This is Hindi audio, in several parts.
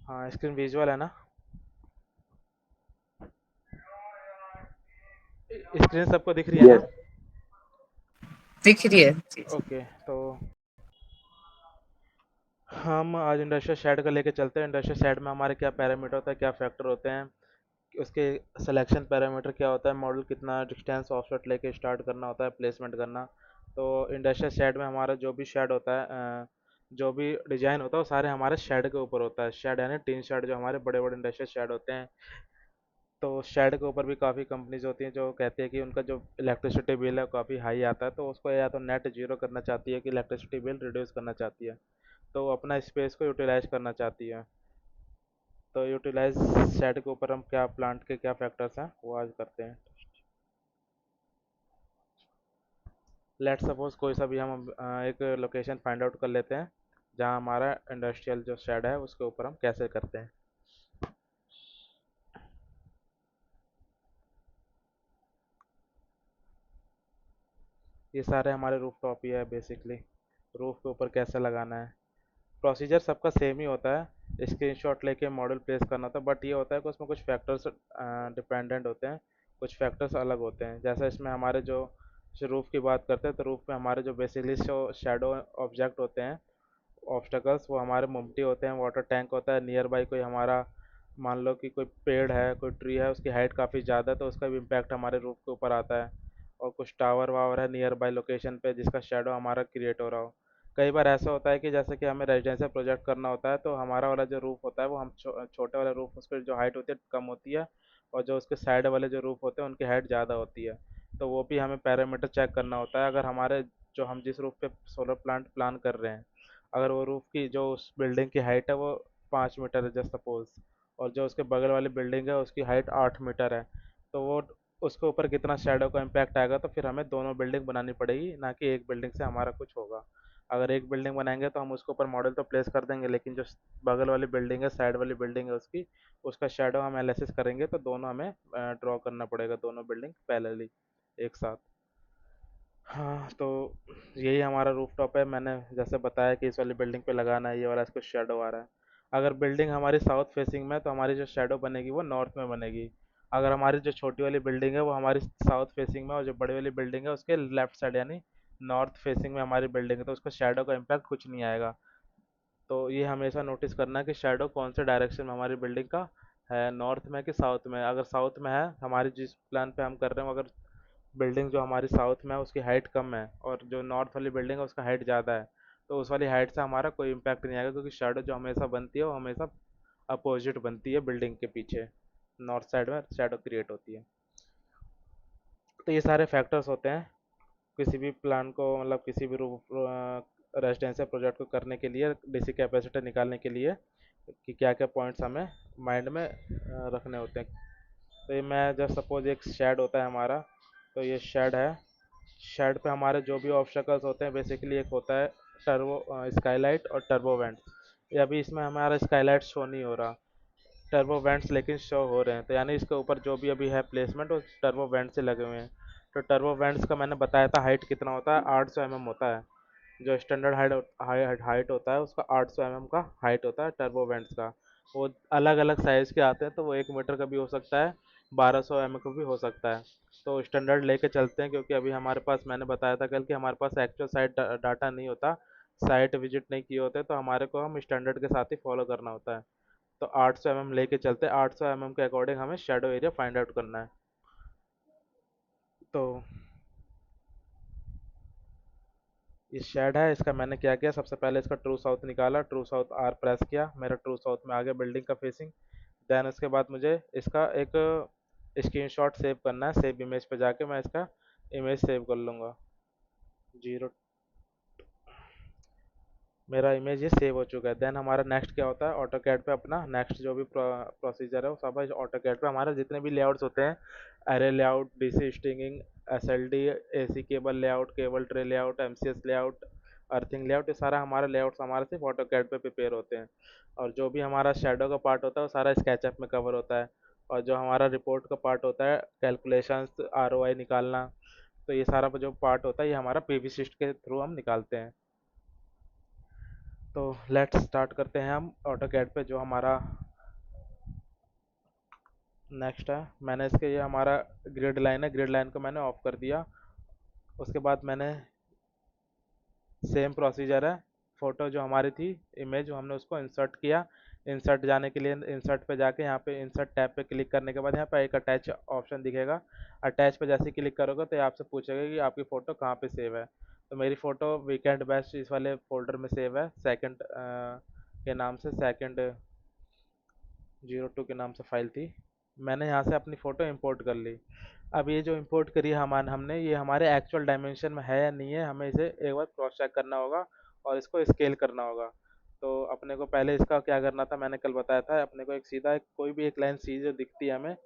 हाँ, स्क्रीन विजुअल है ना? स्क्रीन सबको दिख रही है ना? यस। दिख रही है जी जी। ओके, तो हम आज इंडस्ट्रियल शेड का लेके चलते हैं। इंडस्ट्रियल शेड में हमारे क्या पैरामीटर होता है, क्या फैक्टर होते हैं, उसके सिलेक्शन पैरामीटर क्या होता है, मॉडल कितना डिस्टेंस ऑफसेट लेके स्टार्ट करना होता है, प्लेसमेंट करना। तो इंडस्ट्रियल शेड में हमारा जो भी शेड होता है, जो भी डिजाइन होता है वो सारे हमारे शेड के ऊपर होता है। शेड यानी टीन शेड, जो हमारे बड़े बड़े इंडस्ट्रियल शेड होते हैं। तो शेड के ऊपर भी काफ़ी कंपनीज होती हैं जो कहती है कि उनका जो इलेक्ट्रिसिटी बिल है काफ़ी हाई आता है, तो उसको या तो नेट जीरो करना चाहती है कि इलेक्ट्रिसिटी बिल रिड्यूस करना चाहती है, तो वो अपना स्पेस को यूटिलाइज करना चाहती है। तो यूटिलाइज शेड के ऊपर हम क्या प्लांट के क्या फैक्टर्स हैं वो आज करते हैं। लेट सपोज कोई सा भी हम एक लोकेशन फाइंड आउट कर लेते हैं जहाँ हमारा इंडस्ट्रियल जो शेड है उसके ऊपर हम कैसे करते हैं। ये सारे हमारे रूफ टॉप ही है बेसिकली। रूफ के ऊपर कैसे लगाना है, प्रोसीजर सबका सेम ही होता है। स्क्रीनशॉट लेके मॉडल प्लेस करना होता है, बट ये होता है कि उसमें कुछ फैक्टर्स डिपेंडेंट होते हैं, कुछ फैक्टर्स अलग होते हैं। जैसे इसमें हमारे जो रूफ की बात करते हैं, तो रूफ में हमारे जो बेसिकली शेडो ऑब्जेक्ट होते हैं, ऑब्स्टकल्स, वो हमारे मुमटी होते हैं। वाटर टैंक होता है नियर बाई, कोई हमारा मान लो कि कोई पेड़ है, कोई ट्री है, उसकी हाइट काफ़ी ज़्यादा है तो उसका भी इम्पैक्ट हमारे रूफ के ऊपर आता है। और कुछ टावर वावर है नियर बाई लोकेशन पे जिसका शेडो हमारा क्रिएट हो रहा हो। कई बार ऐसा होता है कि जैसे कि हमें रेजिडेंशियल प्रोजेक्ट करना होता है, तो हमारा वाला जो रूफ होता है वो हम छोटे वाले रूफ, उस पर जो हाइट होती है कम होती है, और जो उसके साइड वाले जो रूफ होते हैं उनकी हाइट ज़्यादा होती है। तो वो भी हमें पैरामीटर चेक करना होता है। अगर हमारे जो हम जिस रूफ पे सोलर प्लांट प्लान कर रहे हैं, अगर वो रूफ की जो उस बिल्डिंग की हाइट है वो 5 मीटर है जस्ट सपोज, और जो उसके बगल वाली बिल्डिंग है उसकी हाइट 8 मीटर है, तो वो उसके ऊपर कितना शेडो का इम्पैक्ट आएगा, तो फिर हमें दोनों बिल्डिंग बनानी पड़ेगी, ना कि एक बिल्डिंग से हमारा कुछ होगा। अगर एक बिल्डिंग बनाएंगे तो हम उसके ऊपर मॉडल तो प्लेस कर देंगे, लेकिन जो बगल वाली बिल्डिंग है, साइड वाली बिल्डिंग है उसकी, उसका शेडो हम एनालिसिस करेंगे, तो दोनों हमें ड्रॉ करना पड़ेगा, दोनों बिल्डिंग पैरेलली एक साथ। हाँ, तो यही हमारा रूफटॉप है। मैंने जैसे बताया कि इस वाली बिल्डिंग पे लगाना है, ये वाला इसको शेडो आ रहा है। अगर बिल्डिंग हमारी साउथ फेसिंग में है तो हमारी जो शेडो बनेगी वो नॉर्थ में बनेगी। अगर हमारी जो छोटी वाली बिल्डिंग है वो हमारी साउथ फेसिंग में, और जो बड़ी वाली बिल्डिंग है उसके लेफ्ट साइड यानी नॉर्थ फेसिंग में हमारी बिल्डिंग है, तो उसका शेडो का इम्पैक्ट कुछ नहीं आएगा। तो ये हमेशा नोटिस करना है कि शेडो कौन से डायरेक्शन में हमारी बिल्डिंग का है, नॉर्थ में कि साउथ में। अगर साउथ में है हमारी, जिस प्लान पे हम कर रहे हैं, अगर बिल्डिंग जो हमारी साउथ में है उसकी हाइट कम है और जो नॉर्थ वाली बिल्डिंग है उसका हाइट ज़्यादा है, तो उस वाली हाइट से हमारा कोई इम्पैक्ट नहीं आएगा, क्योंकि शेडो जो हमेशा बनती है वो हमेशा अपोजिट बनती है बिल्डिंग के पीछे, नॉर्थ साइड में शेडो क्रिएट होती है। तो ये सारे फैक्टर्स होते हैं किसी भी प्लान को, मतलब किसी भी रेजिडेंशियल प्रोजेक्ट को करने के लिए, डीसी कैपेसिटी निकालने के लिए, कि क्या क्या पॉइंट्स हमें माइंड में रखने होते हैं। तो ये मैं जब सपोज एक शेड होता है हमारा, तो ये शेड है। शेड पे हमारे जो भी ऑब्स्टकल्स होते हैं बेसिकली, एक होता है टर्बो स्काईलाइट और टर्बो वेंट। ये अभी इसमें हमारा स्काईलाइट शो नहीं हो रहा, टर्बो वेंट्स लेकिन शो हो रहे हैं, तो यानी इसके ऊपर जो भी अभी है प्लेसमेंट वो टर्बो वेंट से लगे हुए हैं। तो टर्बो वेंट्स का मैंने बताया था हाइट कितना होता है, 800 mm होता है। जो स्टैंडर्ड हाइट होता है उसका 800 mm का हाइट होता है टर्बो वेंट्स का। वो अलग अलग साइज़ के आते हैं, तो वो 1 मीटर का भी हो सकता है, 1200 mm का भी हो सकता है। तो स्टैंडर्ड लेके चलते हैं, क्योंकि अभी हमारे पास, मैंने बताया था कल कि हमारे पास एक्चुअल साइट डाटा नहीं होता, साइट विजिट नहीं किए होते, तो हमारे को हम स्टैंडर्ड के साथ ही फॉलो करना होता है। तो 800 mm लेके चलते हैं, 800 mm के अकॉर्डिंग हमें शेडो एरिया फाइंड आउट करना है। तो ये शेड है, इसका मैंने क्या किया, सबसे पहले इसका ट्रू साउथ निकाला, ट्रू साउथ आर प्रेस किया, मेरा ट्रू साउथ में आ गया बिल्डिंग का फेसिंग। देन उसके बाद मुझे इसका एक स्क्रीनशॉट सेव करना है, सेव इमेज पे जाके मैं इसका इमेज सेव कर लूँगा। जीरो, मेरा इमेज ये सेव हो चुका है। देन हमारा नेक्स्ट क्या होता है, ऑटो कैड पे अपना नेक्स्ट जो भी प्रोसीजर है वो सब ऑटो कैड पे, हमारे जितने भी लेआउट्स होते हैं, array layout, DC stinging, SLD, AC cable layout, cable tray layout, MCS layout, earthing layout, ये सारा हमारा लेआउट्स हमारे सिर्फ ऑटो कैड पे प्रिपेयर होते हैं। और जो भी हमारा शेडो का पार्ट होता है वो सारा स्केचअप में कवर होता है। और जो हमारा रिपोर्ट का पार्ट होता है, कैलकुलेशंस, आरओआई निकालना, तो ये सारा जो पार्ट होता है ये हमारा पीवी शीट के थ्रू हम निकालते हैं। तो लेट्स स्टार्ट करते हैं हम ऑटोकैड पे जो हमारा नेक्स्ट है। मैंने इसके ये हमारा ग्रिड लाइन है, ग्रिड लाइन को मैंने ऑफ कर दिया। उसके बाद मैंने सेम प्रोसीजर है, फ़ोटो जो हमारी थी इमेज हमने उसको इंसर्ट किया। इंसर्ट जाने के लिए इंसर्ट पे जाके यहाँ पे इंसर्ट टैब पे क्लिक करने के बाद यहाँ पे एक अटैच ऑप्शन दिखेगा। अटैच पे जैसे ही क्लिक करोगे तो ये आपसे पूछेगा कि आपकी फ़ोटो कहाँ पे सेव है। तो मेरी फ़ोटो वीकेंड बेस्ट इस वाले फोल्डर में सेव है, सेकंड के नाम से, सेकंड 02 के नाम से फाइल थी। मैंने यहाँ से अपनी फ़ोटो इंपोर्ट कर ली। अब ये जो इंपोर्ट करी है हमने, ये हमारे एक्चुअल डायमेंशन में है या नहीं है, हमें इसे एक बार क्रॉस चेक करना होगा और इसको स्केल करना होगा। तो अपने को पहले इसका क्या करना था, मैंने कल बताया था। अपने को एक सीधा कोई भी एक लाइन सीधी जो दिखती है हमें,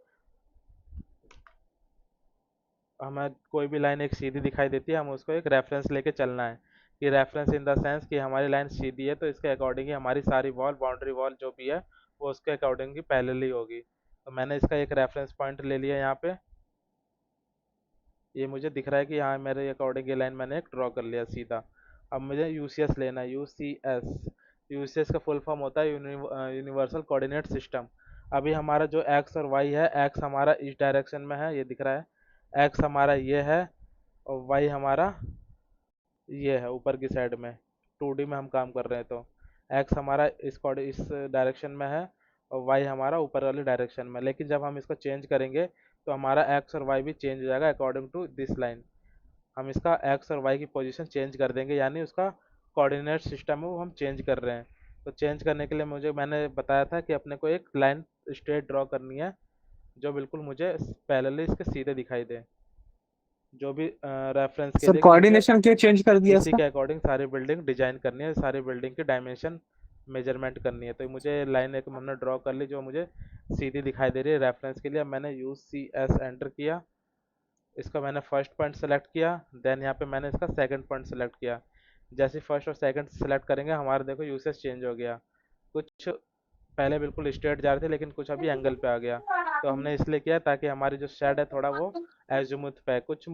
हमें कोई भी लाइन एक सीधी दिखाई देती है, हम उसको एक रेफरेंस लेके चलना है। कि रेफरेंस इन द सेंस कि हमारी लाइन सीधी है तो इसके अकॉर्डिंग ही हमारी सारी वॉल, बाउंड्री वॉल जो भी है वो उसके अकॉर्डिंग ही पैरेलल होगी। तो मैंने इसका एक रेफरेंस पॉइंट ले लिया यहाँ पे। ये मुझे दिख रहा है कि हाँ मेरे अकॉर्डिंग ये लाइन मैंने एक ड्रॉ कर लिया सीधा। अब मुझे यूसीएस लेना है, यूसीएस। यूसीएस का फुल फॉर्म होता है यूनिवर्सल कोऑर्डिनेट सिस्टम। अभी हमारा जो एक्स और वाई है, एक्स हमारा इस डायरेक्शन में है, ये दिख रहा है। एक्स हमारा ये है और वाई हमारा ये है ऊपर की साइड में। 2D में हम काम कर रहे हैं तो एक्स हमारा इस डायरेक्शन में है और वाई हमारा ऊपर वाली डायरेक्शन में। लेकिन जब हम इसको चेंज करेंगे तो हमारा एक्स और वाई भी चेंज हो जाएगा अकॉर्डिंग टू दिस लाइन। हम इसका एक्स और वाई की पोजीशन चेंज कर देंगे, यानी उसका कोऑर्डिनेट सिस्टम है वो हम चेंज कर रहे हैं। तो चेंज करने के लिए मैंने बताया था कि अपने को एक लाइन स्ट्रेट ड्रॉ करनी है जो बिल्कुल मुझे पैरेलली इसके सीधे दिखाई दे, जो भी रेफरेंस के सर लिए, कि मुझे कोऑर्डिनेशन क्यों चेंज कर दिया इसी इसका? के अकॉर्डिंग सारी बिल्डिंग डिजाइन करनी है, सारी बिल्डिंग की डायमेंशन मेजरमेंट करनी है। तो मुझे लाइन एक हमने ड्रॉ कर ली जो मुझे सीधी दिखाई दे रही है रेफरेंस के लिए। मैंने यूज सी एस एंटर किया, इसका मैंने फर्स्ट पॉइंट सेलेक्ट किया, देन यहाँ पे मैंने इसका सेकंड पॉइंट सेलेक्ट किया। जैसे फर्स्ट और सेकंड सेलेक्ट करेंगे हमारा देखो यूसेज चेंज हो गया। कुछ पहले बिल्कुल स्ट्रेट जा रहे थे लेकिन कुछ अभी एंगल पे आ गया। तो हमने इसलिए किया ताकि हमारी जो शेड है थोड़ा वो एजिमुथ पे है, कुछ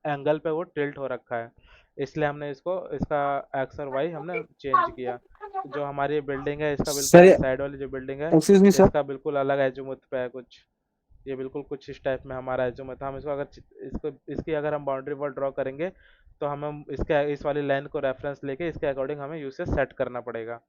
एंगल पे वो टिल्ट हो रखा है, इसलिए हमने इसको इसका एक्स और वाई हमने चेंज किया। जो हमारी बिल्डिंग है इसका बिल्कुल सर ये साइड वाली जो बिल्डिंग है एक्सक्यूज मी सर। इसका बिल्कुल अलग एजिमुथ पे है कुछ। ये बिल्कुल कुछ इस टाइप में हमारा एजिमुथ है। हम इसको अगर इसको इसकी अगर हम बाउंड्री वॉल ड्रॉ करेंगे तो हमें इसके इस वाली लाइन को रेफरेंस लेके इसके अकॉर्डिंग हमें यूसेज सेट करना पड़ेगा।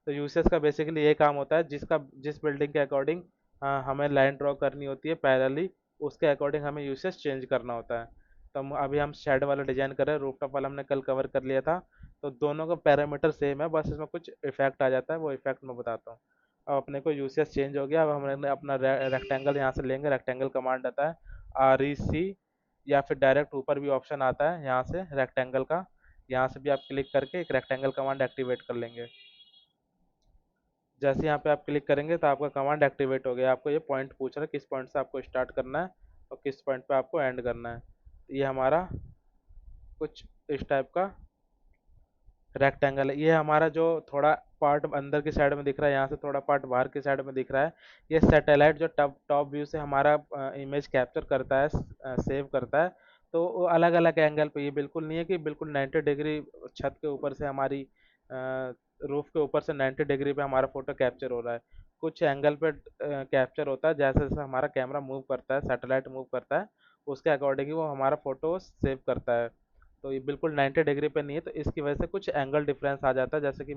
तो यूसेज का बेसिकली ये काम होता है, जिस बिल्डिंग के अकॉर्डिंग हमें लाइन ड्रॉ करनी होती है पैरेलली, उसके अकॉर्डिंग हमें यूसेज चेंज करना होता है। तो अभी हम शेड वाला डिजाइन कर रहे हैं, रूफटॉप वाला हमने कल कवर कर लिया था। तो दोनों का पैरामीटर सेम है, बस इसमें कुछ इफेक्ट आ जाता है, वो इफेक्ट मैं बताता हूँ। अब अपने को यूसेज चेंज हो गया। अब हमने अपना रेक्टेंगल यहाँ से लेंगे। रेक्टेंगल कमांड आता है REC, या फिर डायरेक्ट ऊपर भी ऑप्शन आता है यहाँ से रेक्टेंगल का, यहाँ से भी आप क्लिक करके एक रेक्टेंगल कमांड एक्टिवेट कर लेंगे। जैसे यहाँ पे आप क्लिक करेंगे तो आपका कमांड एक्टिवेट हो गया। आपको ये पॉइंट पूछ रहा है किस पॉइंट से आपको स्टार्ट करना है और किस पॉइंट पे आपको एंड करना है। ये हमारा कुछ इस टाइप का रेक्टेंगल है। ये हमारा जो थोड़ा पार्ट अंदर की साइड में दिख रहा है, यहाँ से थोड़ा पार्ट बाहर की साइड में दिख रहा है, ये सैटेलाइट जो टॉप टॉप व्यू से हमारा इमेज कैप्चर करता है, सेव करता है। तो वो अलग अलग एंगल पे, ये बिल्कुल नहीं है कि बिल्कुल 90 डिग्री छत के ऊपर से हमारी रूफ के ऊपर से 90 डिग्री पे हमारा फोटो कैप्चर हो रहा है। कुछ एंगल पे कैप्चर होता है, जैसे जैसे हमारा कैमरा मूव करता है, सैटेलाइट मूव करता है, उसके अकॉर्डिंग ही वो हमारा फोटो सेव करता है। तो ये बिल्कुल 90 डिग्री पे नहीं है, तो इसकी वजह से कुछ एंगल डिफरेंस आ जाता है। जैसे कि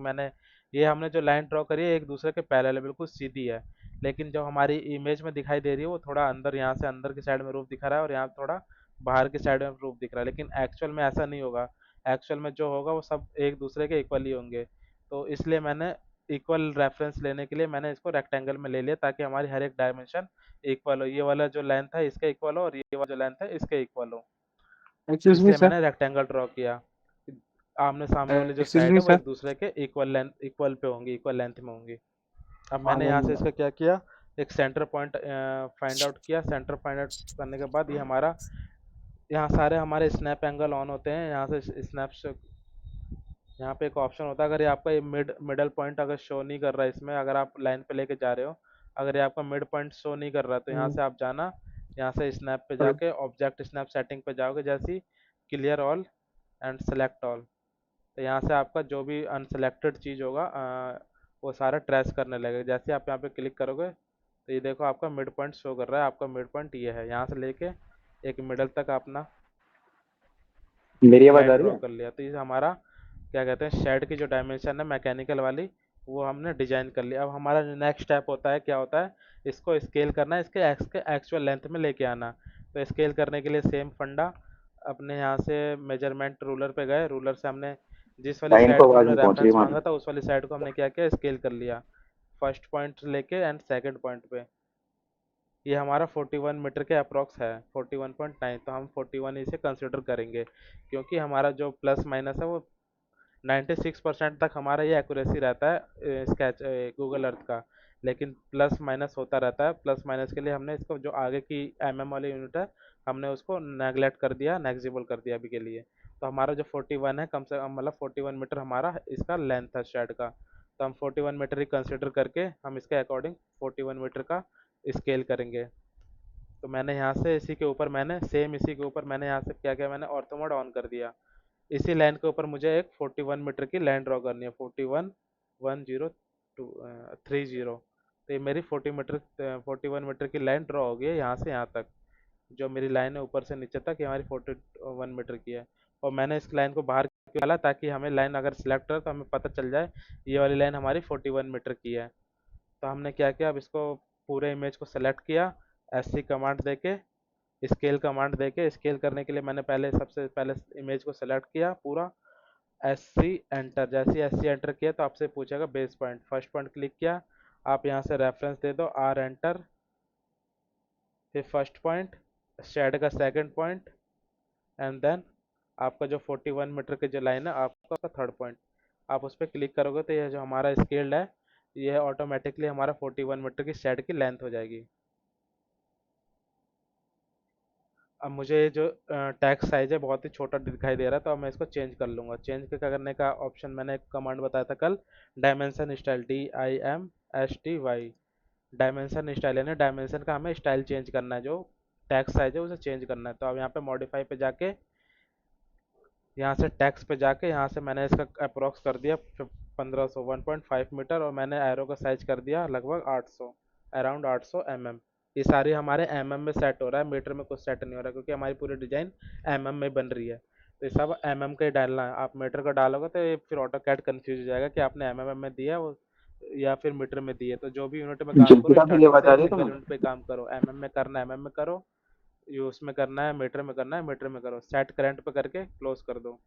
ये हमने जो लाइन ड्रॉ करी है एक दूसरे के पैरेलल है, बिल्कुल सीधी है। लेकिन जो हमारी इमेज में दिखाई दे रही है वो थोड़ा अंदर, यहाँ से अंदर की साइड में रूप दिखा रहा है और यहाँ थोड़ा बाहर की साइड में रूप दिख रहा है, लेकिन एक्चुअल में ऐसा नहीं होगा। एक्चुअल में जो होगा वो सब एक दूसरे के इक्वल ही होंगे। तो इसलिए मैंने इक्वल रेफरेंस लेने के लिए मैंने इसको रेक्टेंगल में ले लिया, ताकि हमारी हर एक डायमेंशन इक्वल हो। ये वाला जो लेंथ है इसका इक्वल हो और ये वाला जो लेंथ है इसके इक्वल हो। एक्सक्यूज मी इसलिए सर। मैंने रेक्टेंगल ड्रॉ किया। आमने सामने वाली जो एक्सक्यूज साइड मी है वो सर। एक दूसरे के इक्वल पे होंगी, इक्वल लेंथ में होंगी। अब मैंने यहाँ से इसका क्या किया, एक सेंटर पॉइंट फाइंड आउट किया। सेंटर फाइंड आउट करने के बाद ये हमारा, यहाँ सारे हमारे स्नैप एंगल ऑन होते हैं। यहाँ से स्नैप, यहाँ पे एक ऑप्शन होता है, अगर ये आपका ये मिडल पॉइंट अगर शो नहीं कर रहा है इसमें, अगर आप लाइन पे लेके जा रहे हो, अगर ये आपका मिड पॉइंट शो नहीं कर रहा तो यहाँ से आप जाना, यहाँ से स्नैप पे जाके ऑब्जेक्ट स्नैप सेटिंग पे जाओगे, जैसी clear all and select all. तो यहाँ से आपका जो भी अनसेलेक्टेड चीज़ होगा वो सारा ट्रेस करने लगेगा। जैसे आप यहाँ पे क्लिक करोगे तो ये देखो आपका मिड पॉइंट शो कर रहा है। आपका मिड पॉइंट ये है, यहाँ से लेके एक मिडल तक अपना मेरी आवाज आ लाइन रही ड्रॉ है? कर लिया। तो ये हमारा क्या कहते हैं, शेड की जो डायमेंशन है मैकेनिकल वाली, वो हमने डिजाइन कर लिया। अब हमारा जो नेक्स्ट स्टेप होता है, क्या होता है, इसको स्केल करना है, इसके एक्स के एक्चुअल लेंथ में लेके आना। तो स्केल करने के लिए सेम फंडा, अपने यहाँ से मेजरमेंट रूलर पे गए, रूलर से हमने जिस वाली लाइन साइड को को आवाज हमने नहीं पहुंच रही रेफरेंस हमारी। मांगा था उस वाली साइड को हमने क्या किया, स्केल कर लिया फर्स्ट पॉइंट लेके एंड सेकंड पॉइंट पे। ये हमारा 41 मीटर के अप्रॉक्स है, 41.9। तो हम 41 इसे कंसिडर करेंगे, क्योंकि हमारा जो प्लस माइनस है वो 96% तक हमारा ये एक्यूरेसी रहता है स्केच गूगल अर्थ का। लेकिन प्लस माइनस होता रहता है। प्लस माइनस के लिए हमने इसको जो आगे की वाली यूनिट है, हमने उसको नेगलेक्ट कर दिया, नेग्जिबल कर दिया अभी के लिए। तो हमारा जो 41 है, कम से कम मतलब 41 मीटर हमारा इसका लेंथ है शेड का। तो हम 41 मीटर ही कंसिडर करके हम इसके अकॉर्डिंग 41 मीटर का स्केल करेंगे। तो मैंने यहाँ से इसी के ऊपर मैंने सेम इसी के ऊपर मैंने यहाँ से क्या किया, मैंने ऑर्थो मोड ऑन कर दिया। इसी लाइन के ऊपर मुझे एक 41 मीटर की लाइन ड्रॉ करनी है, 41 102 30। तो ये मेरी 41 मीटर की लाइन ड्रॉ हो गई है यहाँ से यहाँ तक। जो मेरी लाइन है ऊपर से नीचे तक, ये हमारी 41 मीटर की है। और मैंने इस लाइन को बाहर क्यों डाला, ताकि हमें लाइन अगर सिलेक्ट करे तो हमें पता चल जाए ये वाली लाइन हमारी 41 मीटर की है। तो हमने क्या किया, अब इसको पूरे इमेज को सेलेक्ट किया, एस सी कमांड देके, स्केल कमांड देके। स्केल करने के लिए मैंने पहले सबसे पहले इमेज को सेलेक्ट किया पूरा, एस सी एंटर। जैसे ही एस सी एंटर किया तो आपसे पूछेगा base point, first point click किया, आप यहाँ से रेफरेंस दे दो, आर एंटर, फिर फर्स्ट पॉइंट, शेड का सेकंड पॉइंट, एंड देन आपका जो 41 मीटर की जो लाइन है आपका थर्ड पॉइंट। आप उस पर क्लिक करोगे तो ये जो हमारा स्केल्ड है, ये ऑटोमेटिकली हमारा 41 मीटर की शेड की लेंथ हो जाएगी। अब मुझे ये जो टेक्स्ट साइज है बहुत ही छोटा दिखाई दे रहा है, तो अब मैं इसको चेंज कर लूँगा। चेंज करने का ऑप्शन मैंने एक कमांड बताया था कल, dimension style, DIMSTY। Dimension style यानी डायमेंशन का हमें स्टाइल चेंज करना है, जो टेक्स्ट साइज है उसे चेंज करना है। तो अब यहाँ पे मॉडिफाई पे जाके, यहाँ से टेक्स्ट पे जाके, यहाँ से मैंने इसका अप्रोक्स कर दिया 1500 1.5 मीटर, और मैंने एरो का साइज कर दिया लगभग 800, अराउंड 800 mm। ये सारी हमारे में सेट हो रहा है, मीटर में कुछ सेट नहीं हो रहा, क्योंकि हमारी पूरी डिजाइन में बन रही है। तो ये सब का ही डालना है। आप मीटर का डालोगे तो ये फिर ऑटो कैड कन्फ्यूज हो जाएगा कि आपने में दिया वो या फिर मीटर में दिए। तो जो भी यूनिट में काम करो, जुल्फिकार की स्टार्टिंग आवाज आ से रही है सिंगल तुम्हें? यूनिट पे काम करो। में करना है में करो, यूएस में करना है, मीटर में करना है, मीटर में करो, सेट करंट पे करके क्लोज कर दो।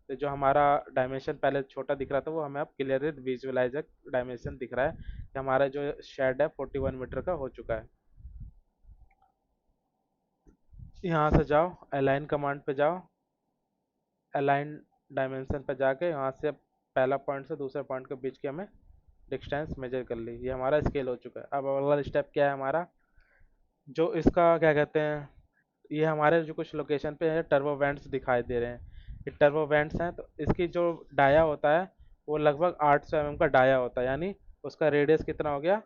तो जो हमारा डायमेंशन पहले छोटा दिख रहा था, वो हमें अब क्लियरली विजुअलाइज डायमेंशन दिख रहा है कि हमारा जो शेड है 41 मीटर का हो चुका है। यहाँ से जाओ, अलाइन कमांड पे जाओ, अलाइन डायमेंशन पे जाके यहाँ से पहला पॉइंट से दूसरे पॉइंट के बीच की हमें डिस्टेंस मेजर कर ली। ये हमारा स्केल हो चुका है। अब अगला स्टेप क्या है हमारा, जो इसका क्या कहते हैं, ये हमारे जो कुछ लोकेशन पे है टर्बो वेंट्स दिखाई दे रहे हैं, ये टर्बो वेंट्स हैं। तो इसकी जो डाया होता है वो लगभग 800 mm का डाया होता है, यानी उसका रेडियस कितना हो गया,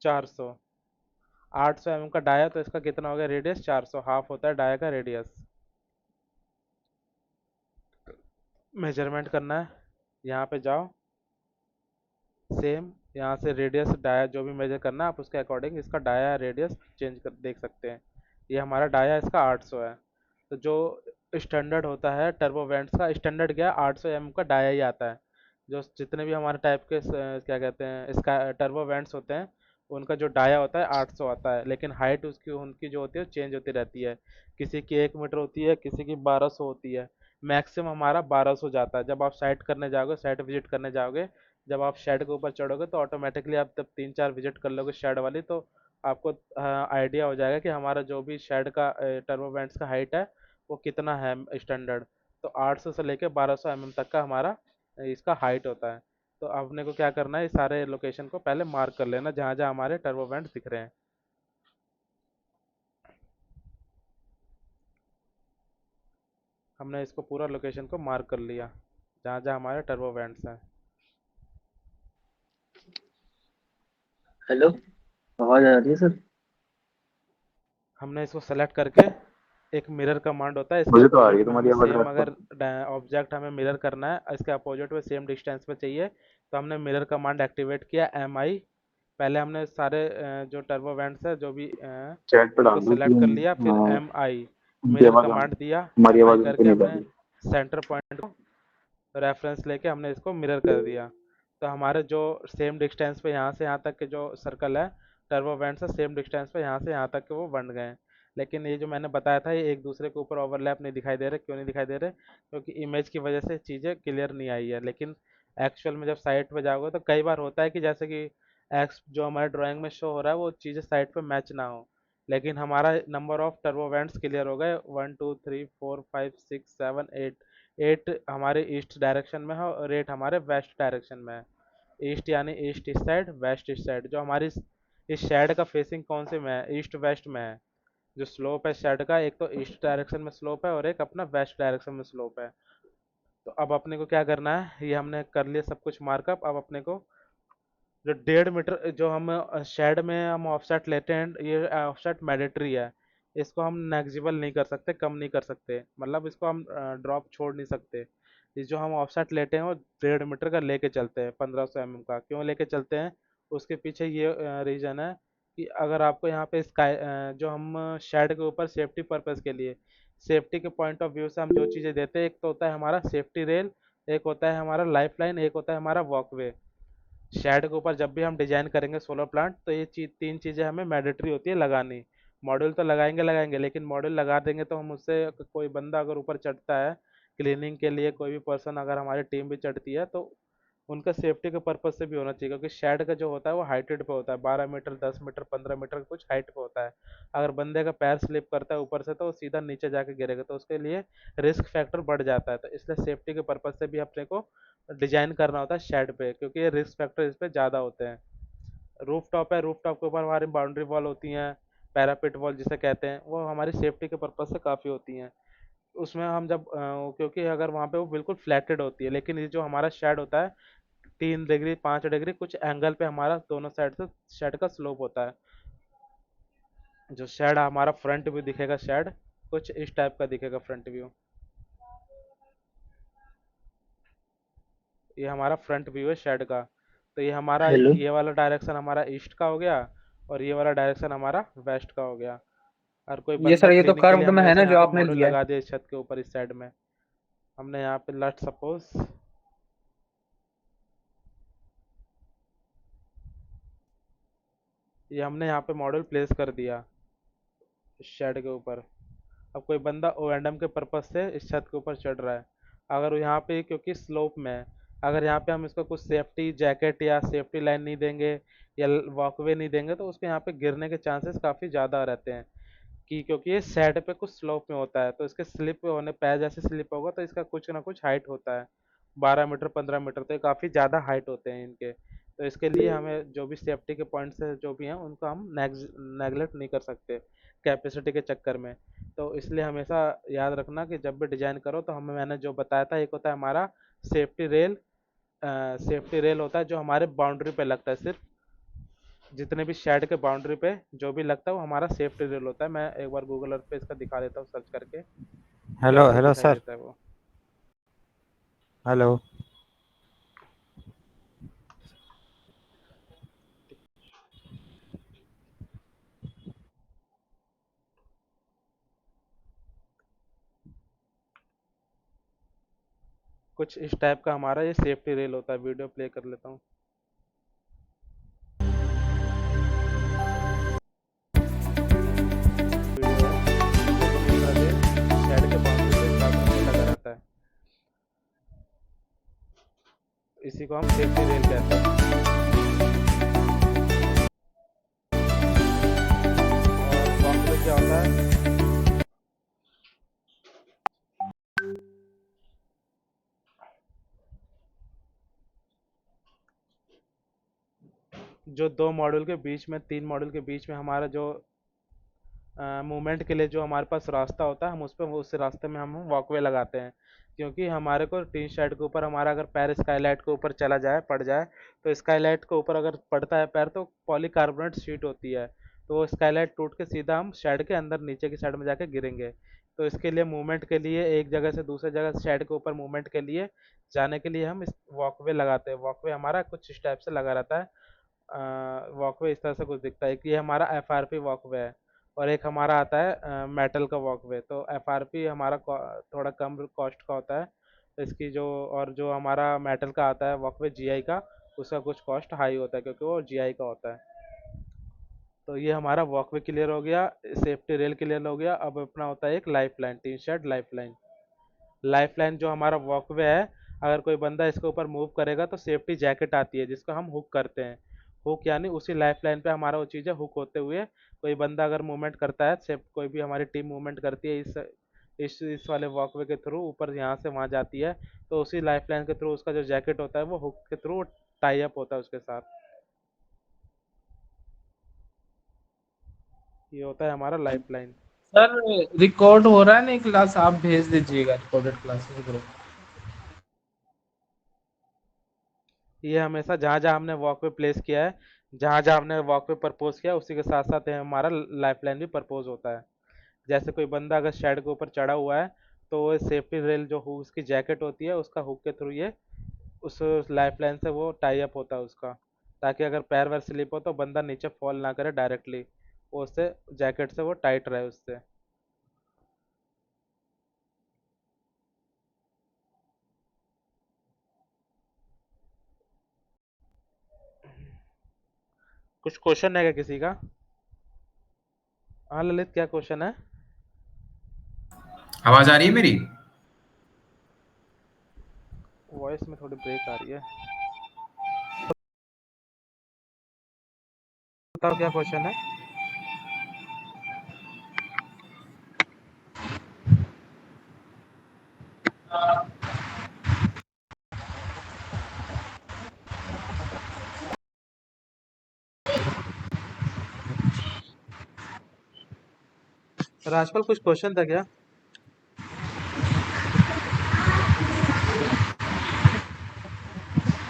400। 800 mm का डाया, तो इसका कितना हो गया रेडियस, 400, हाफ होता है डाया का रेडियस। मेजरमेंट करना है, यहाँ पे जाओ, सेम यहाँ से रेडियस डाया जो भी मेजर करना है आप उसके अकॉर्डिंग इसका डाया रेडियस चेंज कर देख सकते हैं। ये हमारा डाया इसका 800 है। तो जो स्टैंडर्ड होता है टर्बो वेंट्स का, स्टैंडर्ड क्या है, 800 mm का डाया ही आता है। जो जितने भी हमारे टाइप के क्या कहते हैं इसका टर्बो वेंट्स होते हैं, उनका जो डाया होता है 800 आता है। लेकिन हाइट उसकी उनकी जो होती है चेंज होती रहती है, किसी की 1 मीटर होती है, किसी की 1200 होती है। मैक्सिमम हमारा 1200 जाता है। जब आप साइट करने जाओगे, साइट विजिट करने जाओगे, जब आप शेड के ऊपर चढ़ोगे तो ऑटोमेटिकली आप जब 3-4 विजिट कर लोगे शेड वाली, तो आपको आइडिया हो जाएगा कि हमारा जो भी शेड का टर्बो वेंट्स का हाइट है वो कितना है स्टैंडर्ड। तो 800 से लेके 1200 mm तक का हमारा इसका हाइट होता है। तो आपने को क्या करना है, इस सारे लोकेशन को पहले मार्क कर लेना जहाँ जहाँ हमारे टर्बो वेंट्स दिख रहे हैं। हमने इसको पूरा लोकेशन को मार्क कर लिया जहाँ जहाँ हमारे टर्बो वेंट्स हैं। हेलो, आवाज आ रही है सर? हमने इसको सेलेक्ट करके एक मिरर कमांड होता है, इसके मुझे तो आ रही अपोजिट है में तुम्हारी हमें आवाज सेम, रात अगर को। ऑब्जेक्ट हमें मिरर करना है, इसके अपोजिट में सेम डिस्टेंस पे चाहिए, तो हमने मिरर कमांड एक्टिवेट किया, एम आई। पहले हमने सारे जो टर्बो वेंट्स है जो भी चैट पे उनको डाल दूँ कि सेलेक्ट कर लिया, फिर हाँ, एम आई उनकी मिरर आवाज कमांड दिया, हमारी एम आई आवाज उनको करके नहीं जा हमने रही। सेंटर पॉइंट को रेफरेंस लेके हमने इसको मिरर कर दिया। तो हमारे जो सेम डिस्टेंस पे यहाँ से यहाँ तक के जो सर्कल है टर्बो वेंट से सेम डिस्टेंस पे यहाँ से यहाँ तक के वो बन गए हैं। लेकिन ये जो मैंने बताया था ये एक दूसरे के ऊपर ओवरलैप नहीं दिखाई दे रहे, क्यों नहीं दिखाई दे रहे? क्योंकि इमेज की वजह से चीज़ें क्लियर नहीं आई है। लेकिन एक्चुअल में जब साइट पे जाओगे तो कई बार होता है कि जैसे कि एक्स जो हमारे ड्राइंग में शो हो रहा है वो चीज़ें साइट पे मैच ना हो। लेकिन हमारा number of turbo vents clear हो गए, 1 2 3 4 5 6 7 8। 8 हमारे ईस्ट डायरेक्शन में है और 8 हमारे वेस्ट डायरेक्शन में है। ईस्ट यानी ईस्ट इस साइड, वेस्ट इस साइड। जो हमारी इस शेड का फेसिंग कौन से में है? ईस्ट वेस्ट में है। जो स्लोप है शेड का, एक तो ईस्ट डायरेक्शन में स्लोप है और एक अपना वेस्ट डायरेक्शन में स्लोप है। तो अब अपने को क्या करना है, ये हमने कर लिया सब कुछ मार्कअप। अब अपने को जो 1.5 मीटर जो हम शेड में हम ऑफसेट लेते हैं, ये ऑफसेट मैंडेटरी है। इसको हम नेग्जिबल नहीं कर सकते, कम नहीं कर सकते, मतलब इसको हम ड्रॉप छोड़ नहीं सकते। ये जो हम ऑफसेट लेते हैं वो 1.5 मीटर का लेके चलते हैं, 1500 mm का। क्यों लेके चलते हैं? उसके पीछे ये रीज़न है कि अगर आपको यहाँ पे स्काई जो हम शेड के ऊपर सेफ्टी पर्पज़ के लिए, सेफ्टी के पॉइंट ऑफ व्यू से हम जो चीज़ें देते हैं, एक तो होता है हमारा सेफ्टी रेल, एक होता है हमारा लाइफ लाइन, एक होता है हमारा वॉकवे। शेड के ऊपर जब भी हम डिजाइन करेंगे सोलर प्लांट, तो ये तीन चीजें हमें मैंडेटरी होती है लगानी। मॉड्यूल तो लगाएंगे लगाएंगे, लेकिन मॉड्यूल लगा देंगे तो हम उससे कोई बंदा अगर ऊपर चढ़ता है क्लीनिंग के लिए, कोई भी पर्सन अगर हमारी टीम भी चढ़ती है, तो उनका सेफ्टी के पर्पज से भी होना चाहिए। क्योंकि शेड का जो होता है वो हाइटेड पे होता है, 12 मीटर, 10 मीटर, 15 मीटर कुछ हाइट पे होता है। अगर बंदे का पैर स्लिप करता है ऊपर से तो वो सीधा नीचे जाके गिरेगा, तो उसके लिए रिस्क फैक्टर बढ़ जाता है। तो इसलिए सेफ्टी के पर्पज से भी अपने को डिजाइन करना होता है शेड पे, क्योंकि ये रिस्क फैक्टर इस पे ज़्यादा होते हैं। रूफ टॉप है, रूफ टॉप के ऊपर हमारी बाउंड्री वॉल होती हैं, पैरापिट वॉल जिसे कहते हैं, वो हमारी सेफ्टी के पर्पज से काफ़ी होती हैं। उसमें हम जब क्योंकि अगर वहाँ पे वो बिल्कुल फ्लैटेड होती है, लेकिन ये जो हमारा शेड होता है 3 डिग्री 5 डिग्री कुछ एंगल पे हमारा दोनों साइड से शेड का स्लोप होता है। जो शेड हमारा फ्रंट व्यू दिखेगा, शेड कुछ इस टाइप का दिखेगा फ्रंट व्यू। ये हमारा फ्रंट व्यू है शेड का। तो ये हमारा हेलो। ये वाला डायरेक्शन हमारा ईस्ट का हो गया, और ये वाला डायरेक्शन हमारा वेस्ट का हो गया। और कोई ये बंदा सर, ये तो क्लीनिंग के लिए कर्व्ड में हमने है जैसे ना यहाँ जो पे आपने मॉड्यूल दिया है? लगा दिया इस छत के ऊपर इस साइड में, हमने यहाँ पे लेट सपोज ये हमने यहाँ पे मॉड्यूल प्लेस कर दिया शेड के ऊपर। अब कोई बंदा ओ एंड एम के पर्पज से इस छत के ऊपर चढ़ रहा है, अगर वो यहाँ पे क्योंकि स्लोप में है, अगर यहाँ पे हम इसको कुछ सेफ्टी जैकेट या सेफ्टी लाइन नहीं देंगे या वॉकवे नहीं देंगे, तो उसके यहाँ पे गिरने के चांसेस काफ़ी ज़्यादा रहते हैं। कि क्योंकि ये साइड पे कुछ स्लोप में होता है, तो इसके स्लिप होने, पैर जैसे स्लिप होगा तो इसका कुछ ना कुछ हाइट होता है, 12 मीटर 15 मीटर, तो ये काफ़ी ज़्यादा हाइट होते हैं इनके। तो इसके लिए हमें जो भी सेफ्टी के पॉइंट्स है जो भी हैं उनको हम नेगलेक्ट नहीं कर सकते कैपेसिटी के चक्कर में। तो इसलिए हमेशा याद रखना कि जब भी डिजाइन करो तो हमें, मैंने जो बताया था, एक होता है हमारा सेफ्टी रेल। सेफ्टी रेल होता है जो हमारे बाउंड्री पे लगता है, सिर्फ जितने भी शेड के बाउंड्री पे जो भी लगता है वो हमारा सेफ्टी रेल होता है। मैं एक बार गूगल अर्थ पे इसका दिखा देता हूँ सर्च करके हेलो कैसे हेलो दिखाई सर। देता है वो। हेलो। कुछ इस टाइप का हमारा ये सेफ्टी रेल होता है। वीडियो प्ले कर लेता हूँ। वीडियो है, लेकिन इस तरह से शेड के बाउंड्री पे चारों तरफ ये लगा रहता है। इसी को हम सेफ्टी रेल कहते हैं। और वॉकवे क्या होता है? जो दो मॉड्यूल के बीच में, तीन मॉड्यूल के बीच में हमारा जो मूवमेंट के लिए जो हमारे पास रास्ता होता है, हम उस पर उस रास्ते में हम वॉकवे लगाते हैं। क्योंकि हमारे को टीन शेड के ऊपर हमारा अगर पैर स्काईलाइट के ऊपर चला जाए, पड़ जाए, तो स्काईलाइट के ऊपर अगर पड़ता है पैर तो पॉलीकार्बोनेट शीट होती है, तो वो स्काईलाइट टूट के सीधा हम शेड के अंदर नीचे की साइड में जाके गिरेंगे। तो इसके लिए मूवमेंट के लिए एक जगह से दूसरे जगह शेड के ऊपर मूवमेंट के लिए जाने के लिए हम इस वॉकवे लगाते हैं। वॉकवे हमारा कुछ इस टाइप से लगा रहता है। वॉकवे इस तरह से कुछ दिखता है कि ये हमारा एफआरपी वॉकवे है। और एक हमारा आता है मेटल का वॉकवे। तो एफआरपी हमारा थोड़ा कम कॉस्ट का होता है इसकी जो। और जो हमारा मेटल का आता है वॉकवे जीआई का, उसका कुछ कॉस्ट हाई होता है क्योंकि वो जीआई का होता है। तो ये हमारा वॉकवे क्लियर हो गया, सेफ्टी रेल क्लियर हो गया। अब अपना होता है एक life line, tin shed life line. Life line जो हमारा वॉकवे है, अगर कोई बंदा इसके ऊपर मूव करेगा तो सेफ्टी जैकेट आती है जिसको हम हुक करते हैं। हुक यानी उसी लाइफ लाइन पे हमारा वो चीज़ें हुक होते हुए कोई बंदा अगर मूवमेंट करता है, सेफ कोई भी हमारी टीम मूवमेंट करती है इस वाले वॉकवे के थ्रू ऊपर यहाँ से वहाँ जाती है, तो उसी लाइफ लाइन के थ्रू उसका जो जैकेट होता है वो हुक के थ्रू टाई अप होता है उसके साथ। ये होता है हमारा लाइफ लाइन। सर रिकॉर्ड हो रहा है नहीं क्लास, आप भेज दीजिएगा रिकॉर्डेड क्लासेस ग्रुप। ये हमेशा जहाँ जहाँ हमने वॉक पे प्लेस किया है, जहाँ जहाँ हमने वॉक पे प्रपोज किया, उसी के साथ साथ ये हमारा लाइफ लाइन भी प्रपोज होता है। जैसे कोई बंदा अगर शेड के ऊपर चढ़ा हुआ है, तो वो सेफ्टी रेल जो हो उसकी जैकेट होती है, उसका हुक के थ्रू ये उस लाइफ लाइन से वो टाई अप होता है उसका, ताकि अगर पैर वैर स्लिप हो तो बंदा नीचे फॉल ना करे डायरेक्टली, वो उससे जैकेट से वो टाइट रहे उससे। कुछ क्वेश्चन है क्या किसी का? हाँ ललित, क्या क्वेश्चन है? आवाज आ रही है मेरी? वॉइस में थोड़ी ब्रेक आ रही है। बताओ क्या क्वेश्चन है। राजपाल, कुछ क्वेश्चन था क्या?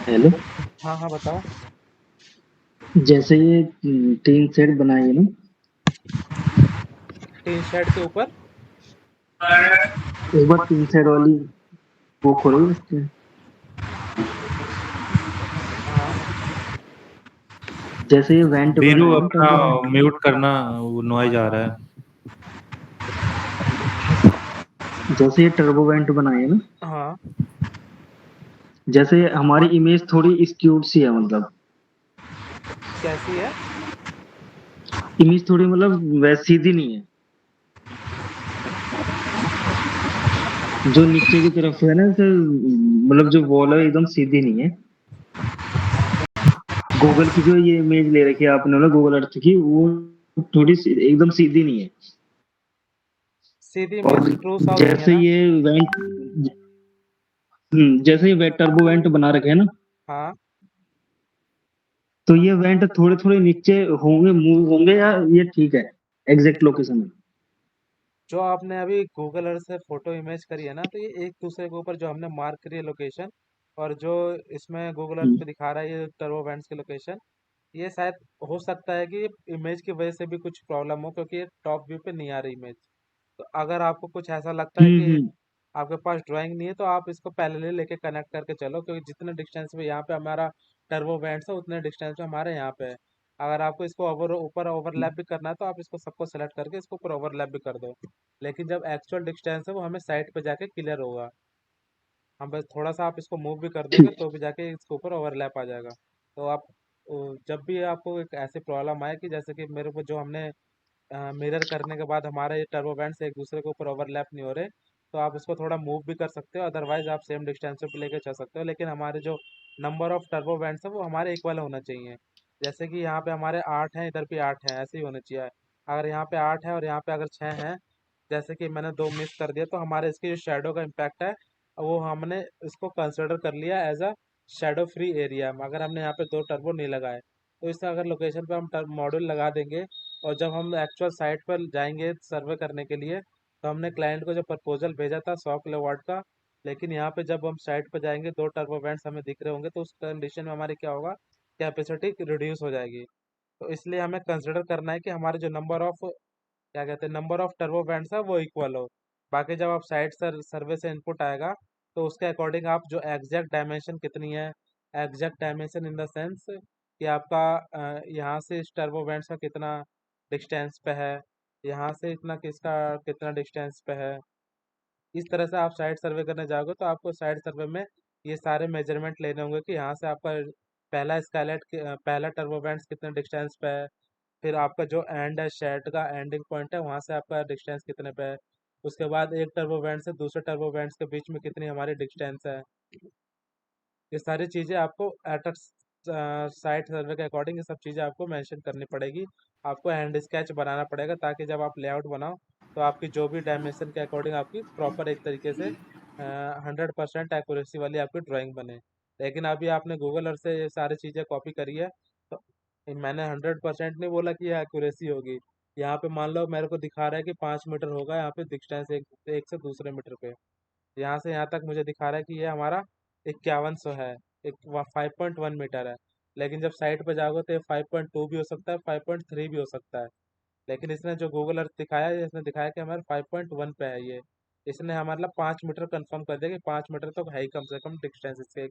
हेलो। हाँ हाँ बताओ। जैसे ये तीन सेट बनाए ना, टीन शेड के ऊपर। एक बार तीन सेट वाली वो खोलो इसके। हाँ। जैसे ये वेंट बीरू बनाए ना अपना टर्बो वेंट, म्यूट करना, वो नॉइज आ रहा है। जैसे ये टर्बो वेंट बनाए ना, हाँ। जैसे हमारी इमेज थोड़ी स्क्यूड सी है, मतलब कैसी है? इमेज थोड़ी मतलब वैसे सीधी नहीं है। जो नीचे की तरफ है ना सर, मतलब जो वॉल है एकदम सीधी नहीं है। गूगल की जो ये इमेज ले रखी है आपने ना, गूगल अर्थ की, वो एकदम सीधी नहीं है। सीधी और मीन्स ट्रू साउथ नहीं है जैसे ना? ये वेंट, जैसे ये टर्बो वेंट बना रखे है ना, हाँ। तो ये वेंट थोड़े थोड़े नीचे होंगे, मूव होंगे, या ये ठीक है एग्जैक्ट लोकेशन में? जो आपने अभी गूगल अर्थ से फोटो इमेज करी है ना, तो ये एक दूसरे के ऊपर जो हमने मार्क करी है लोकेशन, और जो इसमें गूगल अर्थ हम्म, पे दिखा रहा है ये टर्बो बैंड्स की लोकेशन, ये शायद हो सकता है कि इमेज की वजह से भी कुछ प्रॉब्लम हो, क्योंकि ये टॉप व्यू पे नहीं आ रही इमेज। तो अगर आपको कुछ ऐसा लगता है कि हम्म। आपके पास ड्राइंग नहीं है, तो आप इसको पैरेलल लेके कनेक्ट करके चलो, क्योंकि जितने डिस्टेंस पे यहाँ पे हमारा टर्बो बैंड्स है, उतने डिस्टेंस पे हमारे यहाँ पे है। अगर आपको इसको ऊपर ओवरलैप भी करना है, तो आप इसको सबको सेलेक्ट करके इसको ऊपर ओवरलैप भी कर दो। लेकिन जब एक्चुअल डिस्टेंस है वो हमें साइड पे जाके क्लियर होगा। हम बस थोड़ा सा आप इसको मूव भी कर दोगे ठीक। तो भी जाके इसके ऊपर ओवरलैप आ जाएगा। तो आप जब भी आपको एक ऐसी प्रॉब्लम आए कि जैसे कि मेरे को जो हमने मिरर करने के बाद हमारे टर्बो बैंड्स एक दूसरे के ऊपर ओवरलैप नहीं हो रहे, तो आप इसको थोड़ा मूव भी कर सकते हो, अदरवाइज आप सेम डिस्टेंस पे लेके चल सकते हो। लेकिन हमारे जो नंबर ऑफ टर्बो बैंड्स है वो हमारे इक्वल होना चाहिए। जैसे कि यहाँ पे हमारे 8 हैं, इधर भी 8 हैं, ऐसे ही होने चाहिए। अगर यहाँ पे 8 है और यहाँ पे अगर 6 हैं, जैसे कि मैंने 2 मिस कर दिया, तो हमारे इसकी जो शेडो का इम्पैक्ट है वो हमने इसको कंसिडर कर लिया as a shadow free area. अगर हमने यहाँ पे 2 टर्बो नहीं लगाए, तो इससे अगर लोकेशन पे हम मॉड्यूल लगा देंगे, और जब हम एक्चुअल साइट पर जाएंगे सर्वे करने के लिए, तो हमने क्लाइंट को जो प्रपोजल भेजा था 100 किलोवाट का, लेकिन यहाँ पे जब हम साइट पर जाएंगे 2 टर्बो वैंट्स हमें दिख रहे होंगे, तो उस कंडीशन में हमारी क्या होगा, कैपेसिटी रिड्यूस हो जाएगी। तो इसलिए हमें कंसिडर करना है कि हमारे जो नंबर ऑफ क्या कहते हैं नंबर ऑफ टर्बो वैंट्स है वो इक्वल हो। बाकी जब आप साइट सर्वे से इनपुट आएगा तो उसके अकॉर्डिंग आप जो एग्जैक्ट डायमेंशन कितनी है, exact dimension in the sense कि आपका यहाँ से इस टर्बो वेंट्स का कितना डिस्टेंस पे है, यहाँ से इतना किसका कितना डिस्टेंस पे है। इस तरह से आप साइट सर्वे करने जाओगे तो आपको साइट सर्वे में ये सारे मेजरमेंट लेने होंगे कि यहाँ से आपका पहला स्काईलाइट पहला टर्बो वेंट्स कितने डिस्टेंस पे है, फिर आपका जो एंड है शेड का एंडिंग पॉइंट है वहाँ से आपका डिस्टेंस कितने पे है, उसके बाद एक टर्बो वेंट से दूसरे टर्बो वेंट्स के बीच में कितनी हमारी डिस्टेंस है। ये सारी चीज़ें आपको एट साइट सर्वे के अकॉर्डिंग ये सब चीज़ें आपको मेंशन करनी पड़ेगी। आपको हैंड स्केच बनाना पड़ेगा ताकि जब आप लेआउट बनाओ तो आपकी जो भी डायमेंशन के अकॉर्डिंग आपकी प्रॉपर एक तरीके से 100% एक्यूरेसी वाली आपकी ड्राइंग बने। लेकिन अभी आपने गूगल अर्थ से ये सारी चीज़ें कॉपी करी है तो मैंने 100% नहीं बोला कि ये एक्यूरेसी होगी। यहाँ पे मान लो मेरे को दिखा रहा है कि 5 मीटर होगा यहाँ पे डिस्टेंस एक से दूसरे मीटर पे, यहाँ से यहाँ तक मुझे दिखा रहा है कि ये हमारा 5100 है, एक 5.1 मीटर है। लेकिन जब साइट पे जाओगे तो ये 5.2 भी हो सकता है, 5.3 भी हो सकता है। लेकिन इसने जो गूगल अर्थ दिखाया है इसने दिखाया कि हमारे 5.1 पे है ये। इसने हमारा मतलब 5 मीटर कंफर्म कर दिया कि 5 मीटर तो है ही कम से कम डिस्टेंस इसके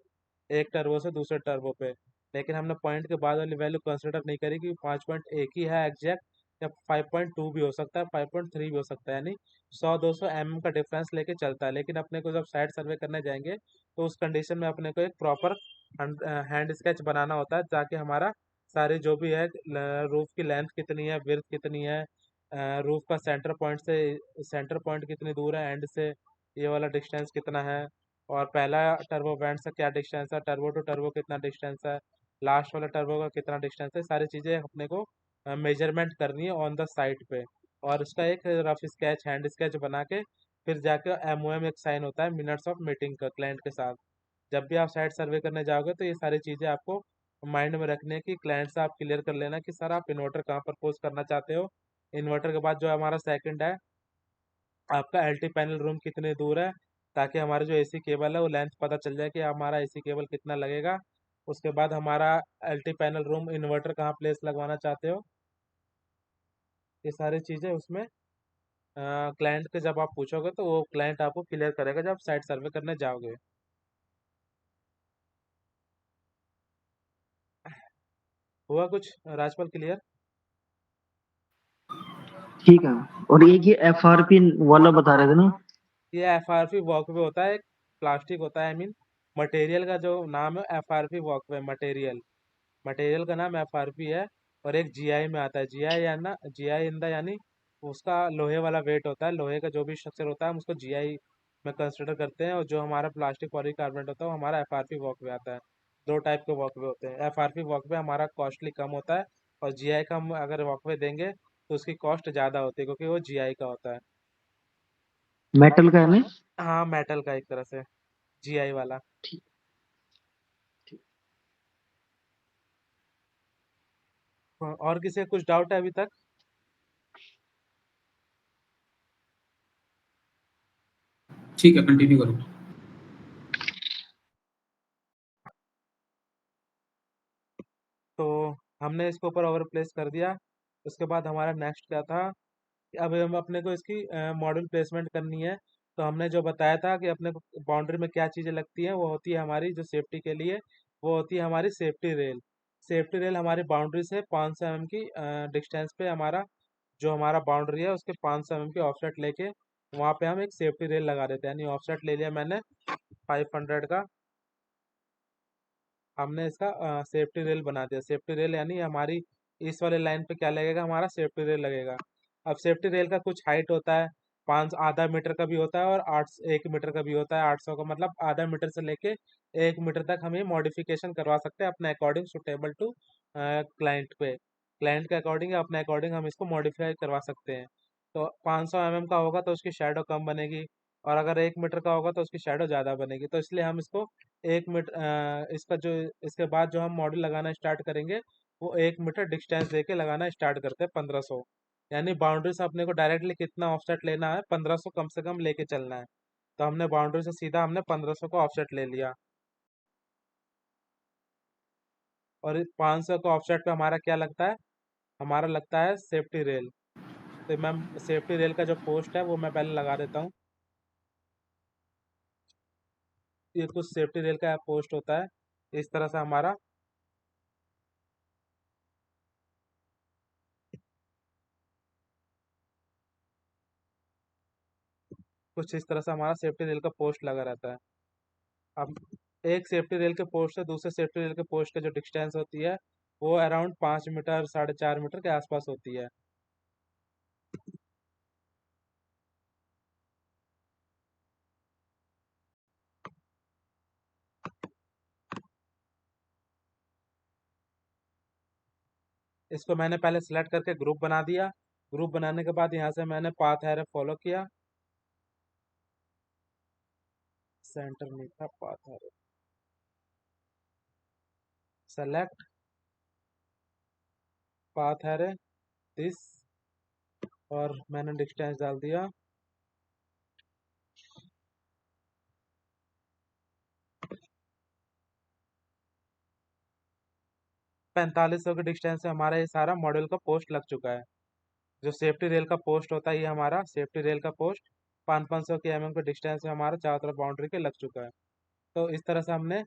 एक टर्बो से दूसरे टर्बो पे। लेकिन हमने पॉइंट के बाद वाली वैल्यू कंसिडर नहीं करी कि 5.1 ही है एग्जैक्ट या 5.2 भी हो सकता है, 5.3 भी हो सकता है, यानी 100-200 का डिफरेंस लेके चलता है। लेकिन अपने को जब साइट सर्वे करने जाएंगे तो उस कंडीशन में अपने को एक प्रॉपर हैंड स्केच बनाना होता है ताकि हमारा सारी जो भी है रूफ की लेंथ कितनी है, विड्थ कितनी है, रूफ का सेंटर पॉइंट कितनी दूर है एंड से, ये वाला डिस्टेंस कितना है, और पहला टर्बो वेंट से क्या डिस्टेंस है, टर्बो टू टर्बो कितना डिस्टेंस है, लास्ट वाला टर्बो का कितना डिस्टेंस है, सारी चीज़ें अपने को मेजरमेंट करनी है ऑन द साइट पे। और उसका एक रफ स्केच हैंड स्केच बना के फिर जाके MOM एक साइन होता है मिनट्स ऑफ मीटिंग का क्लाइंट के साथ। जब भी आप साइट सर्वे करने जाओगे तो ये सारी चीज़ें आपको माइंड में रखने की क्लाइंट से आप क्लियर कर लेना कि सर आप इन्वर्टर कहाँ प्रपोज करना चाहते हो। इन्वर्टर के बाद जो हमारा सेकंड है आपका LT पैनल रूम कितने दूर है, ताकि हमारा जो AC केबल है वो लेंथ पता चल जाए कि हमारा AC केबल कितना लगेगा। उसके बाद हमारा LT पैनल रूम इन्वर्टर कहाँ प्लेस लगवाना चाहते हो, ये सारी चीज़ें उसमें क्लाइंट के जब आप पूछोगे तो वो क्लाइंट आपको क्लियर करेगा जब साइट सर्वे करने जाओगे। हुआ कुछ राजपाल क्लियर? ठीक है। और एक ये FRP वाला बता रहे थे ना? ये FRP वॉकवे होता है, एक प्लास्टिक होता है, आई मीन मटेरियल का जो नाम है FRP वॉकवे मटेरियल, मटेरियल का नाम FRP है। और एक GI में आता है, GI या ना GI इन द यानी उसका लोहे वाला वेट होता है, लोहे का जो भी स्ट्रक्चर होता है हम उसको GI में कंसिडर करते हैं। और जो हमारा प्लास्टिक पॉलीकार्बोनेट होता है वो हमारा FRP वॉकवे आता है। दो टाइप के वॉकवे होते हैं। FRP वॉकवे हमारा कॉस्टली कम होता है और GI का हम अगर वॉकवे देंगे तो उसकी कॉस्ट ज़्यादा होती है क्योंकि वो GI का होता है। मेटल का है ना? हाँ मेटल का एक तरह से GI वाला। ठीक ठीक। हाँ, और किसी का कुछ डाउट है अभी तक? ठीक है, कंटिन्यू करो। तो हमने इसके ऊपर ओवर प्लेस कर दिया। उसके बाद हमारा नेक्स्ट क्या था कि अब हम अपने को इसकी मॉड्यूल प्लेसमेंट करनी है। तो हमने जो बताया था कि अपने को बाउंड्री में क्या चीज़ें लगती हैं वो होती है हमारी जो सेफ्टी के लिए, वो होती है हमारी सेफ्टी रेल। सेफ्टी रेल हमारी बाउंड्री से 500 mm की डिस्टेंस पे हमारा जो हमारा बाउंड्री है उसके 500 mm की ऑफसेट लेके वहाँ पे हम एक सेफ्टी रेल लगा देते हैं। यानी ऑफसेट ले लिया मैंने 500 का, हमने इसका सेफ्टी रेल बना दिया। सेफ्टी रेल यानी हमारी इस वाले लाइन पे क्या लगेगा, हमारा सेफ्टी रेल लगेगा। अब सेफ्टी रेल का कुछ हाइट होता है, 5 आधा मीटर का भी होता है और 1 मीटर का भी होता है। 800 का मतलब आधा मीटर से लेके 1 मीटर तक हम ये मॉडिफिकेशन करवा सकते हैं अपने अकॉर्डिंग सुटेबल टू क्लाइंट पे। क्लाइंट के अकॉर्डिंग या अपने अकॉर्डिंग हम इसको मॉडिफाई करवा सकते हैं। तो 500 mm का होगा तो उसकी शेडो कम बनेगी, और अगर 1 मीटर का होगा तो उसकी शेडो ज़्यादा बनेगी। तो इसलिए हम इसको 1 मीटर इसका जो इसके बाद जो हम मॉडल लगाना स्टार्ट करेंगे वो 1 मीटर डिस्टेंस देके लगाना स्टार्ट करते हैं 1500। यानी बाउंड्री से अपने को डायरेक्टली कितना ऑफसेट लेना है, 1500 कम से कम लेके चलना है। तो हमने बाउंड्री से सीधा हमने 1500 का ऑफसेट ले लिया। और 500 का ऑफसेट पे हमारा क्या लगता है, हमारा लगता है सेफ्टी रेल। तो मैम सेफ्टी रेल का जो पोस्ट है वो मैं पहले लगा देता हूँ। ये कुछ सेफ्टी रेल का पोस्ट होता है। इस तरह से हमारा कुछ इस तरह से हमारा सेफ्टी रेल का पोस्ट लगा रहता है। अब एक सेफ्टी रेल के पोस्ट से दूसरे सेफ्टी रेल के पोस्ट का जो डिस्टेंस होती है वो अराउंड 5 मीटर 4.5 मीटर के आसपास होती है। इसको मैंने पहले सेलेक्ट करके ग्रुप बना दिया। ग्रुप बनाने के बाद यहाँ से मैंने पाथ एरो फॉलो किया। सेंटर नहीं था, path arrow select path arrow this, और मैंने डिस्टेंस डाल दिया 4500 के डिस्टेंस से हमारा ये सारा मॉड्यूल का पोस्ट लग चुका है। जो सेफ्टी रेल का पोस्ट होता है ये हमारा सेफ्टी रेल का पोस्ट 500 के के डिस्टेंस से हमारा चारों तरफ बाउंड्री के लग चुका है। तो इस तरह से हमने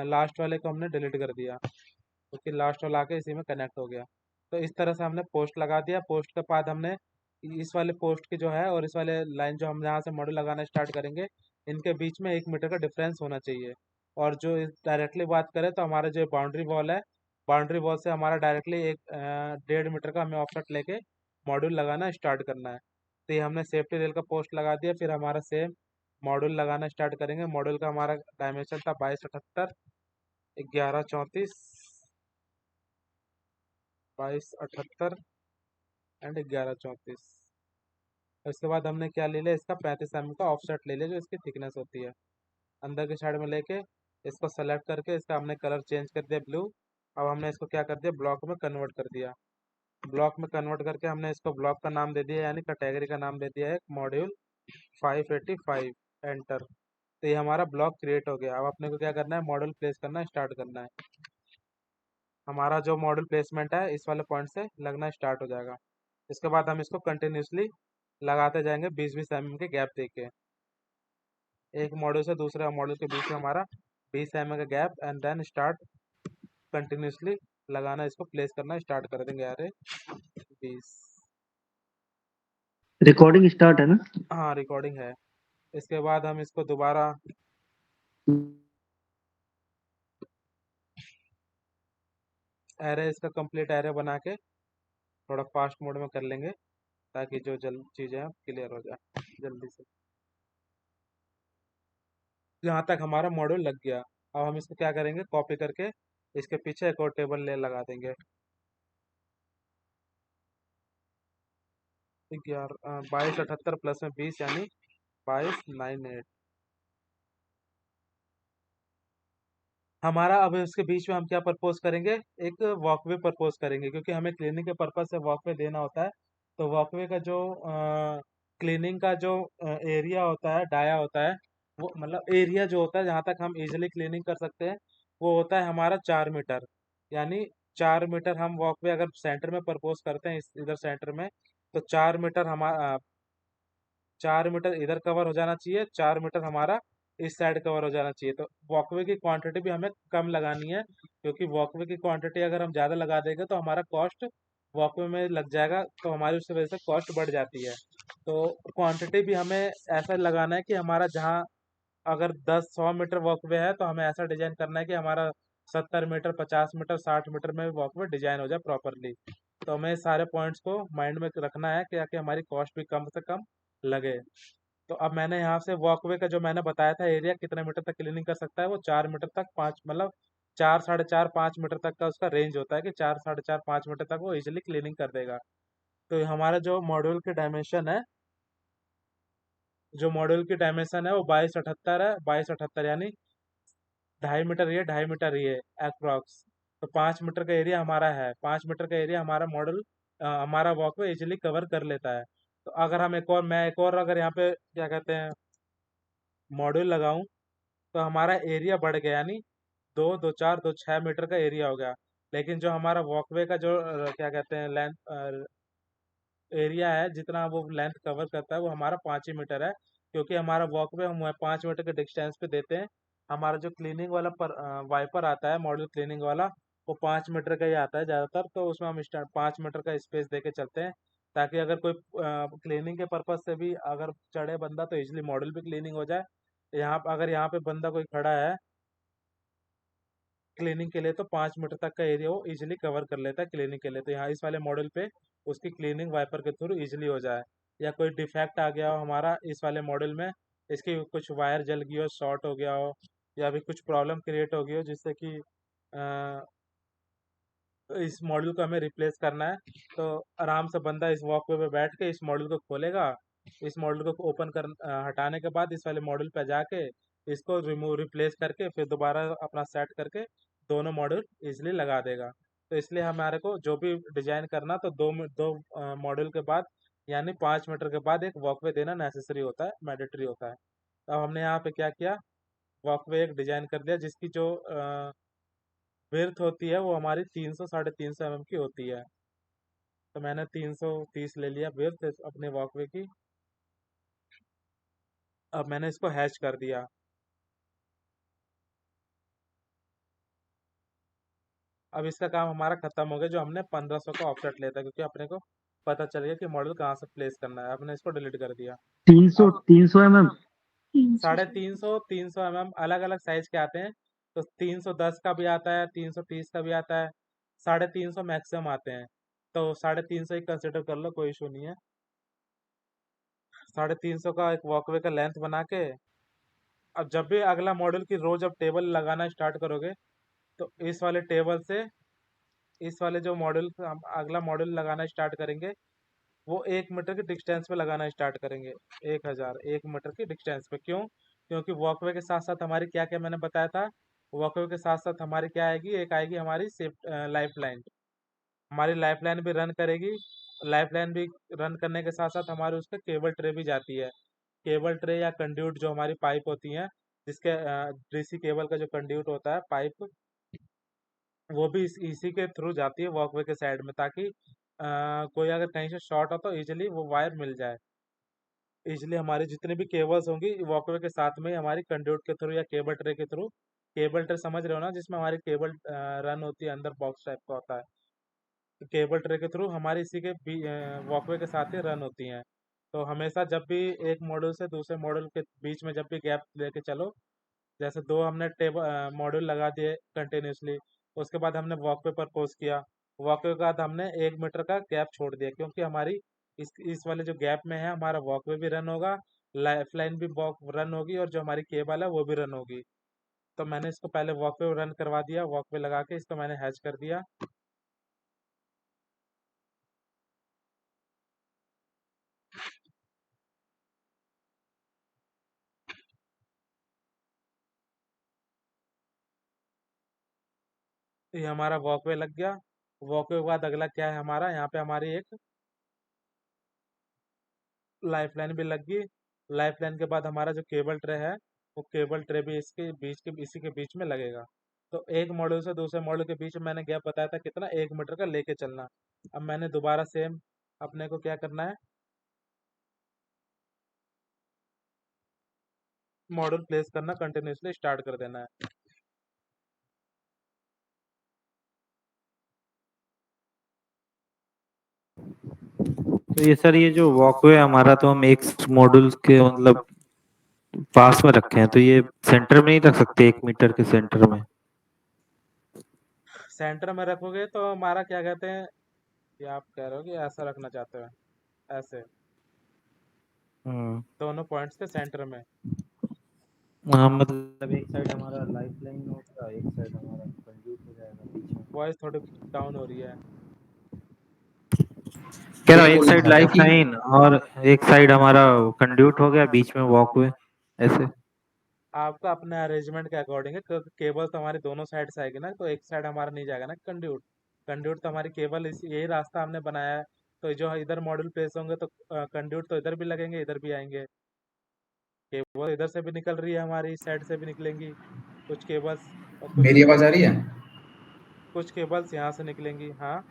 लास्ट वाले को हमने डिलीट कर दिया क्योंकि लास्ट वाला आके इसी में कनेक्ट हो गया। तो इस तरह से हमने पोस्ट लगा दिया। पोस्ट के बाद हमने इस वाले पोस्ट की जो है और इस वाले लाइन जो हम यहाँ से मॉड्यूल लगाना स्टार्ट करेंगे इनके बीच में 1 मीटर का डिफरेंस होना चाहिए। और जो डायरेक्टली बात करें तो हमारा जो बाउंड्री वॉल है, बाउंड्री वॉल से हमारा डायरेक्टली 1.5 मीटर का हमें ऑफसेट लेके मॉड्यूल लगाना स्टार्ट करना है। तो ये हमने सेफ्टी रेल का पोस्ट लगा दिया। फिर हमारा सेम मॉड्यूल लगाना स्टार्ट करेंगे। मॉड्यूल का हमारा डायमेंशन था 2278 1134 2278 एंड 1134। उसके बाद हमने क्या ले लिया, इसका 35 mm का ऑफसेट ले लिया जो इसकी थिकनेस होती है। अंदर के साइड में लेके इसको सेलेक्ट करके इसका हमने कलर चेंज कर दिया ब्लू। अब हमने इसको क्या कर दिया, ब्लॉक में कन्वर्ट कर दिया। ब्लॉक में कन्वर्ट करके हमने इसको ब्लॉक का नाम दे दिया, यानी कैटेगरी का नाम दे दिया है मॉड्यूल 585। एंटर। तो ये हमारा ब्लॉक क्रिएट हो गया। अब अपने को क्या करना है, मॉड्यूल प्लेस करना स्टार्ट करना है। हमारा जो मॉड्यूल प्लेसमेंट है इस वाले पॉइंट से लगना स्टार्ट हो जाएगा। इसके बाद हम इसको कंटिन्यूसली लगाते जाएंगे 20-20 mm के गैप देके। एक मॉड्यूल से दूसरे मॉड्यूल के बीच में हमारा 20 mm का gap, and then start continuously लगाना, इसको प्लेस करना स्टार्ट कर देंगे। यार 20। रिकॉर्डिंग स्टार्ट है ना? हाँ रिकॉर्डिंग है। इसके बाद हम इसको दोबारा एरे, इसका कंप्लीट एरे बना के थोड़ा फास्ट मोड में कर लेंगे ताकि जो जल्द चीज़ें हैं क्लियर हो जाए जल्दी से। यहाँ तक हमारा मॉड्यूल लग गया। अब हम इसको क्या करेंगे, कॉपी करके इसके पीछे एक और टेबल ले लगा देंगे। 2278 प्लस में 20 यानी 2298। हमारा अब इसके बीच में हम क्या प्रपोज करेंगे, एक वॉकवे प्रपोज करेंगे क्योंकि हमें क्लीनिंग के पर्पज से वॉकवे देना होता है। तो वॉकवे का जो क्लीनिंग का जो एरिया होता है, डाया होता है, वो मतलब एरिया जो होता है जहाँ तक हम इजीली क्लीनिंग कर सकते हैं वो होता है हमारा 4 मीटर। यानी 4 मीटर हम वॉकवे अगर सेंटर में प्रपोज करते हैं, इधर सेंटर में, तो 4 मीटर हमारा 4 मीटर इधर कवर हो जाना चाहिए, 4 मीटर हमारा इस साइड कवर हो जाना चाहिए। तो वॉकवे की क्वांटिटी भी हमें कम लगानी है क्योंकि वॉकवे की क्वांटिटी अगर हम ज़्यादा लगा देंगे तो हमारा कॉस्ट वॉकवे में लग जाएगा, तो हमारी उस वजह से कॉस्ट बढ़ जाती है। तो क्वांटिटी भी हमें ऐसा लगाना है कि हमारा जहाँ अगर 10-100 मीटर वॉकवे है तो हमें ऐसा डिजाइन करना है कि हमारा 70 मीटर 50 मीटर 60 मीटर में वॉकवे डिजाइन हो जाए प्रॉपरली। तो हमें सारे पॉइंट्स को माइंड में रखना है कि ताकि हमारी कॉस्ट भी कम से कम लगे। तो अब मैंने यहाँ से वॉकवे का जो मैंने बताया था एरिया कितने मीटर तक क्लीनिंग कर सकता है, वो 4 मीटर तक, 5 मतलब 4 4.5 5 मीटर तक का उसका रेंज होता है कि 4 4.5 5 मीटर तक वो इजिली क्लीनिंग कर देगा। तो ये हमारा जो मॉड्यूल की डायमेंशन है, जो मॉड्यूल की डायमेंशन है वो 2278 है। 2278 यानी 2.5 मीटर ये 2.5 मीटर ये अप्रॉक्स। तो 5 मीटर का एरिया हमारा है। 5 मीटर का एरिया हमारा मॉडल हमारा वॉकवे इजिली कवर कर लेता है। तो अगर हम एक और अगर यहाँ पे क्या कहते हैं मॉड्यूल लगाऊं तो हमारा एरिया बढ़ गया, यानी 2 2 4 2 6 मीटर का एरिया हो गया। लेकिन जो हमारा वॉकवे का जो क्या कहते हैं लेंथ एरिया है, जितना वो लेंथ कवर करता है वो हमारा 5 ही मीटर है क्योंकि हमारा वॉकवे हम 5 मीटर के डिस्टेंस पे देते हैं। हमारा जो क्लीनिंग वाला वाइपर आता है, मॉड्यूल क्लीनिंग वाला, वो 5 मीटर का ही आता है ज़्यादातर। तो उसमें हम 5 मीटर का स्पेस दे के चलते हैं, ताकि अगर कोई क्लीनिंग के पर्पज से भी अगर चढ़े बंदा तो इजिली मॉडल भी क्लीनिंग हो जाए। अगर यहाँ पे बंदा कोई खड़ा है क्लीनिंग के लिए, तो 5 मीटर तक का एरिया वो इजिली कवर कर लेता है क्लीनिंग के लिए। तो यहाँ इस वाले मॉडल पे उसकी क्लीनिंग वाइपर के थ्रू इजिली हो जाए। या कोई डिफेक्ट आ गया हो हमारा इस वाले मॉडल में, इसकी कुछ वायर जल गई हो, शॉर्ट हो गया हो, या भी कुछ प्रॉब्लम क्रिएट हो गई हो जिससे कि इस मॉडल को हमें रिप्लेस करना है, तो आराम से बंदा इस वॉकवे पे बैठ के इस मॉडल को खोलेगा। इस मॉडल को हटाने के बाद इस वाले मॉडल पे जाके इसको रिप्लेस करके फिर दोबारा अपना सेट करके दोनों मॉडल इजिली लगा देगा। तो इसलिए हमारे को जो भी डिजाइन करना, तो दो मॉडल के बाद, यानी 5 मीटर के बाद एक वॉकवे देना नेसेसरी होता है, मैंडेटरी होता है। अब हमने यहाँ पे क्या किया, वॉकवे एक डिजाइन कर दिया जिसकी जो विड्थ होती है वो हमारी 300 साढ़े 300 की होती है। तो मैंने 330 ले लिया विड्थ अपने वॉकवे की। अब मैंने इसको हैच कर दिया। अब इसका काम हमारा खत्म हो गया, जो हमने 1500 का ऑफसेट लेता है, क्योंकि अपने को पता चल गया कि मॉडल कहाँ से प्लेस करना है। अपने इसको डिलीट कर दिया। 300 अब 300 mm। 350 300 अलग अलग साइज के आते हैं। तो 310 का भी आता है, 330 का भी आता है, 350 मैक्सिमम आते हैं। तो 350 ही कंसिडर कर लो, कोई इशू नहीं है। 350 का एक वॉकवे का लेंथ बना के, अब जब भी अगला मॉडल की रो जब टेबल लगाना स्टार्ट करोगे, तो इस वाले टेबल से इस वाले जो मॉडल हम अगला मॉडल लगाना स्टार्ट करेंगे, वो 1 मीटर की डिस्टेंस पे लगाना स्टार्ट करेंगे। 1,001 मीटर की डिस्टेंस पे। क्यों? क्योंकि वॉकवे के साथ साथ हमारी क्या क्या मैंने बताया था, वॉकवे के साथ साथ हमारी क्या आएगी, एक आएगी हमारी सेफ लाइफ लाइन। हमारी लाइफ लाइन भी रन करेगी। लाइफ लाइन भी रन करने के साथ साथ हमारे उसके केबल ट्रे भी जाती है। केबल ट्रे या कंड्यूट जो हमारी पाइप होती हैं, जिसके डीसी केबल का जो कंड्यूट होता है पाइप, वो भी इसी के थ्रू जाती है वॉकवे के साइड में, ताकि कोई अगर कहीं से शॉर्ट हो तो इजिली वो वायर मिल जाए। इजिली हमारी जितनी भी केबल्स होंगी वॉकवे के साथ में ही हमारी कंड्यूट के थ्रू या केबल ट्रे के थ्रू, केबल ट्रे समझ रहे हो ना, जिसमें हमारी केबल रन होती है, अंदर बॉक्स टाइप का होता है, तो केबल ट्रे के थ्रू हमारी इसी के वॉकवे के साथ ही रन होती हैं। तो हमेशा जब भी एक मॉड्यूल से दूसरे मॉड्यूल के बीच में जब भी गैप लेके चलो, जैसे दो हमने मॉड्यूल लगा दिए कंटिन्यूसली, उसके बाद हमने वॉकवे पर पोस्ट किया, वॉकवे के बाद हमने 1 मीटर का गैप छोड़ दिया, क्योंकि हमारी इस वाले जो गैप में है हमारा वॉकवे भी रन होगा, लाइफ लाइन भी रन होगी, और जो हमारी केबल है वो भी रन होगी। तो मैंने इसको पहले वॉकवे रन करवा दिया, वॉकवे लगा के इसको मैंने हैच कर दिया। ये हमारा वॉकवे लग गया। वॉकवे के बाद अगला क्या है हमारा, यहाँ पे हमारी एक लाइफ लाइन भी लग गई। लाइफ लाइन के बाद हमारा जो केबल ट्रे है, वो केबल ट्रे भी इसी के बीच में लगेगा। तो एक मॉड्यूल से दूसरे मॉड्यूल के बीच में मैंने गैप बताया था कितना, 1 मीटर का लेके चलना। अब मैंने दोबारा सेम अपने को क्या करना है, मॉड्यूल प्लेस करना कंटिन्यूसली स्टार्ट कर देना है। तो ये सर, ये जो वॉकवे हमारा, तो हम एक मॉड्यूल के मतलब पास में रखे हैं, तो ये सेंटर में नहीं रख सकते, 1 मीटर के सेंटर में? सेंटर में रखोगे तो हमारा क्या कहते हैं, कि आप कह रहे हो कि ऐसा रखना चाहते हो, ऐसे हम्म। दोनों पॉइंट्स के सेंटर में। हाँ, मतलब एक साइड हमारा लाइफ लाइन होगा, एक साइड हमारा कंड्यूट हो जाएगा बीच में। वॉइस थोड़ी डाउन हो रही है। कह रहा ये हूँ, एक बोलना साइड चाहता हूँ लाइफ कि लाइन और एक साइड हमारा कंड्यूट हो गया, बीच में वॉकवे, ऐसे। आपका अपने अरेंजमेंट के अकॉर्डिंग है, क्योंकि केबल तो हमारी दोनों साइड से आएगी ना, तो एक साइड हमारा नहीं जाएगा ना कंड्यूट। कंड्यूट तो हमारी केबल यही रास्ता हमने बनाया है। तो जो इधर मॉड्यूल प्लेस होंगे तो कंड्यूट तो इधर भी लगेंगे, इधर भी आएंगे। केबल इधर से भी निकल रही है हमारी, इस साइड से भी निकलेंगी कुछ केबल्स, और कुछ मेरी आवाज आ रही है? कुछ केबल्स यहाँ से निकलेंगी। हाँ।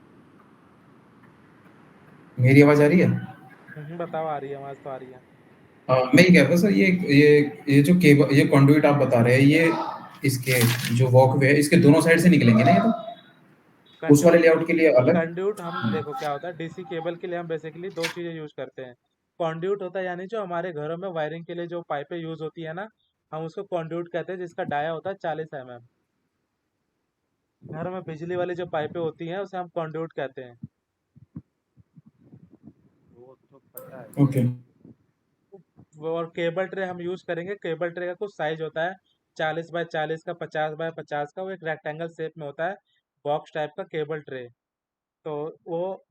मेरी आवाज आ रही है? बताओ, आ रही है, आवाज़ तो आ रही है। मैं ये कह रहा था सर, ये जो केबल, ये कंडुइट आप बता रहे हैं, ये इसके जो वॉकवे है इसके दोनों साइड से निकलेंगे ना ये तो, उस वाले कंड्यूट लेआउट के लिए अलग। कंड्यूट हम देखो क्या होता है, डीसी केबल के लिए हम बेसिकली दो चीजें यूज करते हैं। कंड्यूट होता है यानी जो हमारे घरों में वायरिंग के लिए जो पाइपें यूज होती है ना, हम उसको कंड्यूट कहते हैं, जिसका डाया होता है 40 mm। घरों में बिजली वाली जो पाइपें होती हैं उसे हम कंड्यूट कहते हैं। वो तो पता है। ओके। और केबल ट्रे हम यूज करेंगे, केबल ट्रे का कुछ साइज होता है, 40 बाय 40 का, 50 बाय 50 का, वो एक रेक्टेंगल शेप में होता है, बॉक्स टाइप का केबल ट्रे। तो वो,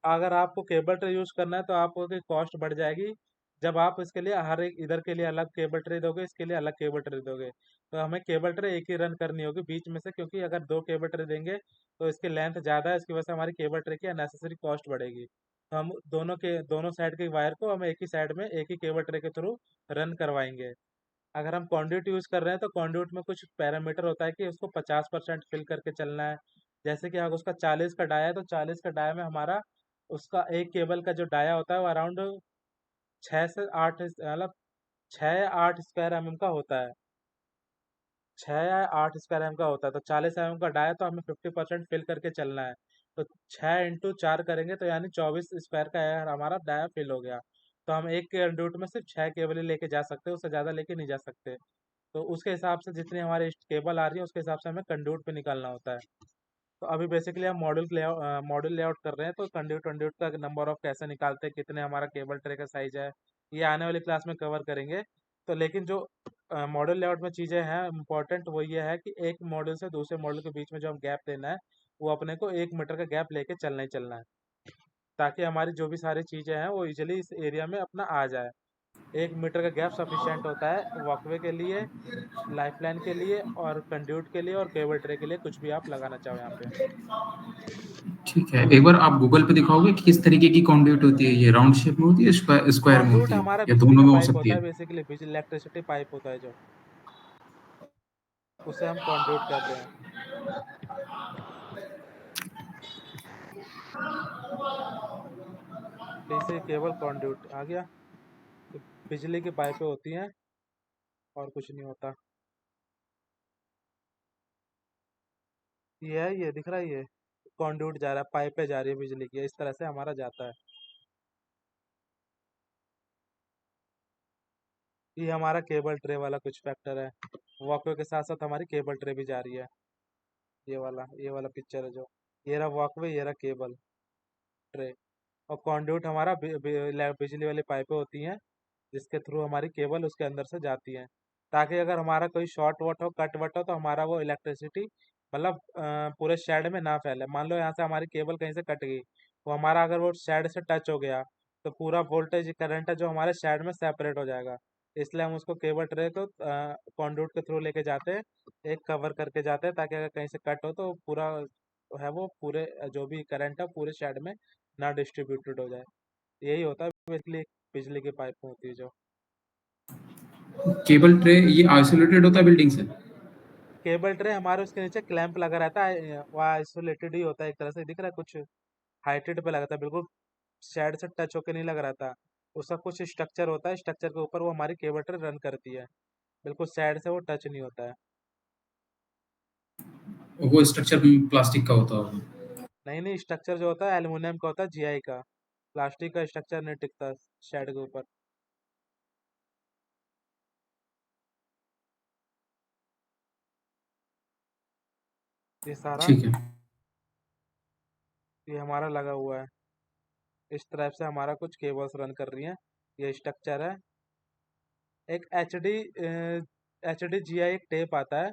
अगर आपको केबल ट्रे यूज करना है तो आपको की कॉस्ट बढ़ जाएगी। जब आप इसके लिए हर एक, इधर के लिए अलग केबल ट्रे दोगे, इसके लिए अलग केबल ट्रे दोगे, तो हमें केबल ट्रे एक ही रन करनी होगी बीच में से, क्योंकि अगर दो केबल ट्रे देंगे तो इसकी लेंथ ज़्यादा है, इसकी वजह से हमारी केबल ट्रे की अननेसेसरी कॉस्ट बढ़ेगी। तो हम दोनों साइड के वायर को हम एक ही साइड में एक ही केबल ट्रे के थ्रू रन करवाएंगे। अगर हम कॉन्ड्यूट यूज़ कर रहे हैं तो कॉन्ड्यूट में कुछ पैरामीटर होता है कि उसको 50% फिल करके चलना है। जैसे कि अगर उसका 40 का डाया है तो 40 का डाया में हमारा, उसका एक केबल का जो डाया होता है वो अराउंड 6 से 8, मतलब 6 या 8 स्क्वायर mm का होता है। 6 या 8 स्क्वायर एम का होता है, तो 40 mm का डाया, तो हमें 50% फिल करके चलना है। तो 6 × 4 करेंगे तो यानी 24 स्क्वायर का यार हमारा डाया फिल हो गया। तो हम एक कंड्यूट में सिर्फ 6 केबल ही लेके जा सकते हैं, उससे ज़्यादा लेके नहीं जा सकते। तो उसके हिसाब से जितनी हमारी केबल आ रही है उसके हिसाब से हमें कंड्यूट पे निकालना होता है। तो अभी बेसिकली हम मॉड्यूल लेआउट कर रहे हैं, तो कंड्यूट वंड्यूट का नंबर ऑफ कैसे निकालते हैं, कितने हमारा केबल ट्रे का साइज है, ये आने वाली क्लास में कवर करेंगे। तो लेकिन जो मॉड्यूल लेआउट में चीज़ें हैं इंपॉर्टेंट, वो ये है कि एक मॉड्यूल से दूसरे मॉड्यूल के बीच में जो हम गैप देना है, वो अपने को 1 मीटर का गैप लेके चलना ही चलना है, ताकि हमारी जो भी सारी चीज़ें हैं वो इजिली इस एरिया में अपना आ जाए। 1 मीटर का गैप सफिशियंट होता है वॉकवे के लिए, लाइफलाइन के लिए, और कंड्यूट के लिए, और केबल ट्रे के लिए, कुछ भी आप लगाना चाहो यहाँ पे। ठीक है, एक बार आप गूगल पे दिखाओगे कि किस तरीके की कंडुइट होती है, ये राउंड शेप में होती है, स्क्वायर में कंड्यूट होती है, हमारा या बिजली दोनों का में हो पाइप सकती होता है, है? बेसिकली बिजली इलेक्ट्रिसिटी पाइप होता है जो, उसे हम कंड्यूट कहते हैं। डीसी केबल कंड्यूट आ गया। तो बिजली की पाइपें होती हैं और कुछ नहीं होता। ये है, ये दिख रहा है, ये कंड्यूट जा रहा है, पाइपें जा रही है बिजली की, इस तरह से हमारा जाता है। ये हमारा केबल ट्रे वाला कुछ फैक्टर है, वॉकवे के साथ साथ हमारी केबल ट्रे भी जा रही है। ये वाला पिक्चर है जो, ये रहा वॉकवे, ये रहा केबल ट्रे। और कंड्यूट हमारा बिजली वाली पाइपें होती हैं, जिसके थ्रू हमारी केबल उसके अंदर से जाती है, ताकि अगर हमारा कोई शॉर्ट वट हो, कट वट हो, तो हमारा वो इलेक्ट्रिसिटी मतलब पूरे शेड में ना फैले। मान लो यहाँ से हमारी केबल कहीं से कट गई, वो हमारा अगर वो शेड से टच हो गया, तो पूरा वोल्टेज करंट है जो हमारे शेड में सेपरेट हो जाएगा। इसलिए हम उसको केबल ट्रे को कंड्यूट के थ्रू लेके जाते हैं, एक कवर करके जाते हैं, ताकि अगर कहीं से कट हो तो पूरा है वो पूरे जो भी करंट है पूरे शेड में ना डिस्ट्रीब्यूटेड हो जाए। यही होता है बेसिकली बिजली की पाइप होती है जो। केबल ट्रे ये आइसोलेटेड होता है बिल्डिंग से? केबल ट्रे हमारे उसके नीचे क्लैंप लगा रहता है, वो आइसोलेटेड ही होता है, एक तरह से दिख रहा है कुछ हाइटेड पे लगा था, बिल्कुल शेड से टच होके नहीं लग रहा था। उसका कुछ स्ट्रक्चर होता है, स्ट्रक्चर के ऊपर वो हमारी केबल ट्रे रन करती है, बिल्कुल शेड से वो टच नहीं होता है। वो स्ट्रक्चर प्लास्टिक का होता होगा? नहीं नहीं, स्ट्रक्चर जो होता है एल्युमिनियम का होता है, जीआई का। प्लास्टिक का स्ट्रक्चर नहीं टिकता शेड के ऊपर। ये सारा, ठीक है। ये हमारा लगा हुआ है, इस तरह से हमारा कुछ केबल्स रन कर रही हैं। ये स्ट्रक्चर है। एक एच डी जी आई एक टेप आता है,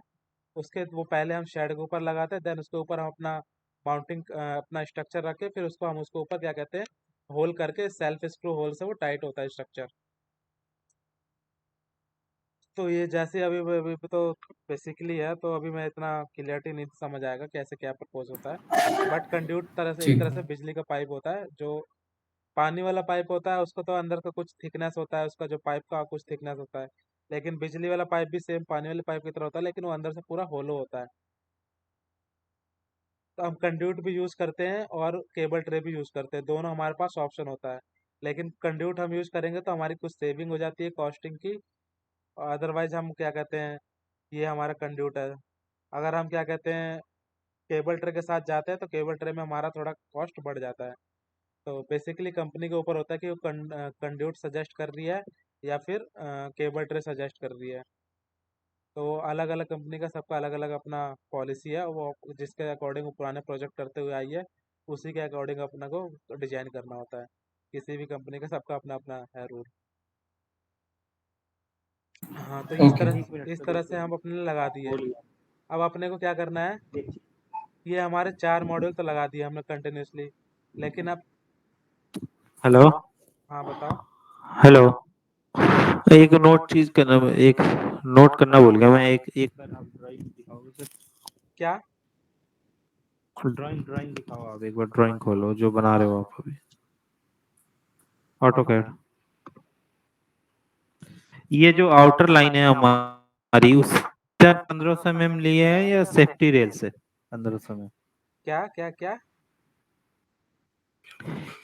उसके वो पहले हम शेड के ऊपर लगाते हैं, देन उसके ऊपर हम अपना माउंटिंग अपना स्ट्रक्चर रख के, फिर उसको हम उसके ऊपर क्या कहते हैं, होल करके सेल्फ स्क्रू होल से वो टाइट होता है स्ट्रक्चर। तो ये जैसे अभी अभी तो बेसिकली है, तो अभी मैं इतना क्लियरिटी नहीं समझ आएगा कैसे क्या प्रपोज होता है। बट कंड्यूट तरह से एक ठीक तरह से है। बिजली का पाइप होता है, जो पानी वाला पाइप होता है उसका तो अंदर का कुछ थिकनेस होता है, उसका जो पाइप का कुछ थिकनेस होता है। लेकिन बिजली वाला पाइप भी सेम पानी वाले पाइप की तरह होता है, लेकिन वो अंदर से पूरा होलो होता है। तो हम कंड्यूट भी यूज़ करते हैं और केबल ट्रे भी यूज़ करते हैं, दोनों हमारे पास ऑप्शन होता है। लेकिन कंड्यूट हम यूज करेंगे तो हमारी कुछ सेविंग हो जाती है कॉस्टिंग की। अदरवाइज हम क्या कहते हैं, ये हमारा कंड्यूट है। अगर हम क्या कहते हैं केबल ट्रे के साथ जाते हैं तो केबल ट्रे में हमारा थोड़ा कॉस्ट बढ़ जाता है। तो बेसिकली कंपनी के ऊपर होता है कि वो कंड्यूट सजेस्ट कर रही है या फिर केबल ट्रे सजेस्ट कर रही है। तो अलग अलग कंपनी का सबका अलग अलग अपना पॉलिसी है, वो जिसके अकॉर्डिंग वो पुराने प्रोजेक्ट करते हुए आई है उसी के अकॉर्डिंग अपना को डिजाइन करना होता है। किसी भी कंपनी का सबका अपना अपना है रूल। हाँ, तो ओके। इस तरह से हम अपने लगा दिए। अब अपने को क्या करना है, देखिए ये हमारे 4 मॉड्यूल तो लगा दिए हमने कंटिन्यूसली, लेकिन अब हेलो हाँ बताओ। हेलो। एक नोट चीज करना, एक नोट करना भूल गया मैं। एक एक बार आप ड्राइंग दिखाओगे सर? क्या? ड्राइंग ड्राइंग दिखाओ आप, एक बार ड्राइंग खोलो जो बना रहे हो आप अभी, ऑटो कैड। ये जो आउटर लाइन है हमारी, उससे 1500 mm लिए है या सेफ्टी रेल से 1500 में? क्या क्या क्या?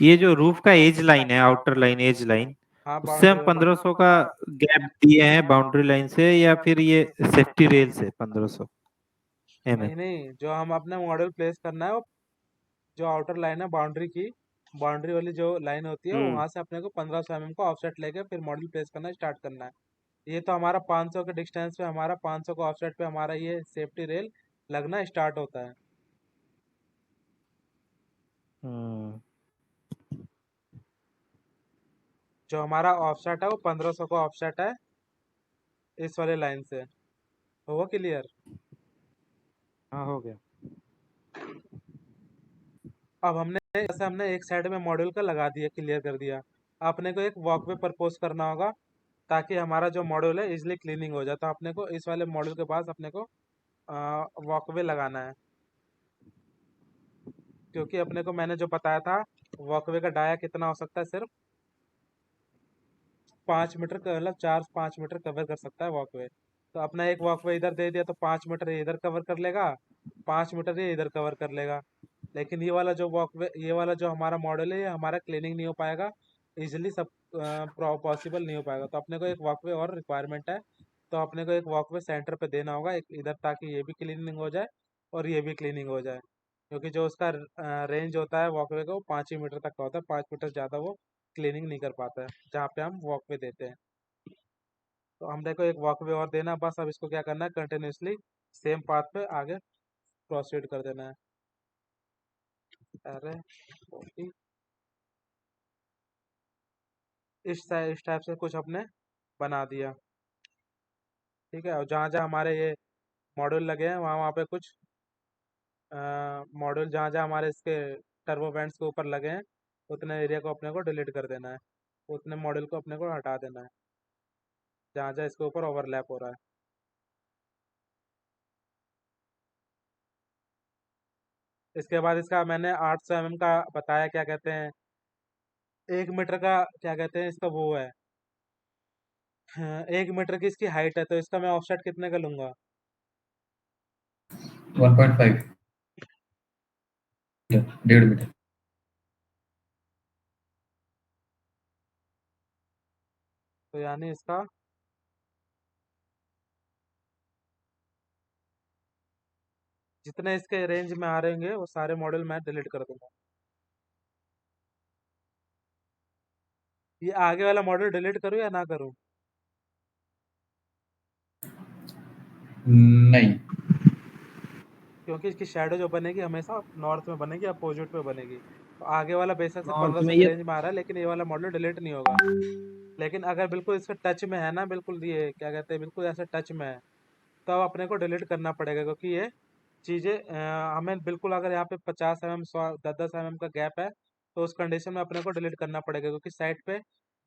ये जो रूफ का एज लाइन है, आउटर लाइन एज लाइन, हाँ, उससे हम बाउंड्री वाला। 1500 का गैप दिए हैं बाउंड्री लाइन से, या फिर ये सेफ्टी रेल से 1500 mm? नहीं नहीं, जो हम अपने मॉडल प्लेस करना है वो जो आउटर लाइन है बाउंड्री की, बाउंड्री वाली जो लाइन होती है वहां से अपने को 1500 mm को ऑफसेट लेके फिर मॉडल प्लेस करना स्टार्ट करना है। ये तो हमारा 500 के डिस्टेंस पे, हमारा 500 को ऑफसेट पे हमारा ये सेफ्टी रेल लगना स्टार्ट होता है। हम्म। जो हमारा ऑफसेट है वो 1500 को ऑफसेट है इस वाले लाइन से। होगा क्लियर? हाँ हो गया। अब हमने जैसे हमने एक साइड में मॉड्यूल का लगा दिया, क्लियर कर दिया। अपने को एक वॉकवे प्रपोज करना होगा ताकि हमारा जो मॉड्यूल है इजिली क्लीनिंग हो जाए। तो अपने को इस वाले मॉड्यूल के पास अपने को वॉकवे लगाना है, क्योंकि अपने को मैंने जो बताया था वॉकवे का डाया कितना हो सकता है, सिर्फ 5 मीटर का, मतलब 4-5 मीटर कवर कर सकता है वॉकवे। तो अपना एक वॉकवे इधर दे दिया तो 5 मीटर ये इधर कवर कर लेगा, 5 मीटर ये इधर कवर कर लेगा। लेकिन ये वाला जो वॉकवे, ये वाला जो हमारा मॉडल है ये हमारा क्लीनिंग नहीं हो पाएगा इजिली, सब पॉसिबल नहीं हो पाएगा। तो अपने को एक वॉकवे और रिक्वायरमेंट है। तो अपने को एक वॉकवे सेंटर पे देना होगा एक इधर, ताकि ये भी क्लीनिंग हो जाए और ये भी क्लीनिंग हो जाए। क्योंकि जो उसका रेंज होता है वॉकवे का वो 5 ही मीटर तक का होता है, 5 मीटर ज़्यादा वो क्लीनिंग नहीं कर पाता है जहाँ पे हम वॉकवे देते हैं। तो हमने को एक वॉकवे और देना है, बस अब इसको क्या करना है कंटिन्यूसली सेम पाथ पे आगे प्रोसीड कर देना है। अरे ओके, इस टाइप से कुछ अपने बना दिया। ठीक है, और जहाँ जहाँ हमारे ये मॉड्यूल लगे हैं वहाँ वहाँ पे कुछ मॉड्यूल जहाँ जहाँ हमारे इसके टर्बो बैंड्स के ऊपर लगे हैं उतने एरिया को अपने को डिलीट कर देना है, उतने मॉड्यूल को अपने को हटा देना है जहाँ जहाँ इसके ऊपर ओवरलैप हो रहा है। इसके बाद इसका मैंने 800 mm का बताया, क्या कहते हैं 1 मीटर का, क्या कहते हैं इसका वो है, 1 मीटर की इसकी हाइट है, तो इसका मैं ऑफसेट कितने का लूंगा? 1.5, 1.5 मीटर। तो यानी इसका जितने इसके रेंज में आ रहेंगे वो सारे मॉडल मैं डिलीट कर दूंगा। ये आगे वाला मॉडल डिलीट करूँ या ना करूँ? नहीं। क्योंकि इसकी शैडो जो बनेगी हमेशा नॉर्थ में बनेगी, अपोजिट में बनेगी। तो आगे वाला बेशक से नॉर्थ 1500 में की ये रेंज में आ रहा है, लेकिन ये वाला मॉडल डिलीट नहीं होगा। लेकिन अगर बिल्कुल इसके टच में है ना, बिल्कुल ये क्या कहते हैं बिल्कुल ऐसे टच में है, तो अब अपने को डिलीट करना पड़ेगा। क्योंकि ये चीज़ें हमें बिल्कुल, अगर यहाँ पे 50 mm 10-10 mm का गैप है तो उस कंडीशन में अपने को डिलीट करना पड़ेगा, क्योंकि साइड पे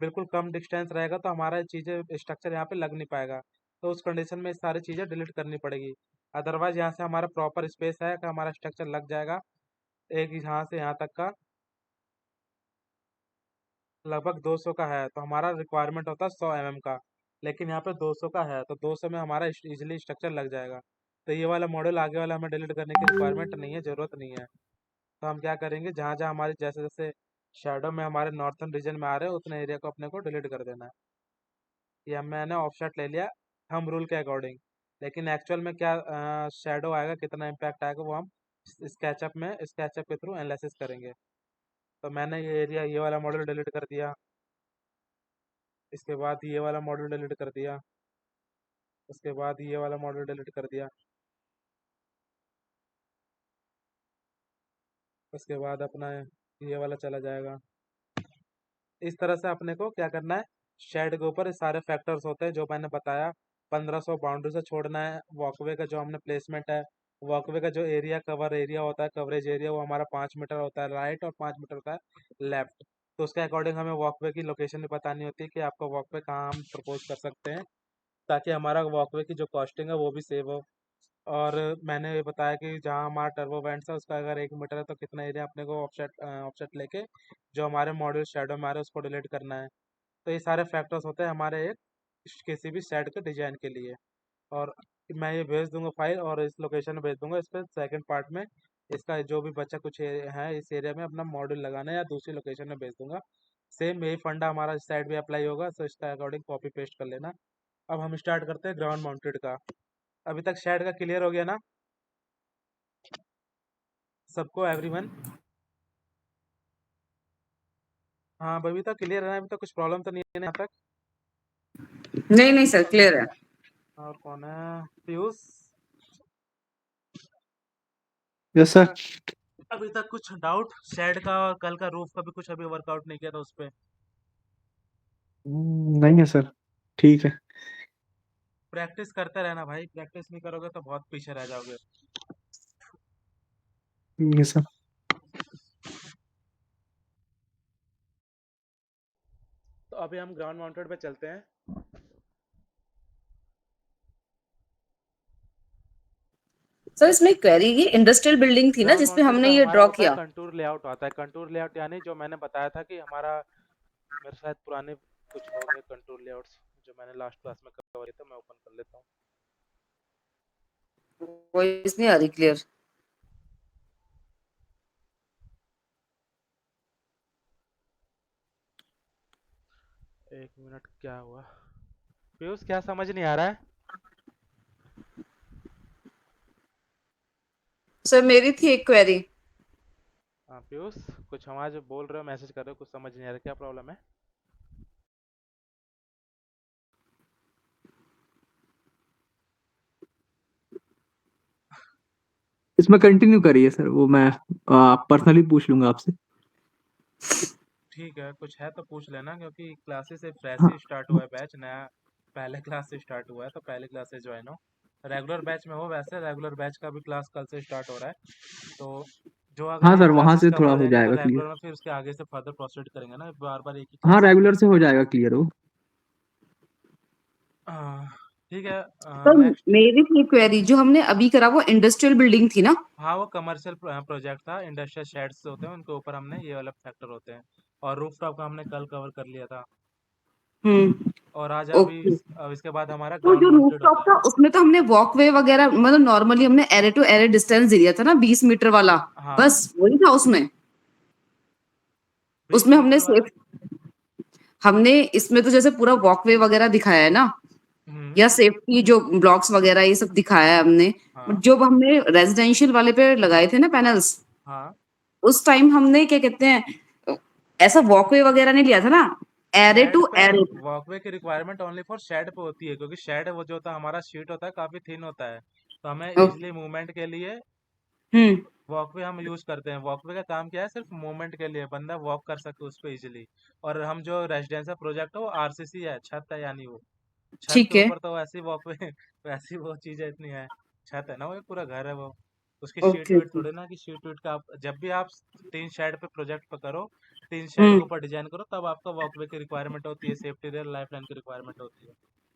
बिल्कुल कम डिस्टेंस रहेगा तो हमारा चीज़ें स्ट्रक्चर यहाँ पे लग नहीं पाएगा। तो उस कंडीशन में सारी चीज़ें डिलीट करनी पड़ेगी। अदरवाइज यहाँ से हमारा प्रॉपर स्पेस है कि हमारा स्ट्रक्चर लग जाएगा एक यहाँ से यहाँ तक का, लगभग 200 का है, तो हमारा रिक्वायरमेंट होता है 100 mm का। लेकिन यहाँ पे 200 का है तो 200 में हमारा इजीली स्ट्रक्चर लग जाएगा। तो ये वाला मॉडल आगे वाला हमें डिलीट करने की रिक्वायरमेंट नहीं है, ज़रूरत नहीं है। तो हम क्या करेंगे, जहाँ जहाँ हमारी जैसे जैसे शैडो में हमारे नॉर्थन रीजन में आ रहे हैं उतने एरिया को अपने को डिलीट कर देना है। ये मैंने ऑफसेट ले लिया हम रूल के अकॉर्डिंग, लेकिन एक्चुअल में क्या शैडो आएगा, कितना इम्पैक्ट आएगा, वो हम स्केचअप के थ्रू एनालिसिस करेंगे। तो मैंने ये एरिया, ये वाला मॉडल डिलीट कर दिया, इसके बाद ये वाला मॉडल डिलीट कर दिया, उसके बाद ये वाला मॉडल डिलीट कर दिया, उसके बाद अपना ये वाला चला जाएगा। इस तरह से अपने को क्या करना है, शेड के ऊपर सारे फैक्टर्स होते हैं जो मैंने बताया। 1500 बाउंड्री से छोड़ना है। वॉकवे का जो हमने प्लेसमेंट है, वॉकवे का जो एरिया कवर एरिया होता है, कवरेज एरिया, वो हमारा 5 मीटर होता है राइट और 5 मीटर होता है लेफ्ट। तो उसके अकॉर्डिंग हमें वॉकवे की लोकेशन भी बतानी होती है कि आपका वॉकवे कहाँ हम प्रपोज कर सकते हैं, ताकि हमारा वॉकवे की जो कॉस्टिंग है वो भी सेव हो। और मैंने ये बताया कि जहाँ हमारा टर्बो वेंट्स है उसका अगर 1 मीटर है तो कितना एरिया अपने को ऑफसेट लेके जो हमारे मॉड्यूल शेडो में आ रहे हैं उसको डिलीट करना है। तो ये सारे फैक्टर्स होते हैं हमारे एक किसी भी शेड के डिजाइन के लिए। और मैं ये भेज दूंगा फाइल और इस लोकेशन में भेज दूंगा। इस पर सेकेंड पार्ट में इसका जो भी बच्चा कुछ है इस एरिया में अपना मॉड्यूल लगाना है या दूसरी लोकेशन में भेज दूंगा। सेम यही फंडा हमारा इस साइड भी अप्लाई होगा, तो इसका अकॉर्डिंग कॉपी पेस्ट कर लेना। अब हम स्टार्ट करते हैं ग्राउंड माउंटेड का। अभी तक शेड का क्लियर हो गया ना सबको, एवरीवन? हाँ बबीता क्लियर है ना? अभी तक कुछ प्रॉब्लम तो नहीं है ना यहाँ तक? नहीं नहीं सर, क्लियर है। और कौन है? पीयूष? Yes sir. अभी तक कुछ डाउट शेड का और कल का रूफ का भी कुछ अभी वर्कआउट नहीं किया था उस पे? नहीं है सर, ठीक है। प्रैक्टिस करते रहना भाई, प्रैक्टिस नहीं करोगे तो बहुत पीछे रह जाओगे। Yes sir. तो अभी हम ग्राउंड माउंटेड पे चलते हैं। सर इसमें क्वेरी ये इंडस्ट्रियल बिल्डिंग थी ना ग्राउंड जिसपे माउंटेड हमने का ये हमारा ड्रॉ होता है किया। कंटूर लेआउट आता है। कंटूर लेआउट यानी जो मैंने बताया था कि हमारा, मेरे शायद पुराने कुछ हो गए कंटूर लेआउट्स जो मैंने लास्ट क्लास में कवर किया था, मैं ओपन कर लेता हूँ। वॉइस नहीं आ रही क्लियर। एक मिनट, क्या हुआ पीयूष? क्या समझ नहीं आ रहा है? सर मेरी थी एक क्वेरी। हाँ पीयूष, कुछ हमारा जो बोल रहे हो, मैसेज कर रहे हो, कुछ समझ नहीं आ रहा, क्या प्रॉब्लम है? इसमें कंटिन्यू करिए सर, वो मैं पर्सनली पूछ लूंगा आपसे। ठीक है, कुछ है तो पूछ लेना, क्योंकि क्लासेस से फ्रेश हाँ ही स्टार्ट हुआ है बैच नया। पहले क्लास से स्टार्ट हुआ है तो पहले क्लास से ज्वाइन हो। रेगुलर बैच में हो, वैसे रेगुलर बैच का भी क्लास कल से स्टार्ट हो रहा है। तो जो अगर हाँ ये सर, वहां क्लासेस से थोड़ा कवर हो हो जाएंगे तो जाएगा क्लियर। रेगुलर में फिर उसके आगे से फर्दर प्रोसीड करेंगे ना, बार बार एक ही हाँ क्लासेस रेगुलर में। से हो जाएगा क्लियर वो। हाँ, ठीक है। Sir next. मेरी थी क्वेरी जो हमने अभी करा वो इंडस्ट्रियल बिल्डिंग थी ना। हाँ वो कमर्शियल प्रोजेक्ट था, इंडस्ट्रियल शेड्स होते हैं उनके ऊपर हमने ये वाला फैक्टर होते हैं। और रूफटॉप का हमने कल कवर कर लिया था। और आज अभी ओके। अब इसके बाद हमारा तो ग्राउंड जो माउंटेड रूफटॉप होता था है। उसमें तो हमने वॉकवे वगैरह मतलब नॉर्मली हमने एरे टू एरे डिस्टेंस दे दिया था ना 20 मीटर वाला। हाँ बस वही था उसमें। 20 उसमें हमने मीटर वाला। सेफ हमने इसमें तो जैसे पूरा वॉकवे वगैरह दिखाया है ना, हम्म। या सेफ्टी जो ब्लॉक्स वगैरह ये सब दिखाया है हमने। हाँ जो हमने रेजिडेंशियल वाले पे लगाए थे ना पैनल्स, हाँ। उस टाइम हमने क्या कहते हैं ऐसा वॉकवे वगैरह नहीं लिया था ना, एरे शेड टू पे एरे। वॉकवे की रिक्वायरमेंट ओनली फॉर शेड पे होती है, क्योंकि शेड वो जो होता है हमारा शीट होता है काफी थिन होता है। तो हमें इजिली मूवमेंट के लिए हम्म। वॉकवे हम यूज करते हैं। वॉकवे का काम क्या है, सिर्फ मूवमेंट के लिए, बंदा वॉक कर सके उस पे इजिली। और हम जो रेजिडेंशियल प्रोजेक्ट है वो आरसीसी है, छत है, यानी वो छत के ठीक है। ऊपर तो वैसी वॉकवे वैसी वो चीजें इतनी है। छत है ना, वो एक पूरा घर है वो। उसकी शीट ओके वीट ओके। थोड़ी ना, कि शीट वीट का जब भी आप टीन शेड पे प्रोजेक्ट पे करो, टीन शेड के हम्म। ऊपर डिजाइन करो, तब आपका वॉकवे की रिक्वायरमेंट होती है, सेफ्टी रेल लाइफ लाइन की रिक्वायरमेंट होती है।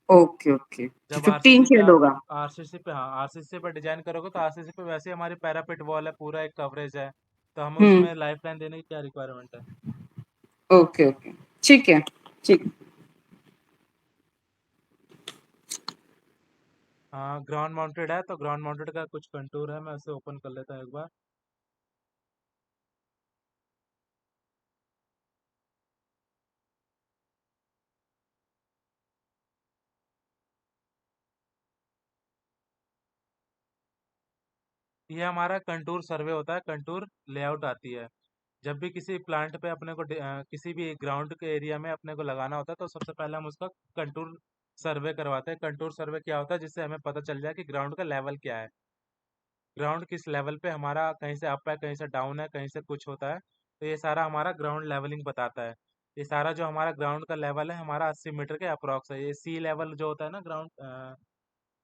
ओके ओके, जब 15 आरसीसी पे शेड होगा। आरसीसी पे, हाँ आरसीसी पे डिजाइन करोगे तो आरसीसी पे वैसे ही हमारी पैरापिट वॉल है, पूरा एक कवरेज है। तो हमें हम्म। उसमें लाइफ लाइन देने की क्या रिक्वायरमेंट है? ओके ओके, ठीक है। ठीक। हाँ ग्राउंड माउंटेड है, तो ग्राउंड माउंटेड का कुछ कंटूर है, मैं उसे ओपन कर लेता हूँ एक बार। ये हमारा कंटूर सर्वे होता है, कंटूर लेआउट आती है। जब भी किसी प्लांट पे अपने को किसी भी ग्राउंड के एरिया में अपने को लगाना होता है तो सबसे पहले हम उसका कंटूर सर्वे करवाते हैं। कंटूर सर्वे क्या होता है, जिससे हमें पता चल जाए कि ग्राउंड का लेवल क्या है, ग्राउंड किस लेवल पे हमारा, कहीं से अप है कहीं से डाउन है कहीं से कुछ होता है। तो ये सारा हमारा ग्राउंड लेवलिंग बताता है। ये सारा जो हमारा ग्राउंड का लेवल है हमारा 80 मीटर के अप्रॉक्स है। ये सी लेवल जो होता है ना ग्राउंड,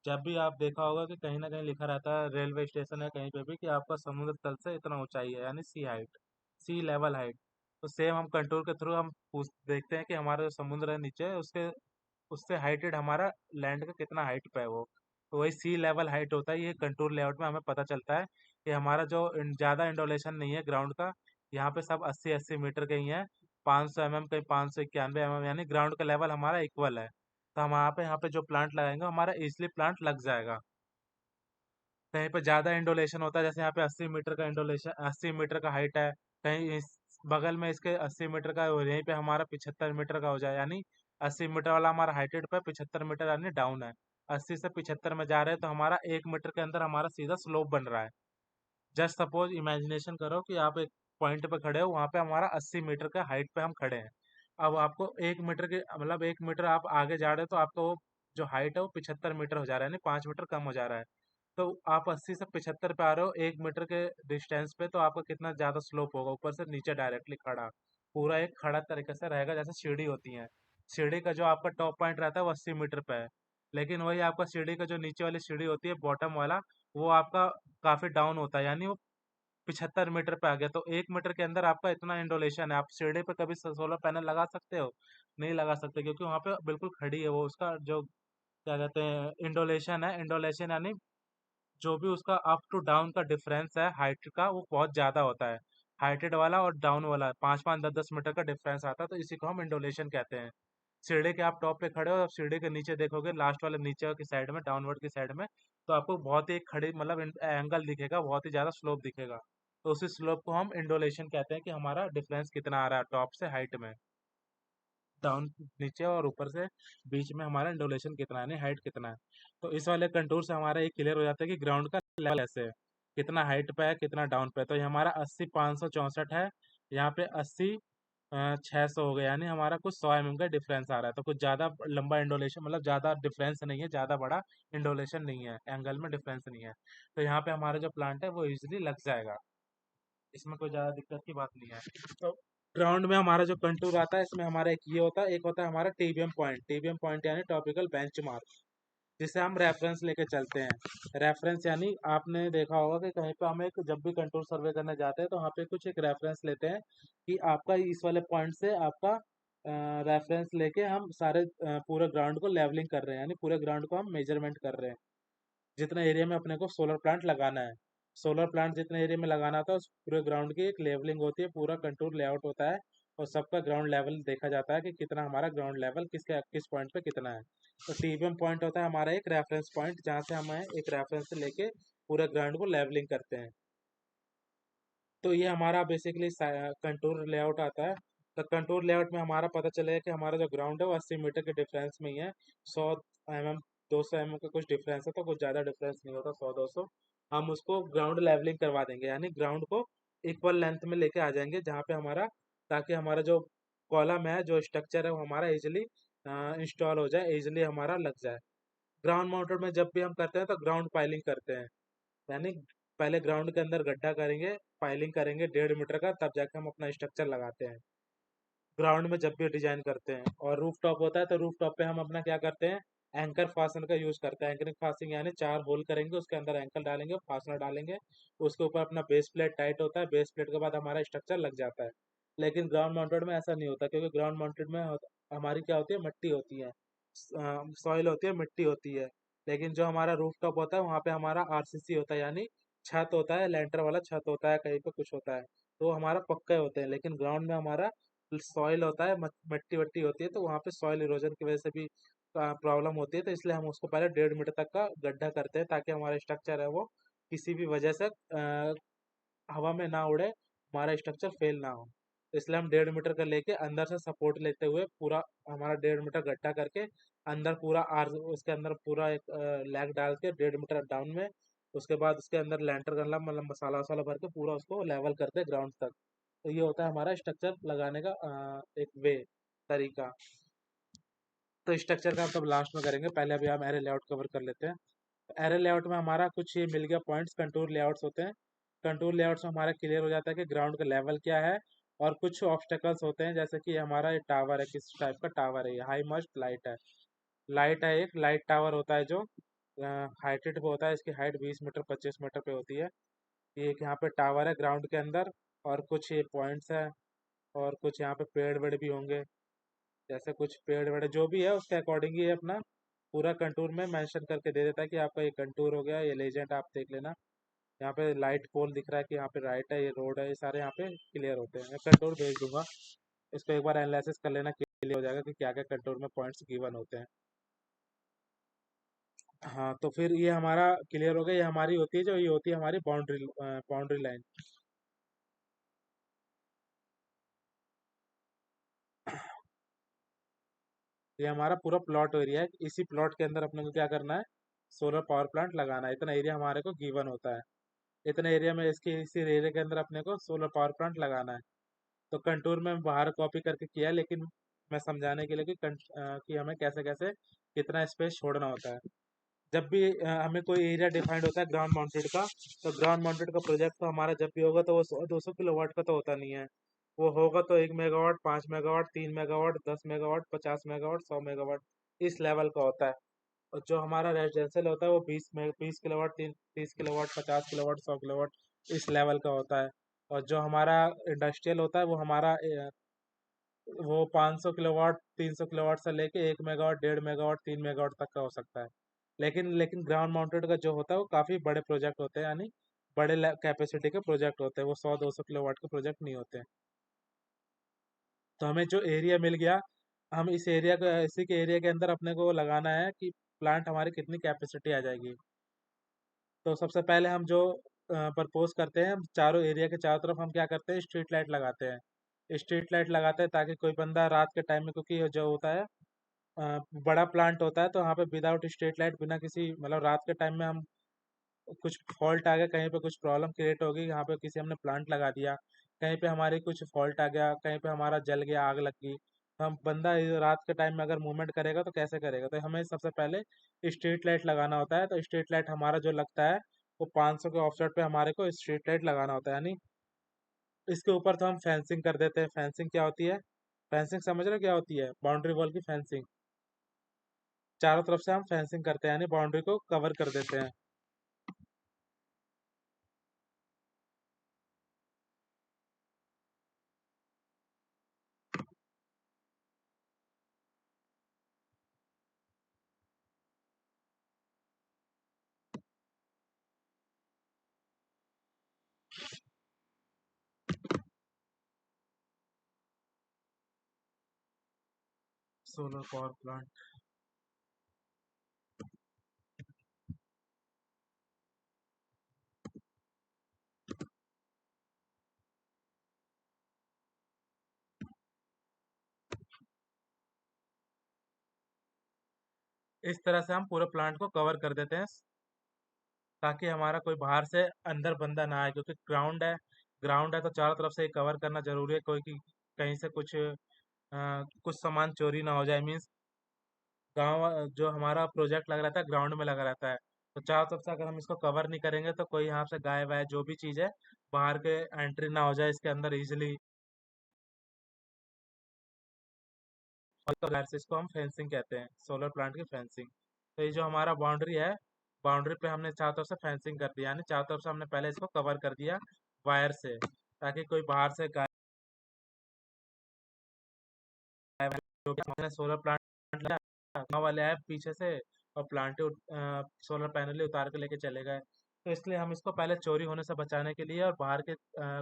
जब भी आप देखा होगा कि कहीं ना कहीं लिखा रहता है रेलवे स्टेशन या कहीं पे भी कि आपका समुद्र तल से इतना ऊंचाई है, यानी सी हाइट, सी लेवल हाइट। तो सेम हम कंटूर के थ्रू हम पूछ देखते हैं कि हमारा जो समुद्र है नीचे उसके उससे हाइटेड हमारा लैंड का कितना हाइट पे है वो। तो वही सी लेवल हाइट होता है। ये कंटूर लेआउट में हमें पता चलता है कि हमारा जो ज़्यादा इंडोलेशन नहीं है ग्राउंड का, यहाँ पे सब 80-80 मीटर के ही है, 500 mm कहीं 591 mm, यानी ग्राउंड का लेवल हमारा इक्वल है। तो हम यहाँ पे जो प्लांट लगाएंगे हमारा इजिली प्लांट लग जाएगा। कहीं पे ज़्यादा इंडोलेशन होता है, जैसे यहाँ पे 80 मीटर का इंडोलेशन, 80 मीटर का हाइट है, कहीं इस बगल में इसके 80 मीटर का हो, यहीं पे हमारा 75 मीटर का हो जाए, यानी 80 मीटर वाला हमारा हाइटेड पे 75 मीटर यानी डाउन है। 80 से 75 में जा रहे हैं तो हमारा 1 मीटर के अंदर हमारा सीधा स्लोप बन रहा है। जस्ट सपोज इमेजिनेशन करो कि आप एक पॉइंट पे खड़े हो, वहां पे हमारा 80 मीटर का हाइट पे हम खड़े हैं। अब आपको 1 मीटर के मतलब 1 मीटर आप आगे जा रहे हो तो आपका वो जो हाइट है वो 75 मीटर हो जा रहा है, यानी 5 मीटर कम हो जा रहा है। तो आप 80 से 75 पे आ रहे हो 1 मीटर के डिस्टेंस पे, तो आपका कितना ज्यादा स्लोप होगा, ऊपर से नीचे डायरेक्टली खड़ा, पूरा एक खड़ा तरीके से रहेगा, जैसे सीढ़ी होती है। सीढ़ी का जो आपका टॉप पॉइंट रहता है वो 80 मीटर पे है, लेकिन वही आपका सीढ़ी का जो नीचे वाली सीढ़ी होती है बॉटम वाला, वो आपका काफी डाउन होता है, यानी वो 75 मीटर पे आ गया। तो 1 मीटर के अंदर आपका इतना इंडोलेशन है। आप सीढ़ी पे कभी सोलर पैनल लगा सकते हो? नहीं लगा सकते, क्योंकि वहां पे बिल्कुल खड़ी है वो, उसका जो क्या कहते हैं इंडोलेशन है, इंडोलेशन यानी जो भी उसका अप टू डाउन का डिफरेंस है हाइट का, वो बहुत ज्यादा होता है। हाइटेड वाला और डाउन वाला 5-5, 10-10 मीटर का डिफरेंस आता है, तो इसी को हम इंडोलेशन कहते हैं। सीढ़ी के आप टॉप पे खड़े हो, आप सीढ़ी के नीचे देखोगे लास्ट वाले नीचे की साइड में, डाउनवर्ड की साइड में, तो आपको बहुत ही खड़ी मतलब एंगल दिखेगा, बहुत ही ज्यादा स्लोप दिखेगा। तो उसी स्लोप को हम इंडोलेशन कहते हैं कि हमारा डिफरेंस कितना आ रहा है टॉप से हाइट में, डाउन नीचे और ऊपर से बीच में हमारा इंडोलेशन कितना है, यानी हाइट कितना है। तो इस वाले कंटूर से हमारा ये क्लियर हो जाता है कि ग्राउंड का लेवल ऐसे है, कितना हाइट पे है कितना डाउन पे है। तो ये हमारा 80-564 है, यहाँ पे 80-600 हो गया, यानी हमारा कुछ 100 mm का डिफरेंस आ रहा है। तो कुछ ज़्यादा लंबा इंडोलेशन मतलब ज़्यादा डिफरेंस नहीं है, ज़्यादा बड़ा इंडोलेशन नहीं है, एंगल में डिफरेंस नहीं है। तो यहाँ पे हमारा जो प्लांट है वो इजिली लग जाएगा, इसमें कोई ज़्यादा दिक्कत की बात नहीं है। तो ग्राउंड में हमारा जो कंटूर आता है इसमें हमारा एक ये होता है, एक होता है हमारा टीबीएम पॉइंट। टीबीएम पॉइंट यानी टॉपिकल बेंचमार्क, जिसे हम रेफरेंस लेके चलते हैं। रेफरेंस यानी आपने देखा होगा कि कहीं पे हम एक जब भी कंटूर सर्वे करने जाते हैं तो वहाँ पे कुछ एक रेफरेंस लेते हैं कि आपका इस वाले पॉइंट से आपका रेफरेंस लेके हम सारे पूरे ग्राउंड को लेवलिंग कर रहे हैं, यानी पूरे ग्राउंड को हम मेजरमेंट कर रहे हैं, जितना एरिया में अपने को सोलर प्लांट लगाना है। सोलर प्लांट जितने एरिया में लगाना था उस पूरे ग्राउंड की एक लेवलिंग होती है, पूरा कंटूर लेआउट होता है, और सबका ग्राउंड लेवल देखा जाता है कि कितना हमारा ग्राउंड लेवल किस पॉइंट पे कितना है। तो टीबीएम पॉइंट होता है हमारा एक रेफरेंस पॉइंट, जहाँ से हमें एक रेफरेंस से लेके पूरे ग्राउंड को लेवलिंग करते हैं। तो ये हमारा बेसिकली कंटूर लेआउट आता है। तो कंटूर लेआउट में हमारा पता चलेगा कि हमारा जो ग्राउंड है वो 80 मीटर के डिफरेंस में ही है। 100 mm 200 mm का कुछ डिफरेंस है, तो कुछ ज़्यादा डिफरेंस नहीं होता, 100-200। हम उसको ग्राउंड लेवलिंग करवा देंगे, यानी ग्राउंड को इक्वल लेंथ में लेके आ जाएंगे जहाँ पे हमारा, ताकि हमारा जो कॉलम है जो स्ट्रक्चर है वो हमारा इजिली इंस्टॉल हो जाए, इजिली हमारा लग जाए। ग्राउंड माउंटेड में जब भी हम करते हैं तो ग्राउंड पाइलिंग करते हैं, यानी पहले ग्राउंड के अंदर गड्ढा करेंगे, पाइलिंग करेंगे 1.5 मीटर का, तब जाके हम अपना स्ट्रक्चर लगाते हैं ग्राउंड में जब भी डिजाइन करते हैं। और रूफ टॉप होता है तो रूफ टॉप पे हम अपना क्या करते हैं, एंकर फासन का यूज करते हैं। एंकरिंग फास्टिंग यानी 4 होल करेंगे, उसके अंदर एंकर डालेंगे, फासनर डालेंगे, उसके ऊपर अपना बेस प्लेट टाइट होता है, बेस प्लेट के बाद हमारा स्ट्रक्चर लग जाता है। लेकिन ग्राउंड माउंटेड में ऐसा नहीं होता, क्योंकि ग्राउंड माउंटेड में हमारी क्या होती है, मिट्टी होती है, सॉइल होती है, मिट्टी होती है। लेकिन जो हमारा रूफ टॉप होता है वहाँ पे हमारा आरसीसी होता है, यानी छत होता है, लेंटर वाला छत होता है, कहीं पे कुछ होता है, तो वो हमारा पक्के होते हैं। लेकिन ग्राउंड में हमारा सॉइल होता है, मिट्टी वट्टी होती है, तो वहाँ पे सॉइल इरोजन की वजह से भी प्रॉब्लम होती है। तो इसलिए हम उसको पहले 1.5 मीटर तक का गड्ढा करते हैं, ताकि हमारा स्ट्रक्चर है वो किसी भी वजह से हवा में ना उड़े, हमारा स्ट्रक्चर फेल ना हो। तो इसलिए हम 1.5 मीटर का लेके अंदर से सपोर्ट लेते हुए पूरा हमारा 1.5 मीटर गड्ढा करके अंदर पूरा आर उसके अंदर पूरा एक लैग डाल के 1.5 मीटर डाउन में उसके बाद उसके अंदर लेंटर गमला मतलब मसाला वसाला भर के पूरा उसको लेवल करते ग्राउंड तक। तो ये होता है हमारा स्ट्रक्चर लगाने का एक वे तरीका। तो स्ट्रक्चर का मतलब लास्ट में करेंगे, पहले अभी हम एरे लेआउट कवर कर लेते हैं। एरे लेआउट में हमारा कुछ ये मिल गया पॉइंट्स, कंटूर लेआउट्स होते हैं। कंटूर लेआउट्स में हमारा क्लियर हो जाता है कि ग्राउंड का लेवल क्या है, और कुछ ऑब्स्टेकल्स होते हैं जैसे कि हमारा ये टावर है, किस टाइप का टावर है, ये हाई मस्ट लाइट है। लाइट है, एक लाइट टावर होता है जो हाइटेड पे होता है, इसकी हाइट 20 मीटर 25 मीटर पे होती है। ये एक यहाँ पे टावर है ग्राउंड के अंदर, और कुछ ये पॉइंट्स है, और कुछ यहाँ पे पेड़ वेड़ भी होंगे, जैसे कुछ पेड़ वेड़ जो भी है उसके अकॉर्डिंग ये अपना पूरा कंटूर में मेंशन करके दे देता है कि आपका ये कंटूर हो गया, ये लेजेंड आप देख लेना। यहाँ पे लाइट पोल दिख रहा है कि यहाँ पे राइट है, ये रोड है, ये सारे यहाँ पे क्लियर होते हैं। मैं कंटूर भेज दूंगा, इसको एक बार एनालिसिस कर लेना, क्लियर हो जाएगा कि क्या क्या कंटूर में पॉइंट्स गिवन होते हैं। हाँ, तो फिर ये हमारा क्लियर हो गया। ये हमारी होती है, जो ये होती है हमारी बाउंड्री लाइन। ये हमारा पूरा प्लॉट एरिया है, इसी प्लॉट के अंदर अपने को क्या करना है, सोलर पावर प्लांट लगाना है। इतना एरिया हमारे को गिवन होता है, इतने एरिया में इसके इसी एरिया के अंदर अपने को सोलर पावर प्लांट लगाना है। तो कंटूर में बाहर कॉपी करके किया है, लेकिन मैं समझाने के लिए कि हमें कैसे कैसे कितना स्पेस छोड़ना होता है। जब भी हमें कोई एरिया डिफाइंड होता है ग्राउंड माउंटेड का, तो ग्राउंड माउंटेड का प्रोजेक्ट तो हमारा जब भी होगा तो वो 100-200 किलोवाट का तो होता नहीं है। वो होगा तो 1 megawatt, 5 megawatt, 3 megawatt, 10 megawatt, 50 megawatt, 100 megawatt, इस लेवल का होता है। और जो हमारा रेजिडेंशियल होता है वो 20 किलोवाट, 30 किलोवाट, 50 किलोवाट, 100 किलोवाट, इस लेवल का होता है। और जो हमारा इंडस्ट्रियल होता है वो हमारा वो 500 किलोवाट, 300 किलोवाट से लेके 1 मेगावाट, 1.5 मेगावाट, 3 मेगावाट तक का हो सकता है। लेकिन ग्राउंड माउंटेड का जो होता है वो काफ़ी बड़े प्रोजेक्ट होते हैं, यानी बड़े कैपेसिटी के प्रोजेक्ट होते हैं, वो 100-200 किलोवाट के प्रोजेक्ट नहीं होते हैं। तो हमें जो एरिया मिल गया, हम इस एरिया को इसी के एरिया के अंदर अपने को लगाना है कि प्लांट हमारी कितनी कैपेसिटी आ जाएगी। तो सबसे पहले हम जो प्रपोज करते हैं, चारों एरिया के चारों तरफ हम क्या करते हैं, स्ट्रीट लाइट लगाते हैं। स्ट्रीट लाइट लगाते हैं ताकि कोई बंदा रात के टाइम में, क्योंकि जो होता है बड़ा प्लांट होता है, तो वहाँ पे विदाउट स्ट्रीट लाइट, बिना किसी मतलब रात के टाइम में हम कुछ फॉल्ट आ गया, कहीं पे कुछ प्रॉब्लम क्रिएट हो गई, यहाँ पे किसी हमने प्लांट लगा दिया, कहीं पे हमारी कुछ फॉल्ट आ गया, कहीं पे हमारा जल गया, आग लग गई, तो हम बंदा रात के टाइम में अगर मूवमेंट करेगा तो कैसे करेगा। तो हमें सबसे पहले स्ट्रीट लाइट लगाना होता है। तो स्ट्रीट लाइट हमारा जो लगता है वो 500 के ऑफसेट पे हमारे को स्ट्रीट लाइट लगाना होता है, यानी इसके ऊपर तो हम फेंसिंग कर देते हैं। फेंसिंग क्या होती है, फेंसिंग समझ रहे हो क्या होती है, बाउंड्री वॉल की फेंसिंग। चारों तरफ से हम फेंसिंग करते हैं, यानी बाउंड्री को कवर कर देते हैं। सोलर पावर प्लांट, इस तरह से हम पूरे प्लांट को कवर कर देते हैं, ताकि हमारा कोई बाहर से अंदर बंदा ना आए, क्योंकि ग्राउंड है तो चारों तरफ से कवर करना जरूरी है, कोई की कहीं से कुछ सामान चोरी ना हो जाए। मीन्स गांव जो हमारा प्रोजेक्ट लग रहता है ग्राउंड में लगा रहता है, तो चारों तरफ से अगर हम इसको कवर नहीं करेंगे तो कोई यहाँ से गाय वाय जो भी चीज़ है बाहर के एंट्री ना हो जाए इसके अंदर इजिली। और से इसको हम फेंसिंग कहते हैं, सोलर प्लांट की फेंसिंग। तो ये जो हमारा बाउंड्री है, बाउंड्री पे हमने चारों तरफ से फेंसिंग कर दिया, यानी चारों तरफ से हमने पहले इसको कवर कर दिया वायर से, ताकि कोई बाहर से गाय जो कि हमने सोलर प्लांट लिया, गाँव वाले आए पीछे से और प्लांट सोलर पैनल ही उतार के लेके चले गए। तो इसलिए हम इसको पहले चोरी होने से बचाने के लिए, और बाहर के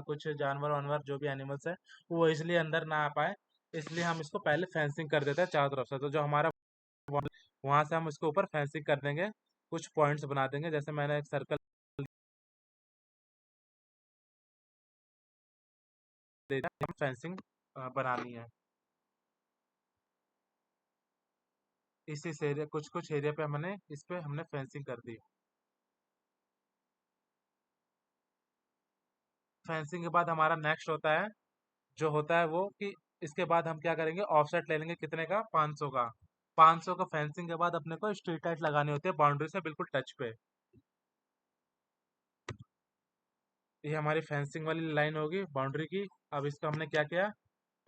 कुछ जानवर वानवर जो भी एनिमल्स हैं वो इसलिए अंदर ना आ पाए, इसलिए हम इसको पहले फेंसिंग कर देते हैं चारों तरफ से। तो जो हमारा वहां से हम इसके ऊपर फेंसिंग कर देंगे, कुछ पॉइंट्स बना देंगे, जैसे मैंने एक सर्कल दे दिया, हम फेंसिंग बनानी है। इस एरिया कुछ कुछ एरिया पे हमने इस पे हमने फेंसिंग कर दी। फेंसिंग के बाद हमारा नेक्स्ट होता है जो होता है वो कि इसके बाद हम क्या करेंगे, ऑफसेट ले लेंगे कितने का, 500 का। 500 का फेंसिंग के बाद अपने को स्ट्रीट लाइट लगानी होती है बाउंड्री से बिल्कुल टच पे। ये हमारी फेंसिंग वाली लाइन होगी बाउंड्री की। अब इसका हमने क्या किया,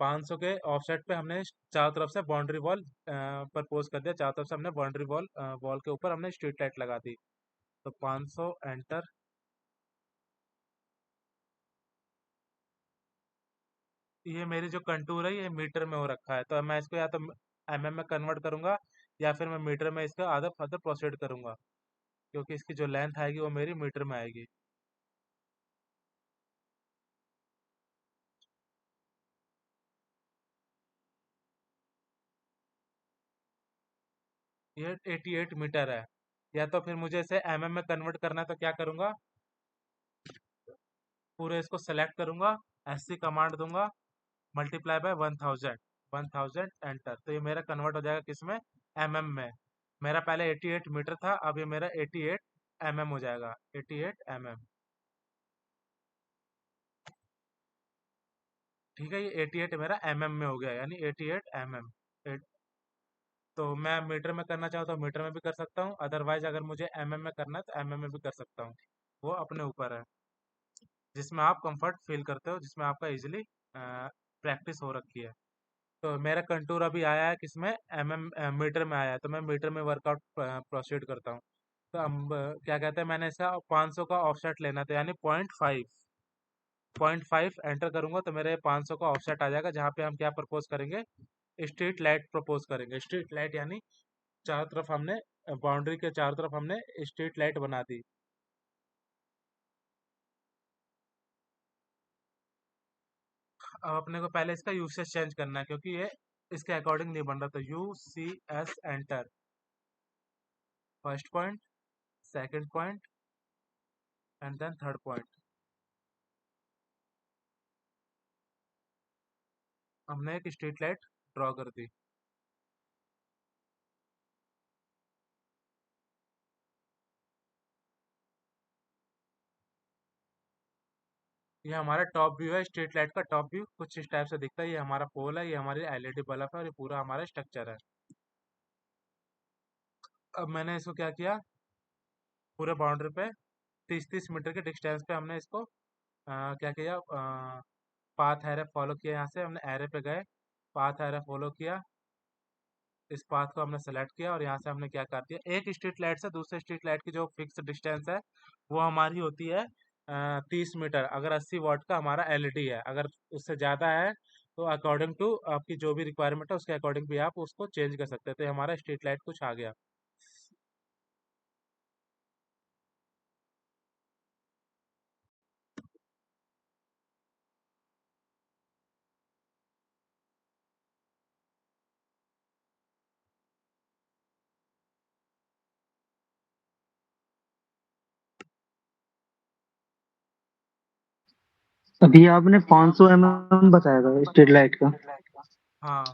500 के ऑफसेट पे हमने चारों तरफ से बाउंड्री वॉल प्रपोज कर दिया, चारों तरफ से हमने बाउंड्री वॉल वॉल के ऊपर हमने स्ट्रीट लाइट लगा दी। तो 500 एंटर। ये मेरी जो कंटूर है ये मीटर में हो रखा है, तो मैं इसको या तो एमएम में कन्वर्ट करूंगा या फिर मैं मीटर में इसका आधा फर्दर प्रोसीड करूंगा, क्योंकि इसकी जो लेंथ आएगी वो मेरी मीटर में आएगी। ये 88 मीटर है। या तो फिर मुझे इसे एमएम में कन्वर्ट करना है, तो क्या करूंगा, पूरे इसको सेलेक्ट करूंगा, एससी कमांड दूंगा, मल्टीप्लाई बाय 1000, 1000 एंटर। तो ये मेरा कन्वर्ट हो जाएगा किसमें, एमएम में। मेरा पहले 88 मीटर था, अब ये मेरा 88 एमएम हो जाएगा, 88 एमएम। ठीक है, ये 88 मेरा एमएम में हो गया, यानी 88 एमएम। तो मैं मीटर में करना चाहूँ तो मीटर में भी कर सकता हूँ, अदरवाइज अगर मुझे एमएम में करना है तो एमएम में भी कर सकता हूँ। वो अपने ऊपर है, जिसमें आप कंफर्ट फील करते हो, जिसमें आपका इजीली प्रैक्टिस हो रखी है। तो मेरा कंटूर अभी आया है किसमें, एमएम मीटर में आया है, तो मैं मीटर में वर्कआउट प्रोसीड करता हूँ। तो अब क्या कहते हैं, मैंने इसका 500 का ऑफसेट लेना था, यानी 0.5 एंटर करूंगा तो मेरे 500 का ऑफसेट आ जाएगा, जहाँ पे हम क्या प्रपोज करेंगे, स्ट्रीट लाइट प्रपोज करेंगे। स्ट्रीट लाइट यानी चारों तरफ हमने बाउंड्री के चारों तरफ हमने स्ट्रीट लाइट बना दी। अब अपने को पहले इसका यूसेज चेंज करना है, क्योंकि ये इसके अकॉर्डिंग नहीं बन रहा। तो UCS enter, first point, second point and then third point. हमने एक स्ट्रीट लाइट ड्रॉ कर दी। ये हमारा टॉप व्यू है, स्ट्रीट लाइट का टॉप व्यू कुछ इस टाइप से दिखता है। ये हमारा पोल है, ये हमारी एलईडी बल्ब है और ये पूरा हमारा स्ट्रक्चर है। अब मैंने इसको क्या किया, पूरे बाउंड्री पे 30-30 मीटर के डिस्टेंस पे हमने इसको क्या किया, पाथ एरे फॉलो किया। यहाँ से हमने एरे पे गए, पाथ एरे फॉलो किया, इस पाथ को हमने सेलेक्ट किया और यहाँ से हमने क्या कर दिया, एक स्ट्रीट लाइट से दूसरे स्ट्रीट लाइट की जो फिक्स डिस्टेंस है वो हमारी होती है 30 मीटर, अगर 80 वाट का हमारा एलईडी है। अगर उससे ज़्यादा है तो अकॉर्डिंग टू आपकी जो भी रिक्वायरमेंट है उसके अकॉर्डिंग भी आप उसको चेंज कर सकते हैं। तो ये हमारा स्ट्रीट लाइट कुछ आ गया। अभी आपने 500 mm बताया था स्ट्रीट लाइट का। हाँ,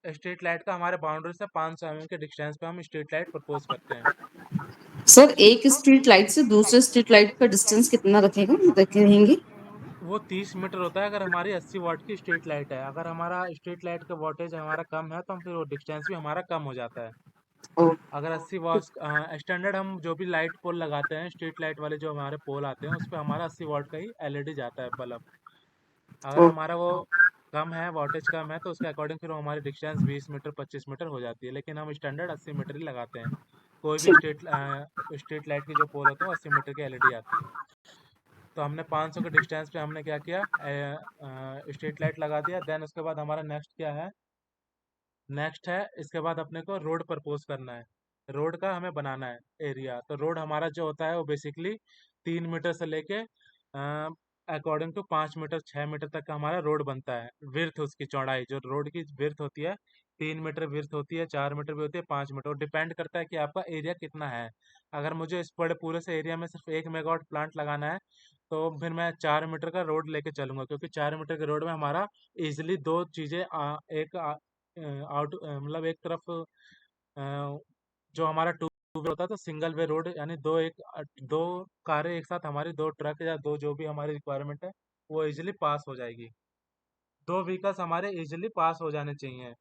स्ट्रीट लाइट का हमारे बाउंड्री से 500 mm के डिस्टेंस पे हम स्ट्रीट लाइट प्रपोज करते हैं। सर एक स्ट्रीट लाइट से दूसरे स्ट्रीट लाइट का डिस्टेंस कितना रखेंगे? वो 30 मीटर होता है अगर हमारी 80 वाट की स्ट्रीट लाइट है। अगर हमारा स्ट्रीट लाइट का वोल्टेज हमारा कम है तो हम फिर वो डिस्टेंस भी हमारा कम हो जाता है। ओ, अगर 80 वाट स्टैंडर्ड हम जो भी लाइट पोल लगाते हैं, स्ट्रीट लाइट वाले जो हमारे पोल आते हैं उस पर हमारा 80 वाट का ही एलईडी जाता है बल्ब। अगर ओ, हमारा वो कम है, वोल्टेज कम है, तो उसके अकॉर्डिंग फिर वो हमारी डिस्टेंस 20 मीटर 25 मीटर हो जाती है। लेकिन हम स्टैंडर्ड 80 मीटर ही लगाते हैं। कोई भी ठीक। स्ट्रीट लाइट की जो पोल होते हैं 80 मीटर की एलईडी आती है। तो हमने 500 के डिस्टेंस पे हमने क्या किया, स्ट्रीट लाइट लगा दिया। देन उसके बाद हमारा नेक्स्ट क्या है, नेक्स्ट है इसके बाद अपने को रोड प्रपोज करना है। रोड का हमें बनाना है एरिया। तो रोड हमारा जो होता है वो बेसिकली 3 मीटर से लेके अकॉर्डिंग टू 5 मीटर 6 मीटर तक का हमारा रोड बनता है। विर्थ उसकी चौड़ाई, जो रोड की विर्थ होती है 3 मीटर विर्थ होती है, 4 मीटर भी होती है, 5 मीटर, डिपेंड करता है कि आपका एरिया कितना है। अगर मुझे इस बड़े पूरे से एरिया में सिर्फ 1 मेगावाट प्लांट लगाना है तो फिर मैं 4 मीटर का रोड लेके चलूंगा, क्योंकि 4 मीटर के रोड में हमारा इजिली दो चीज़ें एक आउट मतलब एक तरफ जो हमारा वे होता तो सिंगल वे रोड, यानी दो कारें एक साथ, हमारी दो ट्रक या दो जो भी हमारी रिक्वायरमेंट है वो इजीली पास हो जाएगी। दो व्हीकल्स हमारे इजीली पास हो जाने चाहिए।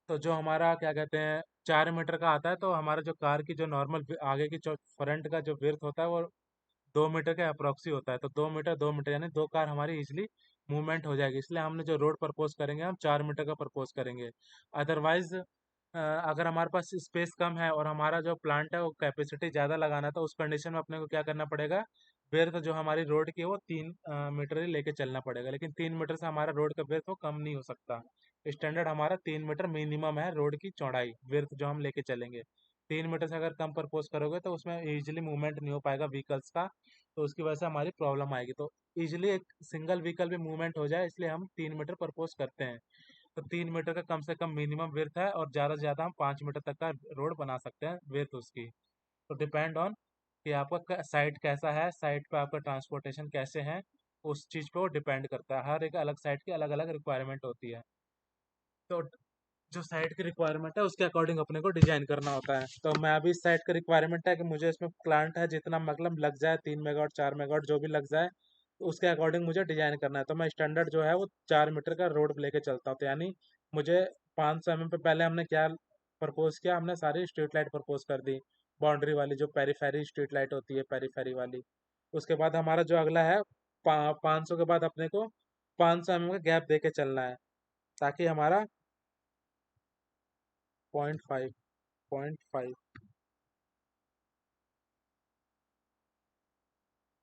तो जो हमारा क्या कहते हैं 4 मीटर का आता है, तो हमारा जो कार की जो नॉर्मल आगे की जो फ्रंट का जो विड्थ होता है वो 2 मीटर के अप्रोक्सी होता है। तो 2 मीटर यानी दो कार हमारी इजिली मूवमेंट हो जाएगी। इसलिए हमने जो रोड प्रपोज करेंगे हम 4 मीटर का प्रपोज करेंगे। अदरवाइज अगर हमारे पास स्पेस कम है और हमारा जो प्लांट है वो कैपेसिटी ज़्यादा लगाना है, तो उस कंडीशन में अपने को क्या करना पड़ेगा, बेर्थ जो हमारी रोड की है वो 3 मीटर ही लेके चलना पड़ेगा। लेकिन 3 मीटर से हमारा रोड का बेर्थ वो कम नहीं हो सकता। स्टैंडर्ड हमारा 3 मीटर मिनिमम है रोड की चौड़ाई, बेर्थ जो हम लेके चलेंगे। 3 मीटर से अगर कम प्रपोज करोगे तो उसमें इजीली मूवमेंट नहीं हो पाएगा व्हीकल्स का, तो उसकी वजह से हमारी प्रॉब्लम आएगी। तो इजीली एक सिंगल व्हीकल भी मूवमेंट हो जाए, इसलिए हम 3 मीटर प्रपोज करते हैं। तो 3 मीटर का कम से कम मिनिमम विड्थ है, और ज़्यादा से ज़्यादा हम 5 मीटर तक का रोड बना सकते हैं विड्थ उसकी। तो डिपेंड ऑन कि आपका साइट कैसा है, साइट पे आपका ट्रांसपोर्टेशन कैसे है, उस चीज़ पे वो डिपेंड करता है। हर एक अलग साइट की अलग अलग रिक्वायरमेंट होती है। तो जो साइट की रिक्वायरमेंट है उसके अकॉर्डिंग अपने को डिजाइन करना होता है। तो मैं अभी साइट का रिक्वायरमेंट है कि मुझे इसमें प्लांट है जितना मतलब लग जाए, 3 मेगावाट 4 मेगावाट जो भी लग जाए, तो उसके अकॉर्डिंग मुझे डिजाइन करना है। तो मैं स्टैंडर्ड जो है वो 4 मीटर का रोड लेके चलता हूँ। तो यानी मुझे 500 mm पे पहले हमने क्या प्रपोज किया, हमने सारी स्ट्रीट लाइट प्रपोज कर दी, बाउंड्री वाली जो पेरीफेरी स्ट्रीट लाइट होती है पेरीफेरी वाली। उसके बाद हमारा जो अगला है 500 के बाद अपने को 500 mm का गैप दे के चलना है, ताकि हमारा 0.5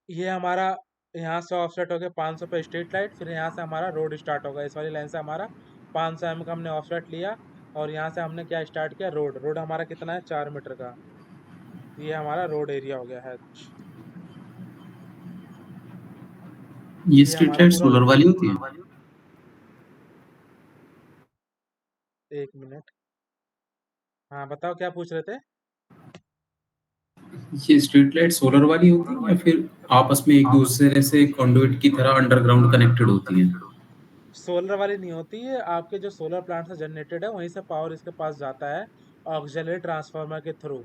ये हमारा यहाँ से ऑफसेट हो गया 500 पे स्ट्रीट लाइट, फिर यहाँ से हमारा रोड स्टार्ट होगा। इस वाली लाइन से हमारा 500 mm का हमने ऑफसेट लिया, और यहाँ से हमने क्या स्टार्ट किया, रोड। रोड हमारा कितना है, 4 मीटर का। ये हमारा रोड एरिया हो गया है। ये ये स्ट्रीट हमारा लाइट पूरा, सोलर वाली होती है? 1 मिनट, हाँ बताओ क्या पूछ रहे थे। ये स्ट्रीट लाइट सोलर वाली होती है या फिर आपस में एक दूसरे से कंडुइट की तरह अंडरग्राउंड कनेक्टेड होती हैं? सोलर वाली नहीं होती है, आपके जो सोलर प्लांट से जनरेटेड है वहीं से पावर इसके पास जाता है ऑक्सिलरी ट्रांसफार्मर के थ्रू।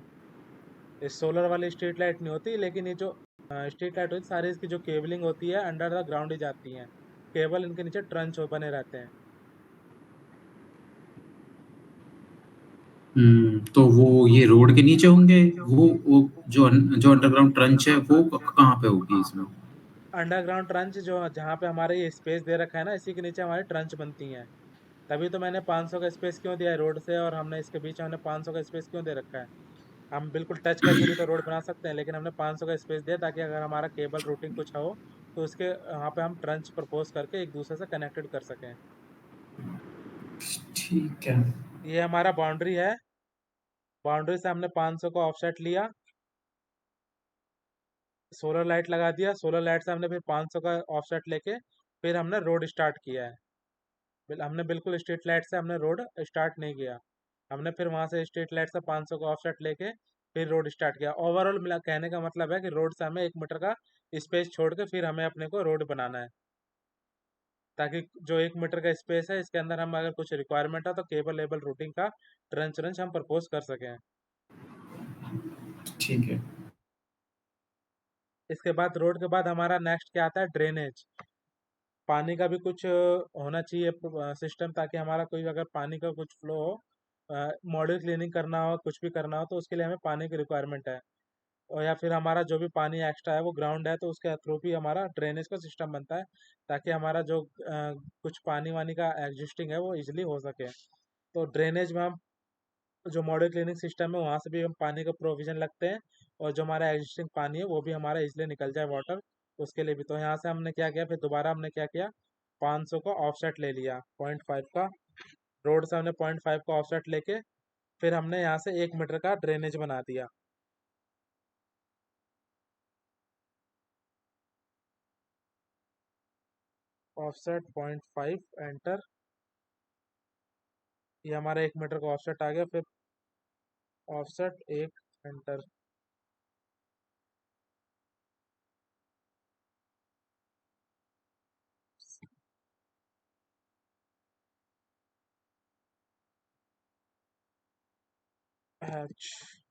ये सोलर वाली स्ट्रीट लाइट नहीं होती, लेकिन ये जो स्ट्रीट लाइट होती है सारी इसकी जो केबलिंग होती है अंडर द ग्राउंड ही जाती है। केबल इनके नीचे ट्रंच बने रहते हैं। तो वो ये रोड के नीचे होंगे, वो जो अंडरग्राउंड ट्रंच है वो कहाँ पे होगी इसमें? अंडरग्राउंड ट्रंच जो जहाँ पे हमारे ये स्पेस दे रखा है ना, इसी के नीचे हमारी ट्रंच बनती हैं। तभी तो मैंने 500 का स्पेस क्यों दिया है रोड से, और हमने इसके बीच हमने 500 का स्पेस क्यों दे रखा है। हम बिल्कुल टच करके भी तो रोड बना सकते हैं, लेकिन हमने 500 का स्पेस दिया ताकि अगर हमारा केबल रूटिंग कुछ हो तो उसके वहाँ पे हम ट्रंच प्रपोज करके एक दूसरे से कनेक्टेड कर सकें। ठीक है। ये हमारा बाउंड्री है। बाउंड्री से हमने 500 का ऑफसेट लिया, सोलर लाइट लगा दिया, सोलर लाइट से हमने फिर 500 का ऑफसेट लेके फिर हमने रोड स्टार्ट किया है। हमने बिल्कुल स्ट्रीट लाइट से हमने रोड स्टार्ट नहीं किया, हमने फिर वहां से स्ट्रीट लाइट से 500 का ऑफसेट लेके फिर रोड स्टार्ट किया। ओवरऑल मिला कहने का मतलब है कि रोड से हमें 1 मीटर का स्पेस छोड़ के फिर हमें अपने को रोड बनाना है, ताकि जो 1 मीटर का स्पेस है इसके अंदर हम अगर कुछ रिक्वायरमेंट है तो केबल लेबल रूटिंग का ट्रंच रंच हम प्रपोज कर सकें। ठीक है। इसके बाद रोड के बाद हमारा नेक्स्ट क्या आता है, ड्रेनेज। पानी का भी कुछ होना चाहिए सिस्टम, ताकि हमारा कोई अगर पानी का कुछ फ्लो हो, मॉड्यूल क्लीनिंग करना हो, कुछ भी करना हो, तो उसके लिए हमें पानी की रिक्वायरमेंट है। और या फिर हमारा जो भी पानी एक्स्ट्रा है वो ग्राउंड है तो उसके थ्रू भी हमारा ड्रेनेज का सिस्टम बनता है, ताकि हमारा जो कुछ पानी वानी का एग्जिस्टिंग है वो इजिली हो सके। तो ड्रेनेज में हम जो मॉडल क्लीनिंग सिस्टम है वहाँ से भी हम पानी का प्रोविज़न लगते हैं, और जो हमारा एग्जिस्टिंग पानी है वो भी हमारा इजिली निकल जाए वाटर, उसके लिए भी। तो यहाँ से हमने क्या किया, फिर दोबारा हमने क्या किया, 500 का ऑफसेट ले लिया 0.5 का। रोड से हमने 0.5 का ऑफसेट लेके फिर हमने यहाँ से 1 मीटर का ड्रेनेज बना दिया। ऑफसेट 0.5 एंटर, ये हमारा 1 मीटर का ऑफसेट आ गया। फिर ऑफसेट 1 एंटर। अच्छा,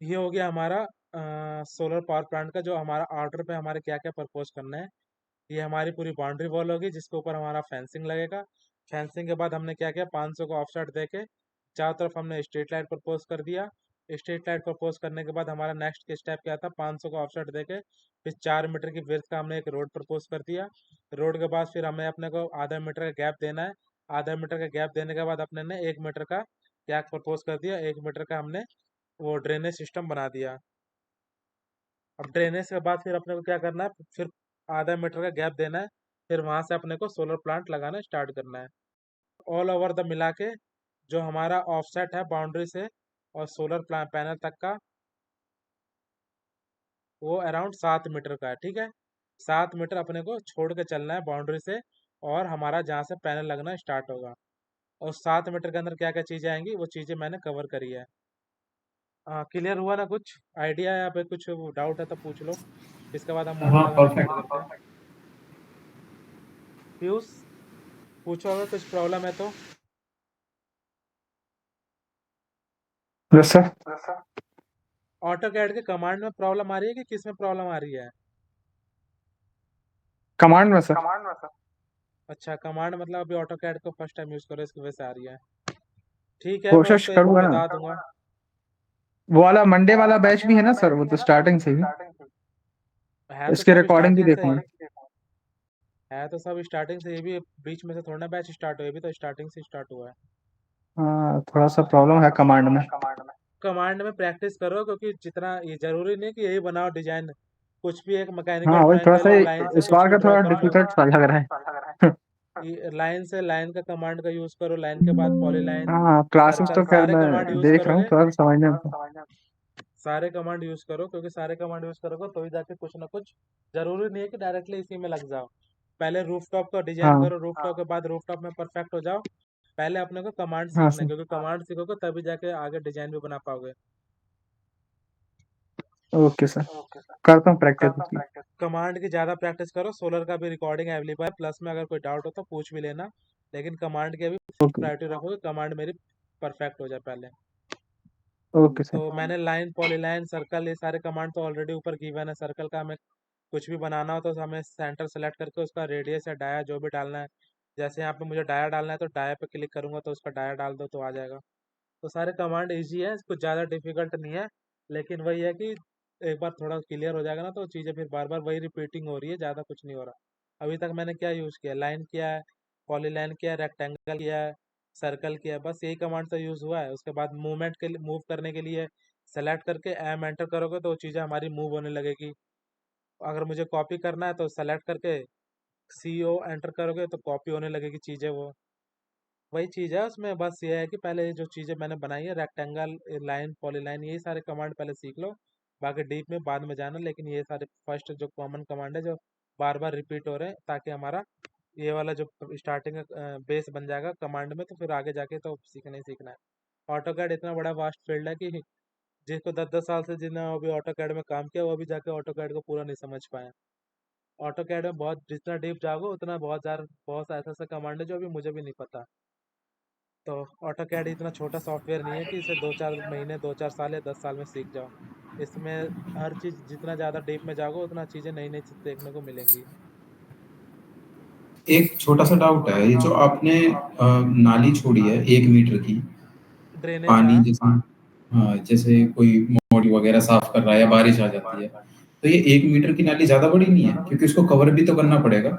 ये हो गया हमारा सोलर पावर प्लांट का, जो हमारा ऑर्डर पे हमारे क्या क्या प्रपोज करना है। ये हमारी पूरी बाउंड्री वॉल होगी जिसके ऊपर हमारा फेंसिंग लगेगा। फेंसिंग के बाद हमने क्या किया, 500 का ऑफसेट देके चारों तरफ हमने स्ट्रीट लाइट प्रपोज कर दिया। स्ट्रीट लाइट प्रपोज करने के बाद हमारा नेक्स्ट स्टेप क्या था, 500 का ऑफसेट देके फिर 4 मीटर की विड्थ का हमने एक रोड प्रपोज कर दिया। रोड के बाद फिर हमें अपने को आधा मीटर का गैप देना है। आधा मीटर का गैप देने के बाद अपने ने 1 मीटर का क्या प्रपोज कर दिया, 1 मीटर का हमने वो ड्रेनेज सिस्टम बना दिया। अब ड्रेनेज के बाद फिर अपने को क्या करना है, फिर आधा मीटर का गैप देना है। फिर वहां से अपने को सोलर प्लांट लगाना स्टार्ट करना है। ऑल ओवर द मिला के जो हमारा ऑफसेट है बाउंड्री से और सोलर प्लांट पैनल तक का, वो अराउंड 7 मीटर का है। ठीक है, 7 मीटर अपने को छोड़ के चलना है बाउंड्री से, और हमारा जहाँ से पैनल लगना स्टार्ट होगा। और 7 मीटर के अंदर क्या क्या चीज़ें आएंगी वो चीज़ें मैंने कवर करी है। क्लियर हुआ ना? कुछ आइडिया है, यहाँ पे कुछ डाउट है तो पूछ लो, इसके बाद हम मॉडल हाँ लगाना स्टार्ट परफेक्ट। करते हैं। पीयूष, पूछो अगर कुछ प्रॉब्लम है तो। Yes sir. ऑटो कैड के कमांड में प्रॉब्लम आ रही है कि किस में प्रॉब्लम आ रही है? कमांड में सर। अच्छा, कमांड मतलब अभी ऑटो कैड को फर्स्ट टाइम यूज करो, इसकी वजह से आ रही है। ठीक है, मैं कोशिश उसको एक करूंगा ना। बता दूंगा। वो वाला मंडे वाला बैच भी है ना सर, वो तो स्टार्टिंग से ही। है तो इसकी सब रिकॉर्डिंग भी स्टार्टिंग से ही, देखूंगा। है तो सब स्टार्टिंग से। ये भी बीच में से थोड़ा ना बैच स्टार्ट हुआ, ये भी तो स्टार्टिंग से स्टार्ट हुआ है। हाँ थोड़ा सा प्रॉब्लम है कमांड में। कमांड में प्रैक्टिस करो, क्योंकि जितना ये जरूरी नहीं कि यही बनाओ डिजाइन। कुछ भी एक हाँ मैकेनिकल वही ड्राइंग थोड़ा ले सा लो, लाइन से इस कुछ बार भी का ड्रॉ थोड़ा कर लो। डिफिकल्ट सा लग रहा है। लाइन से लाइन का कमांड का यूज करो, लाइन के बाद पॉलीलाइन, हाँ क्लासेस सर्कल, तो खैर सारे मैं कमांड यूज देख रहा हूँ, करोगे। थोड़ा सा समझने में। सारे कमांड यूज करो, क्योंकि सारे कमांड यूज करोगे तो ही जाके कुछ ना कुछ। जरूरी नहीं है कि डायरेक्टली इसी में लग जाओ। पहले रूफटॉप का डिजाइन हाँ करो, रूफटॉप के बाद रूफटॉप में परफेक्ट हो जाओ। पहले अपने को कमांड हाँ सीखना है, सर। क्योंकि कमांड सीखोगे तभी जाके आगे डिजाइन भी बना पाओगे। ओके सर, करता हूँ प्रैक्टिस इसकी। कमांड की ज़्यादा प्रैक्टिस करो। सोलर का भी रिकॉर्डिंग अवेलेबल है, प्लस में अगर कोई डाउट हो तो पूछ भी लेना। लेकिन कमांड की अभी ओके प्रायोरिटी रखोगे, कमांड मेरी परफेक्ट हो जाए पहले। Okay sir. तो मैंने लाइन, पॉलीलाइन, सर्कल, ये सारे कमांड तो ऑलरेडी ऊपर गिवन है। सर्कल का हमें कुछ भी बनाना हो तो हमें सेंटर सेलेक्ट करके उसका रेडियस या डाया जो भी डालना है। जैसे यहाँ पे मुझे डाया डालना है तो डाया पे क्लिक करूंगा तो उसका डाया डाल दो तो आ जाएगा। तो सारे कमांड इजी है, कुछ ज़्यादा डिफिकल्ट नहीं है। लेकिन वही है कि एक बार थोड़ा क्लियर हो जाएगा ना तो चीज़ें फिर बार बार वही रिपीटिंग हो रही है, ज़्यादा कुछ नहीं हो रहा। अभी तक मैंने क्या यूज़ किया, लाइन किया है, पॉलीलाइन किया है, रेक्टेंगल किया है, सर्कल किया है, बस यही कमांड तो यूज़ हुआ है। उसके बाद मूवमेंट के लिए, मूव करने के लिए सेलेक्ट करके एम एंटर करोगे तो वो चीज़ें हमारी मूव होने लगेगी। अगर मुझे कॉपी करना है तो सेलेक्ट करके सी ओ एंटर करोगे तो कॉपी होने लगेगी चीज़ें। वो वही चीज़ है उसमें, बस ये है कि पहले जो चीज़ें मैंने बनाई है, रेक्टेंगल, लाइन, पॉलीलाइन, यही सारे कमांड पहले सीख लो। बाकी डीप में बाद में जाना, लेकिन ये सारे फर्स्ट जो कॉमन कमांड है जो बार बार रिपीट हो रहे हैं, ताकि हमारा ये वाला जो स्टार्टिंग बेस बन जाएगा कमांड में, तो फिर आगे जाके तो सीखना ही सीखना है। ऑटो कैड इतना बड़ा वास्ट फील्ड है कि जिसको 10-10 साल से जिन्होंने अभी ऑटो कैड में काम किया वो अभी जाके ऑटो कैड को पूरा नहीं समझ पाए। ऑटो कैड में बहुत जितना डीप जाओगे उतना बहुत ऐसा ऐसा कमांड है जो अभी मुझे भी नहीं पता। तो ऑटो कैड इतना छोटा सॉफ्टवेयर नहीं है कि इसे 2-4 महीने, 2-4 साल या 10 साल में सीख जाओ। इसमें हर चीज़ जितना ज़्यादा डीप में जाओगे उतना चीज़ें नई नई देखने को मिलेंगी। एक छोटा सा डाउट है, ये जो आपने नाली छोड़ी है 1 मीटर की, ड्रेनेज पानी हाँ। जैसे, हाँ जैसे कोई मोटी वगैरह साफ कर रहा है या बारिश आ जाती है, तो ये 1 मीटर की नाली ज्यादा बड़ी नहीं है, क्योंकि उसको कवर भी तो करना पड़ेगा।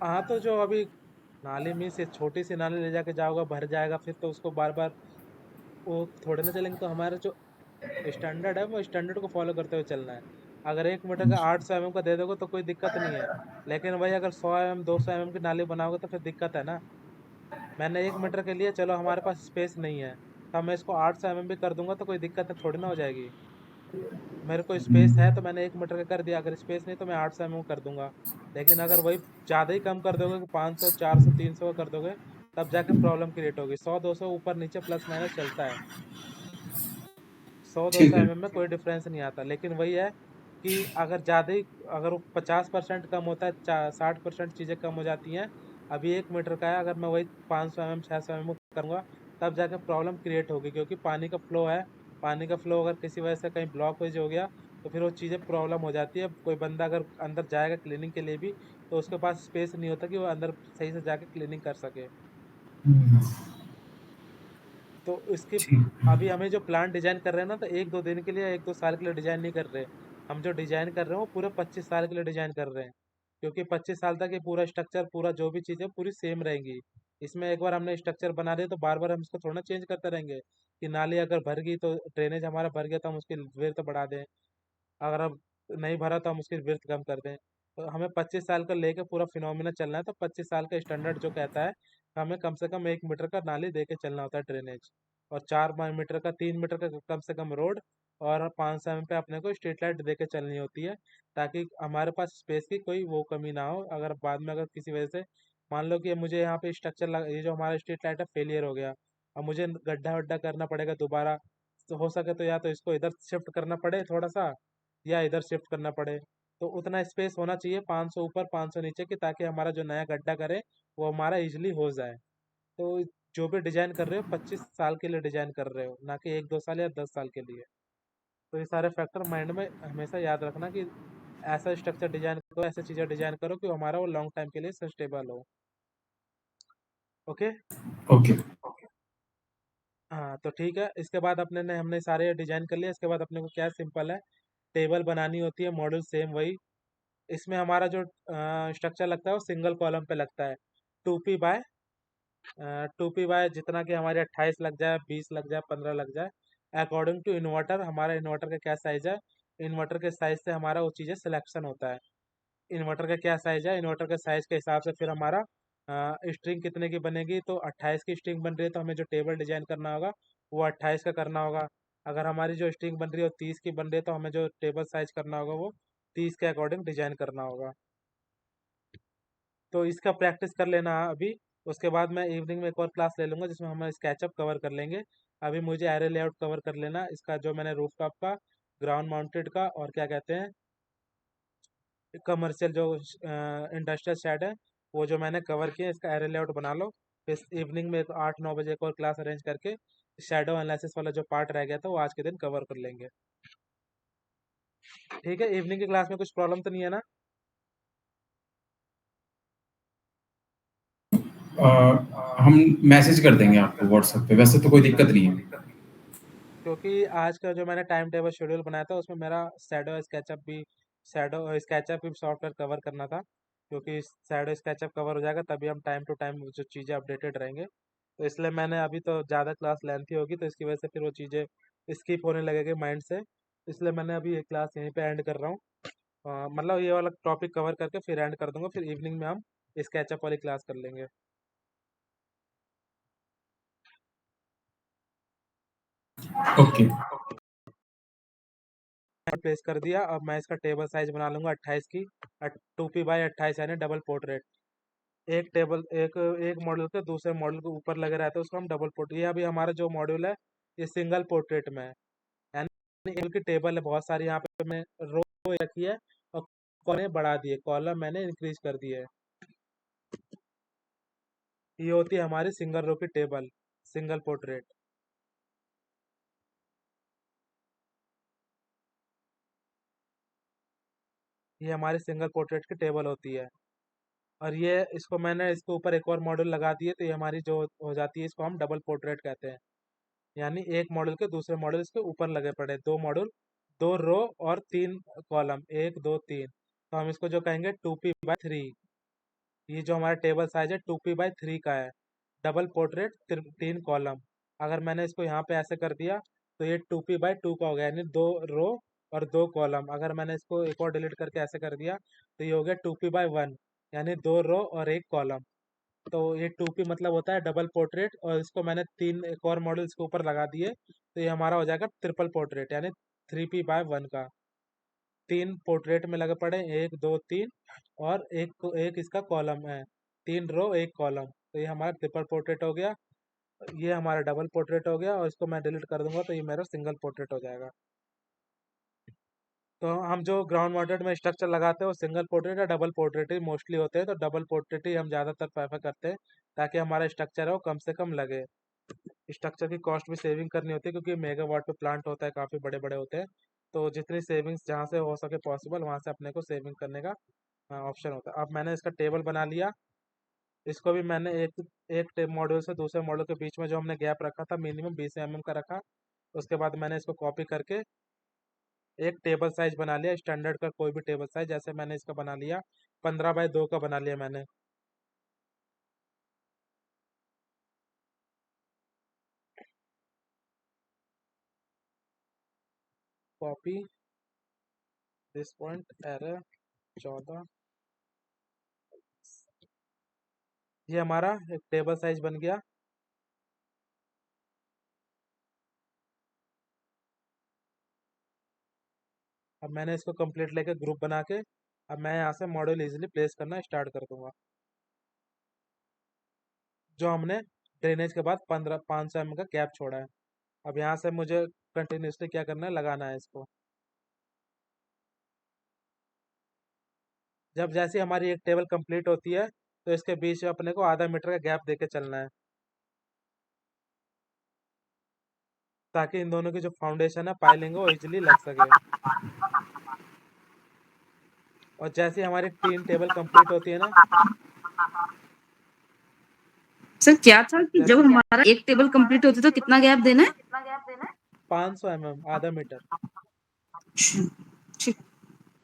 हाँ, तो जो अभी नाली में से छोटी सी नाली ले जाके जाओगे, भर जाएगा, फिर तो उसको बार बार वो थोड़े ना चलेंगे। तो हमारा जो स्टैंडर्ड है वो स्टैंडर्ड को फॉलो करते हुए चलना है। अगर 1 मीटर का 800 mm का दे दोगे तो कोई दिक्कत नहीं है। लेकिन भाई अगर 100 mm 200 mm की नाली बनाओगे तो फिर दिक्कत है ना। मैंने 1 मीटर के लिए, चलो हमारे पास स्पेस नहीं है तो मैं इसको 800 mm भी कर दूंगा तो कोई दिक्कत है थोड़ी ना हो जाएगी। मेरे को स्पेस है तो मैंने 1 मीटर का कर दिया, अगर स्पेस नहीं तो मैं 800 mm कर दूंगा। लेकिन अगर वही ज़्यादा ही कम कर दोगे, 500, 400, 300 का कर दोगे, तब जाके प्रॉब्लम क्रिएट होगी। 100-200 ऊपर नीचे प्लस माइनस चलता है, 100-200 ठीक है। mm में कोई डिफरेंस नहीं आता। लेकिन वही है कि अगर ज़्यादा ही अगर वो 50% कम होता है, 60% चीज़ें कम हो जाती हैं। अभी 1 मीटर का है, अगर मैं वही 500 mm 600 mm करूँगा तब जाके प्रॉब्लम क्रिएट होगी, क्योंकि पानी का फ्लो है। पानी का फ्लो अगर किसी वजह से कहीं ब्लॉकेज हो गया तो फिर वो चीज़ें प्रॉब्लम हो जाती है। कोई बंदा अगर अंदर जाएगा क्लीनिंग के लिए भी तो उसके पास स्पेस नहीं होता कि वो अंदर सही से जाके क्लीनिंग कर सके। हम्म, तो इसकी ठीक। अभी हमें जो प्लान डिजाइन कर रहे हैं ना, तो 1-2 दिन के लिए 1-2 साल के लिए डिजाइन नहीं कर रहे। हम जो डिजाइन कर रहे हैं वो पूरे 25 साल के लिए डिजाइन कर रहे हैं, क्योंकि 25 साल तक ये पूरा स्ट्रक्चर, पूरा जो भी चीज़ें पूरी सेम रहेंगी। इसमें एक बार हमने स्ट्रक्चर बना दिया तो बार बार हम इसको थोड़ा ना चेंज करते रहेंगे कि नाली अगर भर गई तो ड्रेनेज हमारा भर गया तो हम उसकी विड्थ बढ़ा दें, अगर अब नहीं भरा तो हम उसकी विड्थ कम कर दें। तो हमें 25 साल का लेके पूरा फिनोमिना चलना है, तो 25 साल का स्टैंडर्ड जो कहता है हमें कम से कम 1 मीटर का नाली दे के चलना होता है ड्रेनेज, और 4 मीटर का 3 मीटर का कम से कम रोड, और 500 mm पे अपने को स्ट्रीट लाइट दे के चलनी होती है, ताकि हमारे पास स्पेस की कोई वो कमी ना हो। अगर बाद में अगर किसी वजह से मान लो कि मुझे यहाँ पे स्ट्रक्चर ये जो हमारा स्ट्रीट लाइट है फेलियर हो गया, अब मुझे गड्ढा वड्ढा करना पड़ेगा दोबारा, तो हो सके तो या तो इसको इधर शिफ्ट करना पड़े थोड़ा सा, या इधर शिफ्ट करना पड़े। तो उतना स्पेस होना चाहिए 500 ऊपर 500 नीचे की, ताकि हमारा जो नया गड्ढा करे वो हमारा इजिली हो जाए। तो जो भी डिजाइन कर रहे हो 25 साल के लिए डिजाइन कर रहे हो, ना कि 1-2 साल या 10 साल के लिए। तो ये सारे फैक्टर माइंड में हमेशा याद रखना कि ऐसा स्ट्रक्चर डिजाइन करो, ऐसी चीज़ें डिजाइन करो कि हमारा वो लॉन्ग टाइम के लिए सस्टेबल हो। ओके। ओके। हाँ तो ठीक है, इसके बाद हमने सारे डिजाइन कर लिए। इसके बाद अपने को क्या सिंपल है, टेबल बनानी होती है, मॉडल सेम वही। इसमें हमारा जो स्ट्रक्चर लगता है वो सिंगल कॉलम पे लगता है, 2p बाय 2p बाय जितना कि हमारे 28 लग जाए, 20 लग जाए, 15 लग जाए, अकॉर्डिंग टू इन्वर्टर। हमारा इन्वर्टर का क्या साइज है, इन्वर्टर के साइज से हमारा वो चीज़ें सिलेक्शन होता है। इन्वर्टर का क्या साइज है, इन्वर्टर के साइज के हिसाब से फिर हमारा स्ट्रिंग कितने की बनेगी। तो 28 की स्ट्रिंग बन रही है तो हमें जो टेबल डिजाइन करना होगा वो 28 का करना होगा। अगर हमारी जो स्ट्रिंग बन रही है वो 30 की बन रही है तो हमें जो टेबल साइज करना होगा वो 30 के अकॉर्डिंग डिजाइन करना होगा। तो इसका प्रैक्टिस कर लेना अभी। उसके बाद मैं इवनिंग में एक और क्लास ले लूँगा जिसमें हम स्केचअप कवर कर लेंगे। अभी मुझे एरे लेआउट कवर कर लेना, इसका जो मैंने रूफटॉप का, ग्राउंड माउंटेड का, और क्या कहते हैं कमर्शियल जो इंडस्ट्रियल शेड है वो जो मैंने कवर किया, इसका एरे लेआउट बना लो। फिर इवनिंग में 8-9 बजे एक और क्लास अरेंज करके शेडो एनालिसिस वाला जो पार्ट रह गया था वो आज के दिन कवर कर लेंगे। ठीक है, इवनिंग की क्लास में कुछ प्रॉब्लम तो नहीं है ना? अ, हम मैसेज कर देंगे आपको व्हाट्सएप पे, वैसे तो कोई दिक्कत नहीं है। क्योंकि आज का जो मैंने टाइम टेबल शेड्यूल बनाया था उसमें मेरा शैडो स्केचअप भी सॉफ्टवेयर कवर करना था, क्योंकि शैडो स्केचअप कवर हो जाएगा तभी हम टाइम टू टाइम जो चीज़ें अपडेटेड रहेंगे। तो इसलिए मैंने अभी तो ज़्यादा क्लास लेंथी होगी तो इसकी वजह से फिर वो चीज़ें स्किप होने लगेगी माइंड से, इसलिए मैंने अभी ये क्लास यहीं पे एंड कर रहा हूँ। मतलब ये वाला टॉपिक कवर करके फिर एंड कर दूंगा, फिर इवनिंग में हम स्केचअप वाली क्लास कर लेंगे। ओके। प्लेस कर दिया, अब मैं इसका टेबल साइज बना लूंगा 28 की, 2p/28 यानी डबल पोर्ट्रेट। एक मॉडल के दूसरे मॉडल के ऊपर लगे रहते हैं उसको हम डबल पोर्ट्रेट। ये अभी हमारा जो मॉड्यूल है ये सिंगल पोर्ट्रेट में है, यानी एक की टेबल है बहुत सारी, यहाँ पे मैं रो रखी है और कॉलम बढ़ा दिए, कॉलम मैंने इंक्रीज कर दिए है। ये होती है हमारी सिंगल रो की टेबल, सिंगल पोर्ट्रेट। ये हमारी सिंगल पोर्ट्रेट की टेबल होती है, और ये इसको मैंने इसके ऊपर एक और मॉडल लगा दिए तो ये हमारी जो हो जाती है इसको हम डबल पोर्ट्रेट कहते हैं। यानी एक मॉडल के दूसरे मॉडल इसके ऊपर लगे पड़े, 2 मॉडल, 2 रो और 3 कॉलम, 1 2 3, तो हम इसको जो कहेंगे 2p/3। ये जो हमारा टेबल साइज है 2p/3 का है, डबल पोर्ट्रेट 3 कॉलम। अगर मैंने इसको यहाँ पे ऐसे कर दिया तो ये 2p/2 का हो गया, यानी 2 रो और 2 कॉलम। अगर मैंने इसको एक और डिलीट करके ऐसे कर दिया तो ये हो गया 2p/1, यानी 2 रो और 1 कॉलम। तो ये 2p मतलब होता है डबल पोर्ट्रेट, और इसको मैंने एक और मॉडल इसके ऊपर लगा दिए तो ये हमारा हो जाएगा ट्रिपल पोर्ट्रेट, यानी 3p/1 का। 3 पोर्ट्रेट में लगे पड़े, 1 2 3, और एक इसका कॉलम है, 3 रो 1 कॉलम, तो ये हमारा ट्रिपल पोर्ट्रेट हो गया। ये हमारा डबल पोर्ट्रेट हो गया, और इसको मैं डिलीट कर दूंगा तो ये मेरा सिंगल पोर्ट्रेट हो जाएगा। तो हम जो ग्राउंड माउंटेड में स्ट्रक्चर लगाते हैं वो सिंगल पोर्ट्रेट या डबल पोर्ट्रेट ही मोस्टली होते हैं, तो डबल पोर्ट्रेट ही हम ज़्यादातर प्रेफर करते हैं ताकि हमारा स्ट्रक्चर है वो कम से कम लगे। स्ट्रक्चर की कॉस्ट भी सेविंग करनी होती है क्योंकि मेगावाट पे प्लांट होता है, काफ़ी बड़े बड़े होते हैं, तो जितनी सेविंग्स जहाँ से हो सके पॉसिबल वहाँ से अपने को सेविंग करने का ऑप्शन होता है। अब मैंने इसका टेबल बना लिया, इसको भी मैंने एक मॉड्यूल से दूसरे मॉड्यूल के बीच में जो हमने गैप रखा था मिनिमम 20 mm का रखा। उसके बाद मैंने इसको कॉपी करके एक टेबल साइज बना लिया, स्टैंडर्ड का कोई भी टेबल साइज, जैसे मैंने इसका बना लिया 15x2 का बना लिया मैंने। कॉपी दिस पॉइंट एरर 14, ये हमारा एक टेबल साइज बन गया। अब मैंने इसको कंप्लीट लेके ग्रुप बना के अब मैं यहाँ से मॉड्यूल इजीली प्लेस करना स्टार्ट कर दूंगा। जो हमने ड्रेनेज के बाद 500 mm का गैप छोड़ा है, अब यहाँ से मुझे कंटिन्यूसली क्या करना है, लगाना है इसको। जब जैसी हमारी एक टेबल कंप्लीट होती है तो इसके बीच में अपने को आधा मीटर का गैप देके चलना है ताकि इन दोनों की जो फाउंडेशन है पाइलिंग वो इजीली लग सके। और जैसे हमारी 3 टेबल कंप्लीट होती है ना, सर क्या था कि जब हमारा एक टेबल कंप्लीट होती तो कितना गैप देना है? 500 mm आधा मीटर, ठीक।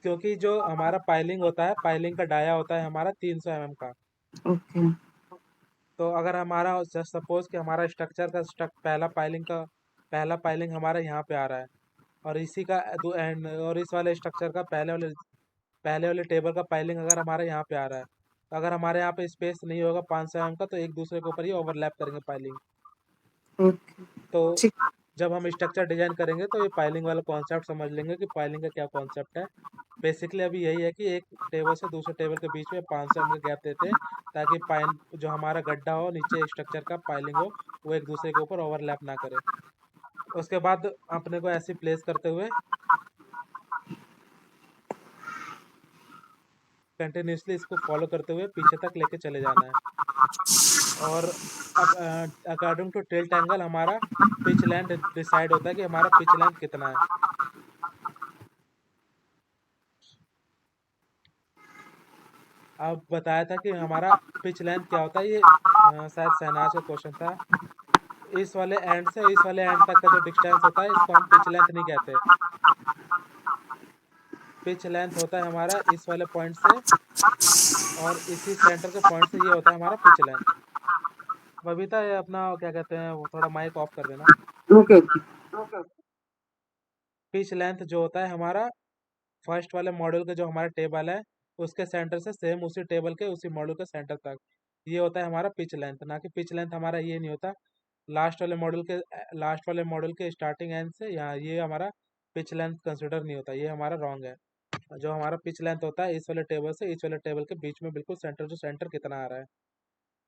क्योंकि जो हमारा पाइलिंग होता है, पाइलिंग का डाया होता है हमारा 300 mm का। ओके। तो अगर हमारा जस्ट सपोज कि हमारा स्ट्रक्चर का पहला पाइलिंग हमारा यहाँ पे आ रहा है और इसी का एंड और इस वाले स्ट्रक्चर का पहले वाले टेबल का पाइलिंग अगर हमारे यहाँ पे आ रहा है, तो अगर हमारे यहाँ पे स्पेस नहीं होगा 500 mm का तो एक दूसरे के ऊपर ही ओवरलैप करेंगे पाइलिंग। ओके। तो ठीक। जब हम स्ट्रक्चर डिजाइन करेंगे तो ये पाइलिंग वाला कॉन्सेप्ट समझ लेंगे कि पाइलिंग का क्या कॉन्सेप्ट है। बेसिकली अभी यही है कि एक टेबल से दूसरे टेबल के बीच में 500 mm का गैप देते हैं ताकि पाइन जो हमारा गड्ढा हो नीचे स्ट्रक्चर का पाइलिंग हो वो एक दूसरे के ऊपर ओवरलैप ना करे। उसके बाद अपने को ऐसे प्लेस करते हुए कंटिन्यूसली इसको फॉलो करते हुए पीछे तक लेके चले जाना है। और अब अकॉर्डिंग टू टिल्ट एंगल हमारा पिच लेंथ डिसाइड होता है कि हमारा पिच लेंथ कितना है। अब बताया था कि हमारा पिच लेंथ क्या होता है, ये शायद शहनाज का क्वेश्चन था। इस वाले एंड से इस वाले एंड तक का जो डिस्टेंस होता है इसको हम पिच लेंथ नहीं कहते। पिच लेंथ होता है हमारा इस वाले पॉइंट से और इसी सेंटर के पॉइंट से ये होता है हमारा पिच लेंथ। बबीता ये अपना क्या कहते हैं वो थोड़ा माइक ऑफ कर देना। Okay okay. पिच लेंथ जो होता है हमारा फर्स्ट वाले मॉड्यूल का जो हमारा टेबल है उसके सेंटर से सेम उसी टेबल के उसी मॉड्यूल के सेंटर तक, ये होता है हमारा पिच लेंथ। ना कि पिच लेंथ हमारा ये नहीं होता लास्ट वाले मॉड्यूल के स्टार्टिंग एंड से, यहाँ ये हमारा पिच लेंथ कंसिडर नहीं होता, ये हमारा रॉन्ग है। जो हमारा पिच लेंथ होता है इस वाले टेबल से इस वाले टेबल के बीच में बिल्कुल सेंटर, जो सेंटर कितना आ रहा है।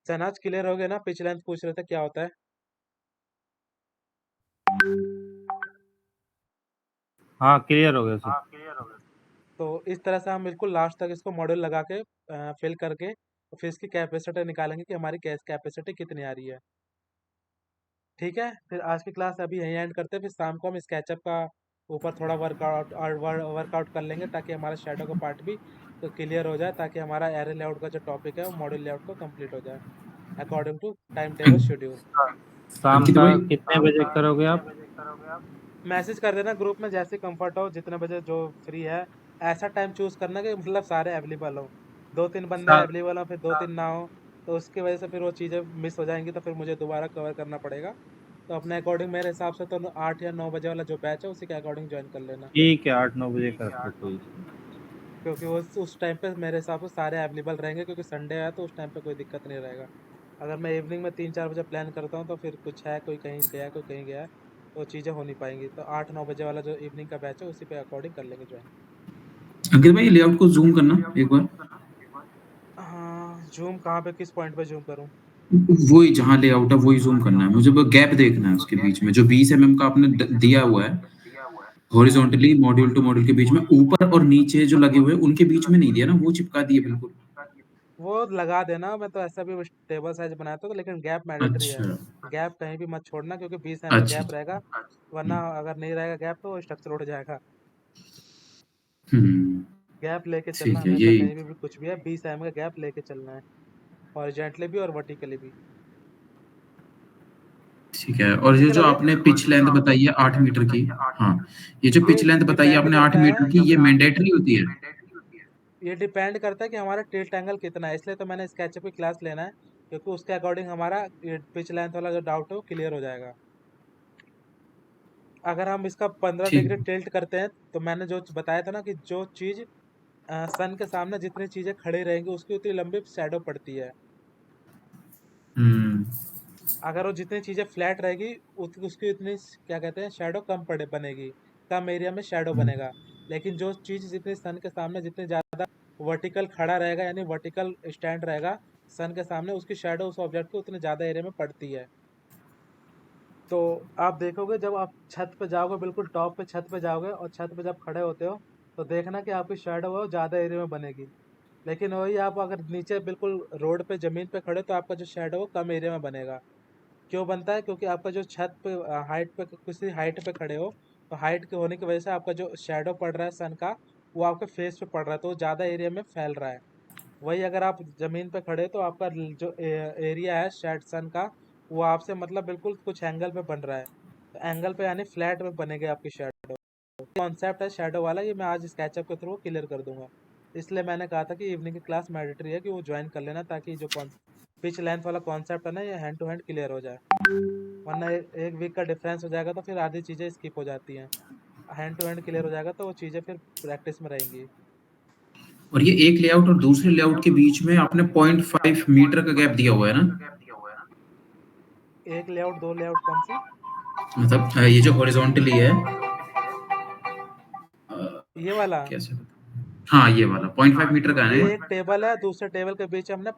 शहनाज क्लियर हो गया ना? पिच लेंथ पूछ रहे थे क्या होता है। हाँ क्लियर हो गया सर। तो इस तरह से हम बिल्कुल लास्ट तक इसको मॉड्यूल लगा के फिल करके तो फिर इसकी कैपेसिटी निकालेंगे कि हमारी कैपेसिटी कितनी आ रही है। ठीक है, फिर आज की क्लास अभी यहीं एंड करते हैं, फिर शाम को हम स्केचअप का ऊपर थोड़ा वर्कआउट कर लेंगे ताकि हमारा शेडो का पार्ट भी तो क्लियर हो जाए, ताकि हमारा एरे लेआउट का जो टॉपिक है वो मॉड्यूल लेआउट को कंप्लीट हो जाए according to time table schedule. शाम अंकित का भाई कितने बजे करोगे आप? मैसेज कर देना ग्रुप में जैसे कंफर्ट हो, जितने बजे जो फ्री है। ऐसा टाइम चूज करना कि मतलब सारे अवेलेबल हो, 2-3 बंदे अवेलेबल हो फिर 2-3 ना हो, तो उसकी वजह से फिर वो चीज़ें मिस हो जाएंगी, तो फिर मुझे दोबारा कवर करना पड़ेगा। तो अपने अकॉर्डिंग मेरे हिसाब से तो 8 या 9 बजे वाला जो बैच है उसी के अकॉर्डिंग ज्वाइन कर लेना, ठीक है 8-9 बजे कर सकते हो। क्योंकि वो उस टाइम पे मेरे हिसाब से सारे अवेलेबल रहेंगे, क्योंकि संडे है तो उस टाइम पे कोई दिक्कत नहीं रहेगा। अगर मैं इवनिंग में 3-4 बजे प्लान करता हूँ तो फिर कुछ है, कोई कहीं गया कोई कहीं गया, तो चीज़ें हो नहीं पाएंगी। तो 8-9 बजे वाला जो इवनिंग का बैच है उसी पे अकॉर्डिंग कर लेंगे ज्वाइन। अंकित भाई लेआउट को जूम करना एक बार। हाँ, जूम कहाँ पे, किस पॉइंट पे जूम करूँ? वही जहाँ लेआउट है वही जूम करना है मुझे, वो गैप देखना है उसके बीच में जो 20 mm का आपने दिया हुआ है हॉरिजॉन्टली मॉड्यूल टू मॉड्यूल के बीच में ऊपर और नीचे जो लगे हुए उनके बीच में नहीं दिया ना, वो चिपका दिए बिल्कुल। वो लगा देना, मैं तो ऐसा भी टेबल साइज बनाया था, लेकिन गैप मैंडेटरी है। अच्छा, गैप कहीं भी मत छोड़ना, क्योंकि 20 एम का अच्छा, गैप रहेगा, वरना अगर नहीं रहेगा गैप तो स्ट्रक्चर उठ जाएगा। हुँ, गैप लेके चलना ठीक है, हमेशा, यही कहीं भी कुछ भी है 20 एम का गैप लेके चलना है, हॉरिजॉन्टली भी और वर्टिकली भी। ठीक है। और ये ठीक है जो रवि, आपने पिच लेंथ बताई है 8 मीटर की, हाँ, ये जो ये पिच लेंथ बताई है डिपेंड आपने 8 करता मीटर है, की, ये मैंडेटरी होती है? ये डिपेंड करता है कि हमारा टिल्ट एंगल कितना है, इसलिए तो मैंने स्केचअप की क्लास लेना है, क्योंकि उसके अकॉर्डिंग हमारा पिच लेंथ वाला जो डाउट है वो क्लियर हो जाएगा। अगर हम इसका 15 डिग्री ठीक। टिल्ट करते हैं, तो मैंने जो बताया था ना कि जो चीज़ सन के सामने जितनी चीज़ें खड़ी रहेंगी उसकी उतनी लंबी शैडो पड़ती है। हुँ, अगर वो जितनी चीज़ें फ्लैट रहेगी उसकी उतनी क्या कहते हैं शैडो कम पड़े बनेगी, कम एरिया में शैडो हुँ, बनेगा। लेकिन जो चीज़ जितनी सन के सामने जितनी ज़्यादा वर्टिकल खड़ा रहेगा, यानी वर्टिकल स्टैंड रहेगा सन के सामने, उसकी शैडो उस ऑब्जेक्ट के उतने ज़्यादा एरिया में पड़ती है। तो आप देखोगे जब आप छत पे जाओगे, बिल्कुल टॉप पे छत पे जाओगे, और छत पे जब खड़े होते हो तो देखना कि आपकी शैडो वो ज़्यादा एरिया में बनेगी। लेकिन वही आप अगर नीचे बिल्कुल रोड पे ज़मीन पे खड़े, तो आपका जो शैडो वो कम एरिया में बनेगा। क्यों बनता है? क्योंकि आपका जो छत पे हाइट पे किसी हाइट पे खड़े हो, तो हाइट के होने की वजह से आपका जो शैडो पड़ रहा है सन का, वो आपके फेस पे पड़ रहा है, तो वो ज़्यादा एरिया में फैल रहा है। वही अगर आप ज़मीन पे खड़े, तो आपका जो एरिया है शेड सन का, वो आपसे मतलब बिल्कुल कुछ एंगल पे बन रहा है, तो एंगल पे यानी फ्लैट में बनेगी आपकी शैडो। कॉन्सेप्ट है शैडो वाला, ये मैं आज स्केचअप के थ्रू क्लियर कर दूंगा। इसलिए मैंने कहा था कि इवनिंग की क्लास मैंडेटरी है कि वो ज्वाइन कर लेना, ताकि जो पिच लेंथ वाला कॉन्सेप्ट है ना, ये हैंड टू हैंड क्लियर हो जाए। वरना एक वीक का डिफरेंस हो जाएगा तो फिर आधी चीज़ें स्किप हो जाती हैं। हैंड टू हैंड क्लियर हो जाएगा तो वो चीज़ें फिर प्रैक्टिस में रहेंगी। और ये एक लेआउट और दूसरे लेआउट के बीच में आपने 0.5 मीटर का गैप दिया हुआ है ना? एक लेआउट, दो लेआउट, कौन सी? मतलब ये जो हॉरिजॉन्टली है अ, ये वाला? कैसे बताऊँ? हाँ, ये वाला 0.5 मीटर का है ये ना? एक टेबल है, दूसरे टेबल के बीच हमने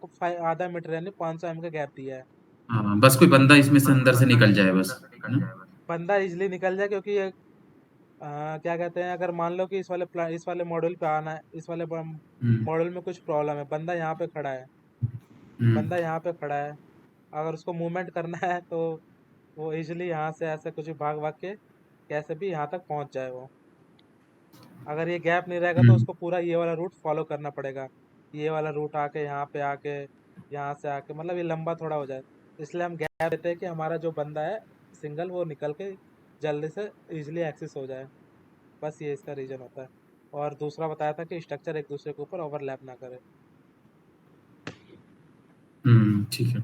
आधा मीटर यानी 500 एम का गैप दिया है। हाँ, बस कोई बंदा इसमें से अंदर से निकल जाए बस, है ना? बंदा इजिली निकल जाए, क्योंकि ये क्या कहते हैं, अगर मान लो कि इस वाले मॉड्यूल पे आना है, इस वाले हुँ, मॉड्यूल में कुछ प्रॉब्लम है, बंदा यहाँ पे खड़ा है, हुँ, बंदा यहाँ पे खड़ा है, अगर उसको मूवमेंट करना है तो वो इजिली यहाँ से ऐसे कुछ भी भाग भाग के कैसे भी यहाँ तक पहुँच जाए वो। अगर ये गैप नहीं रहेगा तो हुँ, उसको पूरा ये वाला रूट फॉलो करना पड़ेगा, ये वाला रूट आके यहाँ पे आके यहाँ से आके, मतलब ये लंबा थोड़ा हो जाए। इसलिए हम गैप देते हैं कि हमारा जो बंदा है सिंगल, वो निकल के जल्दी से इजीली एक्सेस हो जाए। बस ये इसका रीज़न होता है। और दूसरा बताया था कि स्ट्रक्चर एक दूसरे के ऊपर ओवरलैप ना करे। हुँ, ठीक है।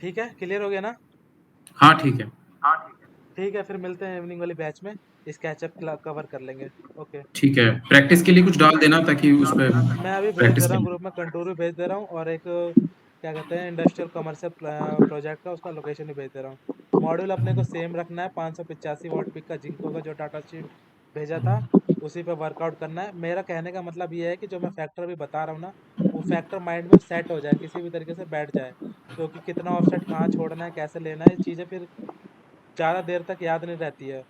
ठीक है, क्लियर हो गया ना? हाँ, ठीक है। ठीक है, फिर मिलते हैं इवनिंग वाली बैच में, इस कैचअप कवर कर लेंगे। ओके। ठीक है, प्रैक्टिस के लिए कुछ डाल देना ताकि उस पे मैं अभी भेज दे प्रैक्टिस रहा कर हूँ लें। ग्रुप में, कंटूर भी भेज दे रहा हूँ, और एक क्या कहते हैं इंडस्ट्रियल कमर्शियल प्रोजेक्ट का उसका लोकेशन भी भेज दे रहा हूँ। मॉड्यूल अपने को सेम रखना है, 585 वॉट पिक का जिंको का जो टाटा शीट भेजा था, उसी पे वर्कआउट करना है। मेरा कहने का मतलब ये है कि जो मैं फैक्टर भी बता रहा हूँ ना, वो फैक्टर माइंड में सेट हो जाए, किसी भी तरीके से बैठ जाए, क्योंकि कितना ऑफसेट कहाँ छोड़ना है, कैसे लेना है, ये चीज़ें फिर ज़्यादा देर तक याद नहीं रहती है।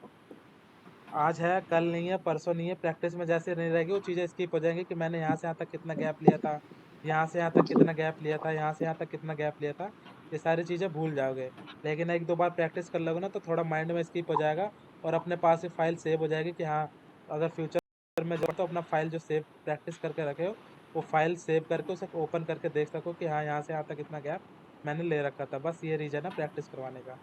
आज है, कल नहीं है, परसों नहीं है, प्रैक्टिस में जैसे नहीं रहेगी वो चीज़ें स्किप हो जाएंगी कि मैंने यहाँ से यहाँ तक कितना गैप लिया था, यहाँ से यहाँ तक कितना गैप लिया था, यहाँ से यहाँ तक कितना गैप लिया था, ये सारी चीज़ें भूल जाओगे। लेकिन एक दो बार प्रैक्टिस कर लोगे ना, तो थोड़ा माइंड में स्किप हो जाएगा, और अपने पास ही फाइल सेव हो जाएगी कि हाँ, अगर फ्यूचर में जो तो अपना फाइल जो सेव प्रैक्टिस करके रखे हो, वो फाइल सेव करके उसे ओपन करके देख सको कि हाँ, यहाँ से यहाँ तक इतना गैप मैंने ले रखा था। बस ये रीज़न है प्रैक्टिस करवाने का।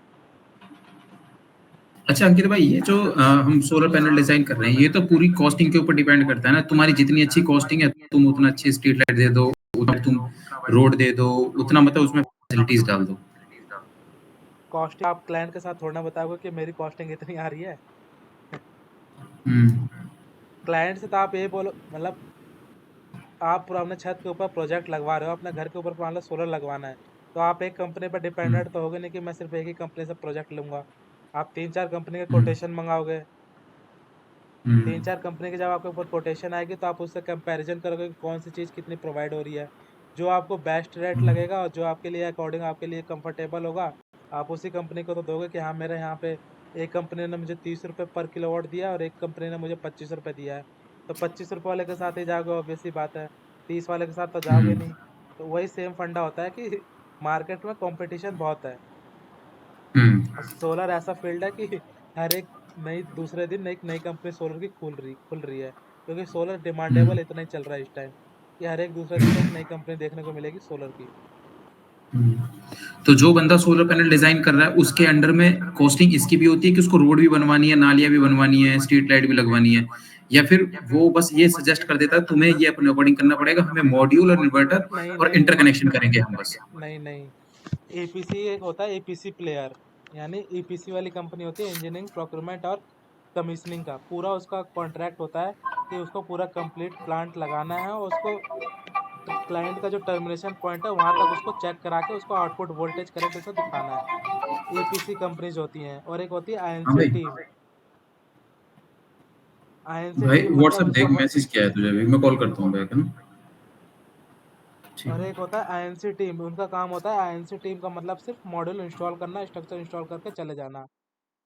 अच्छा अंकित भाई, ये जो हम सोलर पैनल डिज़ाइन कर रहे हैं, ये तो पूरी कॉस्टिंग के ऊपर डिपेंड करता है ना? तुम्हारी जितनी अच्छी कॉस्टिंग है, तुम उतना अच्छी स्ट्रीट लाइट दे दो, उतना तुम रोड दे दो, उतना मतलब उसमें फैसिलिटीज़ डाल दो। कॉस्टिंग आप क्लाइंट के साथ थोड़ा ना बताओगे कि मेरी कॉस्टिंग इतनी आ रही है। हुँ, क्लाइंट से तो आप ये बोलो, मतलब आप अपने छत के ऊपर प्रोजेक्ट लगवा रहे हो, अपने घर के ऊपर मान लो सोलर लगवाना है, तो आप एक कंपनी पर हुँ, डिपेंडेंट तो होगे नहीं कि मैं सिर्फ एक ही कंपनी से प्रोजेक्ट लूंगा। आप 3-4 कंपनी के हुँ, कोटेशन मंगाओगे। हुँ, 3-4 कंपनी की जब आपके ऊपर कोटेशन आएगी, तो आप उससे कंपैरिजन करोगे कि कौन सी चीज़ कितनी प्रोवाइड हो रही है। जो आपको बेस्ट रेट हुँ, लगेगा और जो आपके लिए अकॉर्डिंग आपके लिए कंफर्टेबल होगा, आप उसी कंपनी को तो दोगे कि हाँ मेरे यहाँ पे एक कंपनी ने मुझे 30 रुपये पर किलोवाट दिया और एक कंपनी ने मुझे 25 रुपये दिया है, तो 25 रुपये वाले के साथ ही जाओगे, ऑब्वियस सी बात है। 30 वाले के साथ तो जाओगे हम्म नहीं। तो वही सेम फंडा होता है कि मार्केट में कंपटीशन बहुत है, और सोलर ऐसा फील्ड है कि हर एक नई दूसरे दिन नई नई कंपनी सोलर की खुल रही है, क्योंकि सोलर डिमांडेबल हम्म इतना ही चल रहा है इस टाइम कि हर एक दूसरे दिन एक नई कंपनी देखने को मिलेगी सोलर की। हम्म। तो जो बंदा सोलर पैनल डिजाइन कर रहा है उसके अंडर में कॉस्टिंग इसकी भी होती है कि उसको रोड भी बनवानी है, नालियां भी बनवानी है, स्ट्रीट लाइट भी लगवानी है, या फिर वो बस ये सजेस्ट कर देता है तुम्हें ये अपने अकॉर्डिंग करना पड़ेगा, हमें मॉड्यूल और इन्वर्टर नहीं और नहीं इंटरकनेक्शन करेंगे हम बस। नहीं नहीं, ईपीसी एक होता है ईपीसी प्लेयर, यानी ईपीसी वाली कंपनी होती है इंजीनियरिंग प्रोक्योरमेंट और कमीशनिंग का, पूरा उसका कॉन्ट्रैक्ट होता है कि उसको पूरा कंप्लीट प्लांट लगाना है, और उसको क्लाइंट का जो टर्मिनेशन पॉइंट है वहां तक उसको चेक करा के उसको आउटपुट वोल्टेज करंट उसे दिखाना है। ईपीसी कंपनीज होती हैं, और एक होती है हाँ आईएनसी भाई। टीम। आईएनसी भाई टीम व्हाट्सएप मतलब, देख, मैसेज किया है तुझे, अभी मैं कॉल करता हूँ बैक, है ना? ठीक और है। एक होता है आईएनसी टीम, उनका काम होता है, आईएनसी टीम का मतलब सिर्फ मॉड्यूल इंस्टॉल करना, स्ट्रक्चर इंस्टॉल करके चले जाना।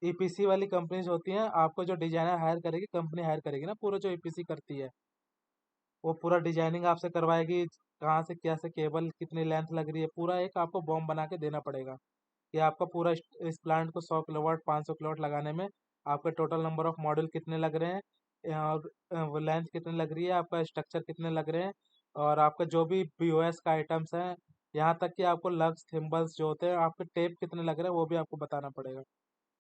ईपीसी वाली कंपनीज होती हैं, आपको जो डिजाइनर हायर करेगी, कंपनी हायर करेगी ना, पूरा जो ईपीसी करती है, वो पूरा डिजाइनिंग आपसे करवाएगी, कहाँ से कैसे केबल कितनी लेंथ लग रही है, पूरा एक आपको बॉम्ब बना के देना पड़ेगा कि आपका पूरा इस प्लांट को 100 किलोवाट 500 किलोवाट लगाने में आपके टोटल नंबर ऑफ मॉड्यूल कितने लग रहे हैं, और लेंथ कितनी लग रही है, आपका स्ट्रक्चर कितने लग रहे हैं, और आपका जो भी बीओएस का आइटम्स हैं, यहाँ तक कि आपको लग्स थिम्बल्स जो होते हैं, आपके टेप कितने लग रहे हैं वो भी आपको बताना पड़ेगा।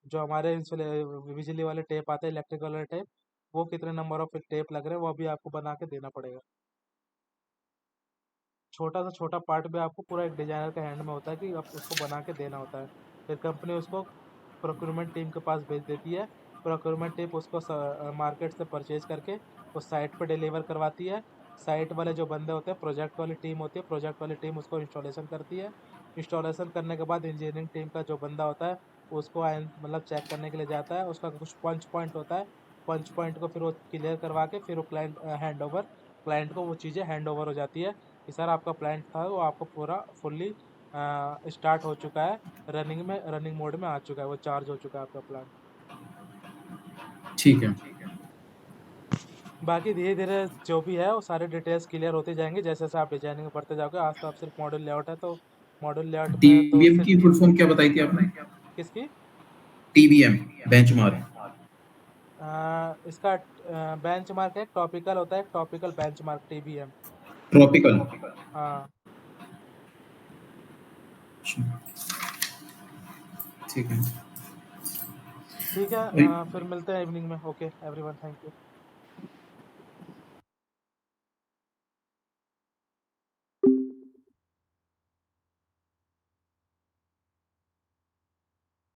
जो हमारे बिजली वाले टेप आते हैं, इलेक्ट्रिक वाले टेप, वो कितने नंबर ऑफ टेप लग रहे हैं वो भी आपको बना के देना पड़ेगा। छोटा से छोटा पार्ट भी आपको पूरा एक डिजाइनर के हैंड में होता है कि आप उसको बना के देना होता है। फिर कंपनी उसको प्रोक्योरमेंट टीम के पास भेज देती है, प्रोक्योरमेंट टीम उसको मार्केट से परचेज करके उस साइट पर डिलीवर करवाती है। साइट वाले जो बंदे होते हैं, प्रोजेक्ट वाली टीम होती है, प्रोजेक्ट वाली टीम उसको इंस्टॉलेशन करती है। इंस्टॉलेशन करने के बाद इंजीनियरिंग टीम का जो बंदा होता है, उसको मतलब चेक करने के लिए जाता है, उसका कुछ पंच पॉइंट होता है, पंच पॉइंट को फिर वो क्लियर करवा के फिर वो क्लाइंट को वो चीज़ें हैंड ओवर हो जाती है कि सर आपका प्लांट था वो आपको पूरा फुल्ली स्टार्ट हो चुका है, रनिंग मोड में आ चुका है, वो चार्ज हो चुका है आपका प्लांट। ठीक है। बाकी धीरे धीरे जो भी है वो सारे डिटेल्स क्लियर होते जाएंगे जैसे जैसे आप डिजाइनिंग में बढ़ते जाओगे। आज तो आप सिर्फ मॉडल लेआउट है, तो मॉडल लेआउट में तो टीबीएम की फुल फॉर्म क्या बताई थी आपने? किसकी? TBM, benchmark. इसका बेंचमार्क है, टॉपिकल होता है, टॉपिकल बेंचमार्क टीबीएम। ट्रॉपिकल। हाँ ठीक है। ठीक है, फिर मिलते हैं इवनिंग में। Okay everyone, thank you.